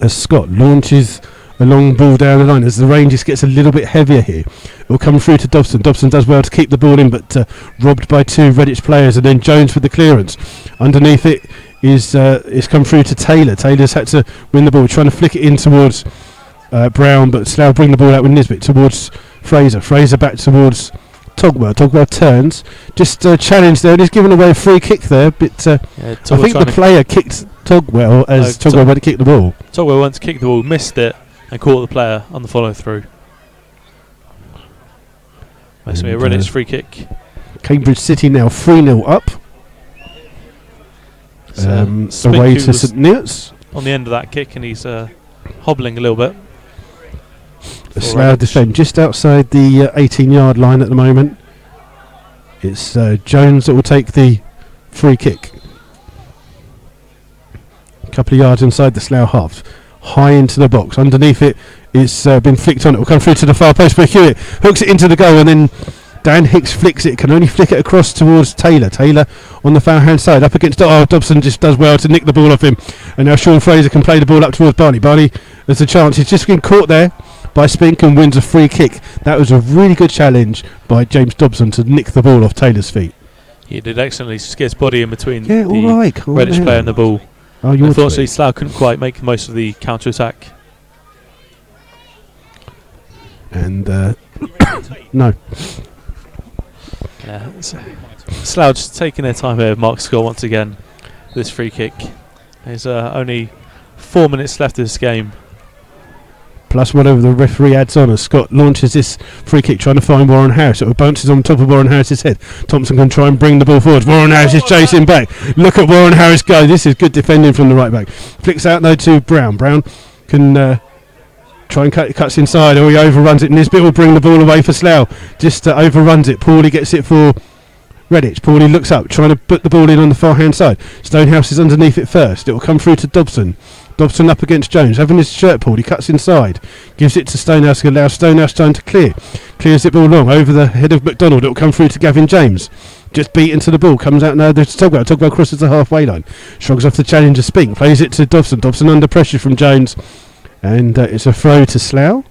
as Scott launches a long ball down the line as the rain just gets a little bit heavier here. It will come through to Dobson. Dobson does well to keep the ball in, but robbed by 2 Redditch players, and then Jones with the clearance. Underneath it is come through to Taylor. Taylor's had to win the ball, trying to flick it in towards Brown, but Slough bring the ball out with Nisbet towards Fraser. Fraser back towards Togwell. Togwell turns, just challenged there, and he's given away a free kick there. But I think the player kicked Togwell as Togwell went to kick the ball. Togwell went to kick the ball, missed it, and caught the player on the follow through. That's going to be a Redditch free kick. Cambridge City now 3-0 up. Away to St Neots. On the end of that kick, and he's hobbling a little bit. Slough defend just outside the 18-yard line at the moment. It's Jones that will take the free kick. A couple of yards inside the Slough half. High into the box. Underneath it, it's been flicked on. It will come through to the far post, but Hewitt hooks it into the goal, and then Dan Hicks flicks it. Can only flick it across towards Taylor. Taylor on the foul hand side, up against Dobson just does well to nick the ball off him. And now Sean Fraser can play the ball up towards Barney. Barney has a chance. He's just been caught there by Spink and wins a free kick. That was a really good challenge by James Dobson to nick the ball off Taylor's feet. He did excellently. Just get his body in between the Redditch player and the ball. Unfortunately, Slough couldn't quite make most of the counter attack. And no. Yeah, Slough just taking their time here. Mark score once again. This free kick. There's only 4 minutes left of this game. Plus whatever the referee adds on as Scott launches this free kick trying to find Warren Harris. It bounces on top of Warren Harris's head. Thompson can try and bring the ball forward. Warren Harris is chasing back. Look at Warren Harris go. This is good defending from the right back. Flicks out though to Brown. Brown can try and cuts inside, or he overruns it. Nisbet will bring the ball away for Slough. Just overruns it. Paulie gets it for Redditch. Paulie looks up, trying to put the ball in on the far hand side. Stonehouse is underneath it first. It will come through to Dobson. Dobson up against Jones, having his shirt pulled. He cuts inside, gives it to Stonehouse, allows Stonehouse time to clear. Clears it ball long over the head of McDonald. It will come through to Gavin James. Just beaten to the ball, comes out now. There's Togwell. Togwell crosses the halfway line. Shrugs off the challenger Spink, plays it to Dobson. Dobson under pressure from Jones. And it's a throw to Slough.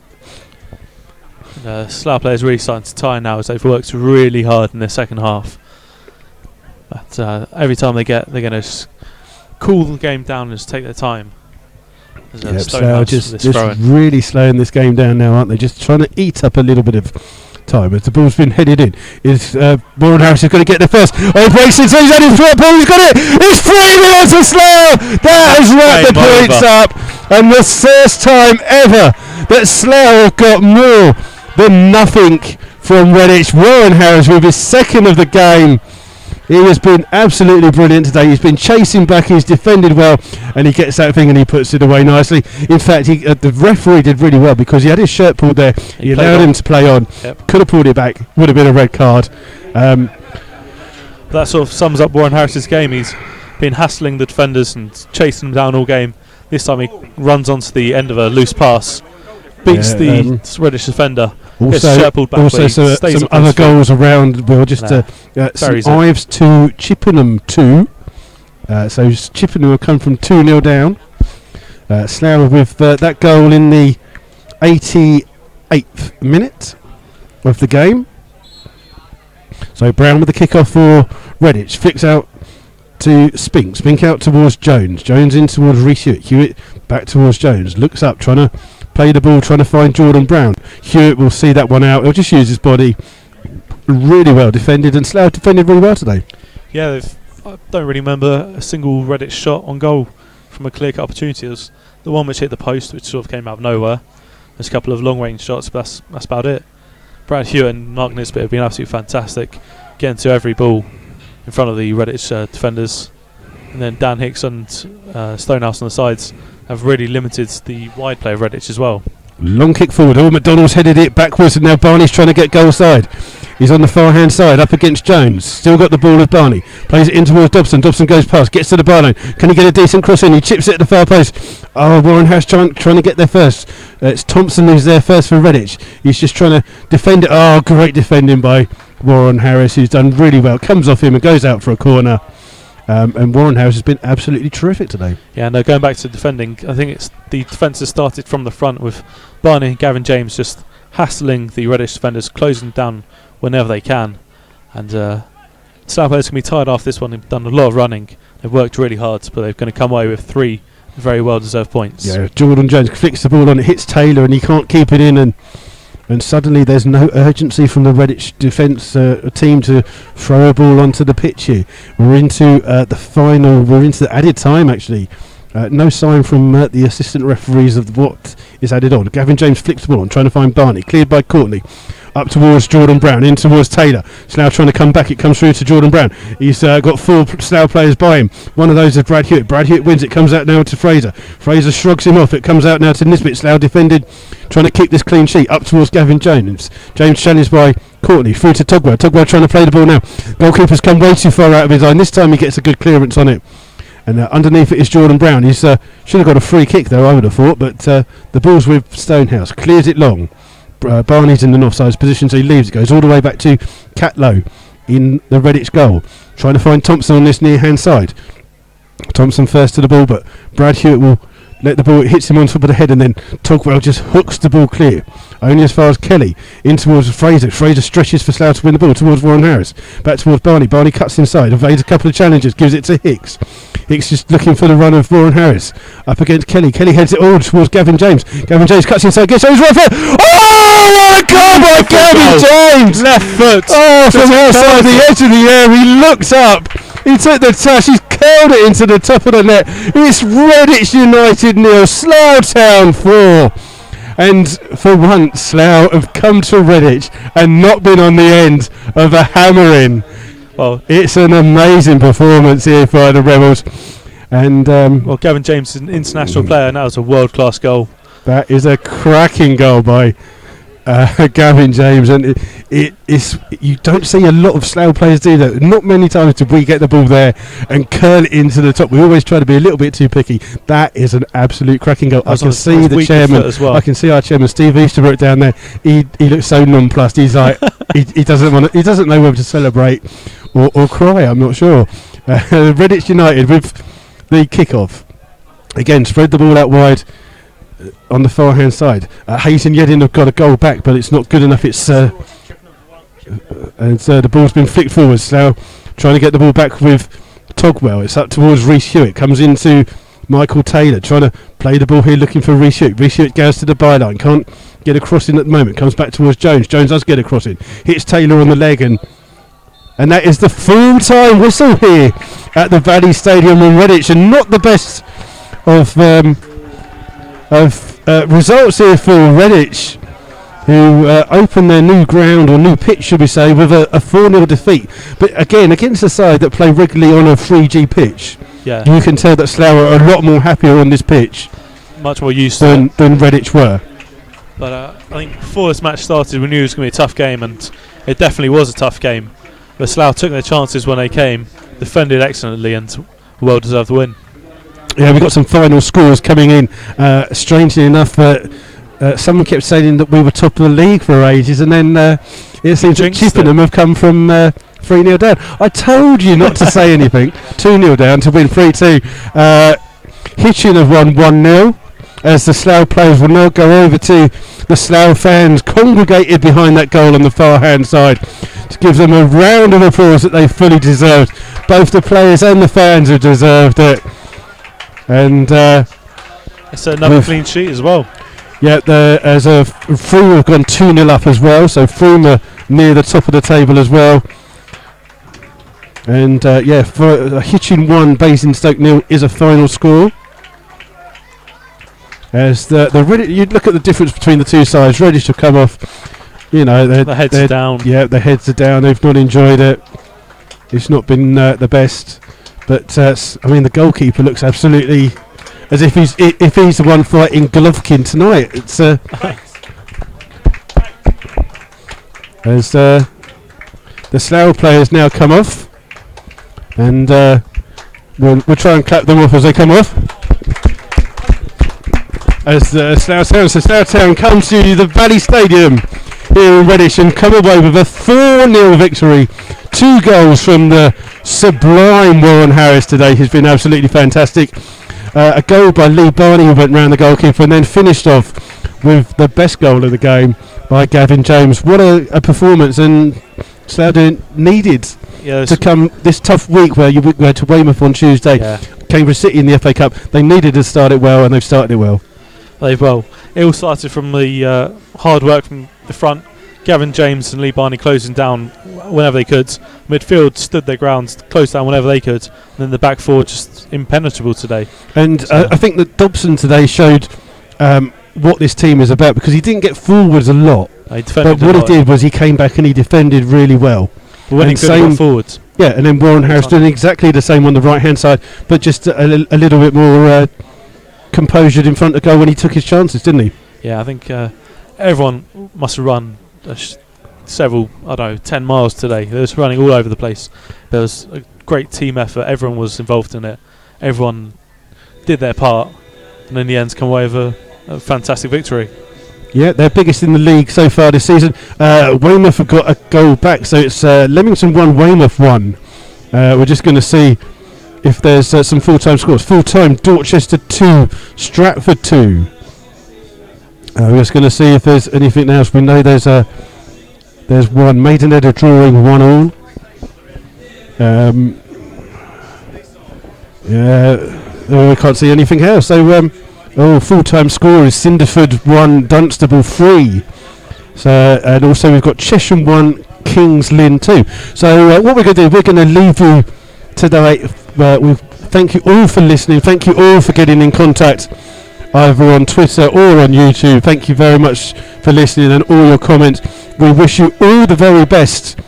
Slough players really starting to tire now as they've worked really hard in their second half. But every time they're going to cool the game down and just take their time. Slough just really slowing this game down now, aren't they? Just trying to eat up a little bit of time as the ball's been headed in. Warren Harris is going to get there first. Oh, breaks it, so he's had his threat ball, he's got it! It's 3-0 to Slough! That has wrapped the points up, and the first time ever that Slough have got more than nothing from Redditch. Warren Harris with his second of the game. He has been absolutely brilliant today. He's been chasing back, he's defended well, and he gets that thing and he puts it away nicely. In fact, the referee did really well because he had his shirt pulled there. He allowed him to play on. Yep. Could have pulled it back. Would have been a red card. That sort of sums up Warren Harris's game. He's been hassling the defenders and chasing them down all game. This time he runs onto the end of a loose pass, beats the Redditch defender. Also some other goals around. Well, just St Ives to Chippenham 2. So Chippenham have come from 2-0 down. Slough with that goal in the 88th minute of the game. So Brown with the kick-off for Redditch. Flicks out to Spink. Spink out towards Jones. Jones in towards Reece Hewitt. Hewitt back towards Jones. Looks up, trying to play the ball, trying to find Jordan Brown. Hewitt will see that one out. He'll just use his body. Really well defended, and Slough defended really well today. Yeah, I don't really remember a single Redditch shot on goal from a clear-cut opportunity. It was the one which hit the post, which sort of came out of nowhere. There's a couple of long-range shots, but that's about it. Brad Hewitt and Mark Nisbet have been absolutely fantastic, getting to every ball in front of the Redditch defenders. And then Dan Hicks and Stonehouse on the sides have really limited the wide play of Redditch as well. Long kick forward. Oh, McDonald's headed it backwards, and now Barney's trying to get goal side. He's on the far hand side, up against Jones. Still got the ball with Barney. Plays it in towards Dobson. Dobson goes past, gets to the bar line. Can he get a decent cross in? He chips it at the far post. Oh, Warren Harris trying to get there first. It's Thompson who's there first for Redditch. He's just trying to defend it. Oh, great defending by Warren Harris, who's done really well. Comes off him and goes out for a corner. And Warren Harris has been absolutely terrific today. Yeah, no, going back to defending, I think it's the defence has started from the front with Barney and Gavin James just hassling the Redditch defenders, closing down whenever they can. And Slough players can be tired after this one. They've done a lot of running. They've worked really hard, but they're going to come away with 3 very well-deserved points. Yeah, Jordan Jones flicks the ball on, it hits Taylor, and he can't keep it in, and suddenly there's no urgency from the Redditch defence team to throw a ball onto the pitch here. We're into we're into the added time actually. No sign from the assistant referees of what is added on. Gavin James flicks the ball on, trying to find Barney, cleared by Courtney. Up towards Jordan Brown, in towards Taylor. Slough trying to come back, it comes through to Jordan Brown. He's got 4 Slough players by him. One of those is Brad Hewitt. Brad Hewitt wins, it comes out now to Fraser. Fraser shrugs him off, it comes out now to Nisbet. Slough defended, trying to keep this clean sheet. Up towards Gavin Jones. James challenged by Courtney, through to Tugwell. Tugwell trying to play the ball now. Goalkeeper's come way too far out of his eye, and this time he gets a good clearance on it. And underneath it is Jordan Brown. He's should have got a free kick though, I would have thought, but the ball's with Stonehouse. Clears it long. Barney's in an offside position, so he leaves. It goes all the way back to Catlow in the Redditch goal, trying to find Thompson on this near hand side. Thompson first to the ball, but Brad Hewitt will let the ball, it hits him on top of the head, and then Togwell just hooks the ball clear. Only as far as Kelly, in towards Fraser. Fraser stretches for Slough to win the ball towards Warren Harris. Back towards Barney. Barney cuts inside, evades a couple of challenges, gives it to Hicks. Hicks just looking for the run of Warren Harris. Up against Kelly. Kelly heads it all towards Gavin James. Gavin James cuts inside, gets on his right foot. Oh, what a goal by Gavin James! Left foot. Oh, from outside the edge of the air, he looks up. He took the touch, he's curled it into the top of the net. It's Redditch United 0, Slough Town 4. And for once, Slough have come to Redditch and not been on the end of a hammering. Well, it's an amazing performance here by the Rebels. And well, Gavin James is an international player, and that was a world-class goal. That is a cracking goal by Gavin James, and it's you don't see a lot of Slough players do that. Not many times do we get the ball there and curl it into the top. We always try to be a little bit too picky. That is an absolute cracking goal. I can see the chairman as well. I can see our chairman Steve Easterbrook down there. He looks so nonplussed. He's like he doesn't know whether to celebrate or cry. I'm not sure. Redditch United with the kick-off again, spread the ball out wide on the far hand side. Hayes and Yedin have got a goal back, but it's not good enough. It's and the ball's been flicked forwards. Now trying to get the ball back with Togwell. It's up towards Reece Hewitt. Comes into Michael Taylor, trying to play the ball here, looking for Reece Hewitt. Reece Hewitt goes to the byline, can't get a crossing at the moment. Comes back towards Jones. Jones does get a crossing. Hits Taylor on the leg, and that is the full-time whistle here at the Valley Stadium in Redditch, and not the best of results here for Redditch, who opened their new ground, or new pitch should we say, with a 4-0 defeat. But again, against a side that play regularly on a 3G pitch, you can tell that Slough are a lot more happier on this pitch, much more used than Redditch were. But I think before this match started, we knew it was going to be a tough game, and it definitely was a tough game. But Slough took their chances when they came, defended excellently, and well deserved the win. Yeah, we've got some final scores coming in. Strangely enough, someone kept saying that we were top of the league for ages, and then it seems that Chippenham have come from 3-0 down. I told you not to say anything. 2-0 down to win 3-2. Hitchin have won 1-0, as the Slough players will now go over to the Slough fans congregated behind that goal on the far hand side to give them a round of applause that they fully deserved. Both the players and the fans have deserved it. And it's another clean sheet as well. Yeah, as Froome have gone 2-0 up as well, so Froome are near the top of the table as well. And for Hitchin 1, Basingstoke 0 is a final score. As the Redditch, you'd look at the difference between the two sides. Redditch have come off, the heads are down. Yeah, the heads are down. They've not enjoyed it. It's not been the best. But the goalkeeper looks absolutely as if he's the one fighting Golovkin tonight. It's as the Slough players now come off, and we'll try and clap them off as they come off. As the Slough Town comes to the Valley Stadium here in Redditch and come away with a 4-0 victory 2 goals from the sublime Warren Harris today. He's been absolutely fantastic. A goal by Lee Barney, who went round the goalkeeper and then finished off with the best goal of the game by Gavin James. What a performance, and Slough needed to come this tough week where you had to Weymouth on Tuesday, Cambridge City in the FA Cup. They needed to start it well, and they've started it well. It all started from the hard work from the front. Gavin James and Lee Barney closing down whenever they could. Midfield stood their ground, closed down whenever they could. And then the back four just impenetrable today. And I think that Dobson today showed what this team is about, because he didn't get forwards a lot. But what he did was he came back and he defended really well. But when he got forwards. Yeah, and then Warren Harris doing exactly the same on the right-hand side, but just a little bit more composure in front of goal when he took his chances, didn't he? Yeah, I think everyone must have run several, 10 miles today. They was running all over the place. There was a great team effort. Everyone was involved in it. Everyone did their part, and in the end come away with a fantastic victory. Yeah, they're biggest in the league so far this season. Weymouth have got a goal back, so it's Leamington 1, Weymouth 1. We're just going to see if there's some full-time scores. Full-time, Dorchester 2, Stratford 2. We're just going to see if there's anything else. We know there's one. Maidenhead are drawing 1-1. We can't see anything else. So, full-time score is Cinderford 1, Dunstable 3. So, and also we've got Chesham 1, Kings Lynn 2. So, what we're going to do, we're going to leave you today. Thank you all for listening. Thank you all for getting in contact, either on Twitter or on YouTube. Thank you very much for listening and all your comments. We wish you all the very best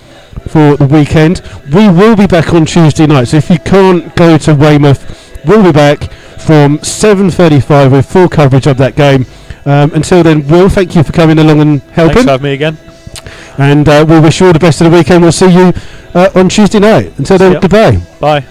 for the weekend. We will be back on Tuesday night, so if you can't go to Weymouth, we'll be back from 7:35 with full coverage of that game. Until then, Will, thank you for coming along and helping. Thanks for having me again. And we wish you all the best of the weekend. We'll see you on Tuesday night. Until then, goodbye. Bye.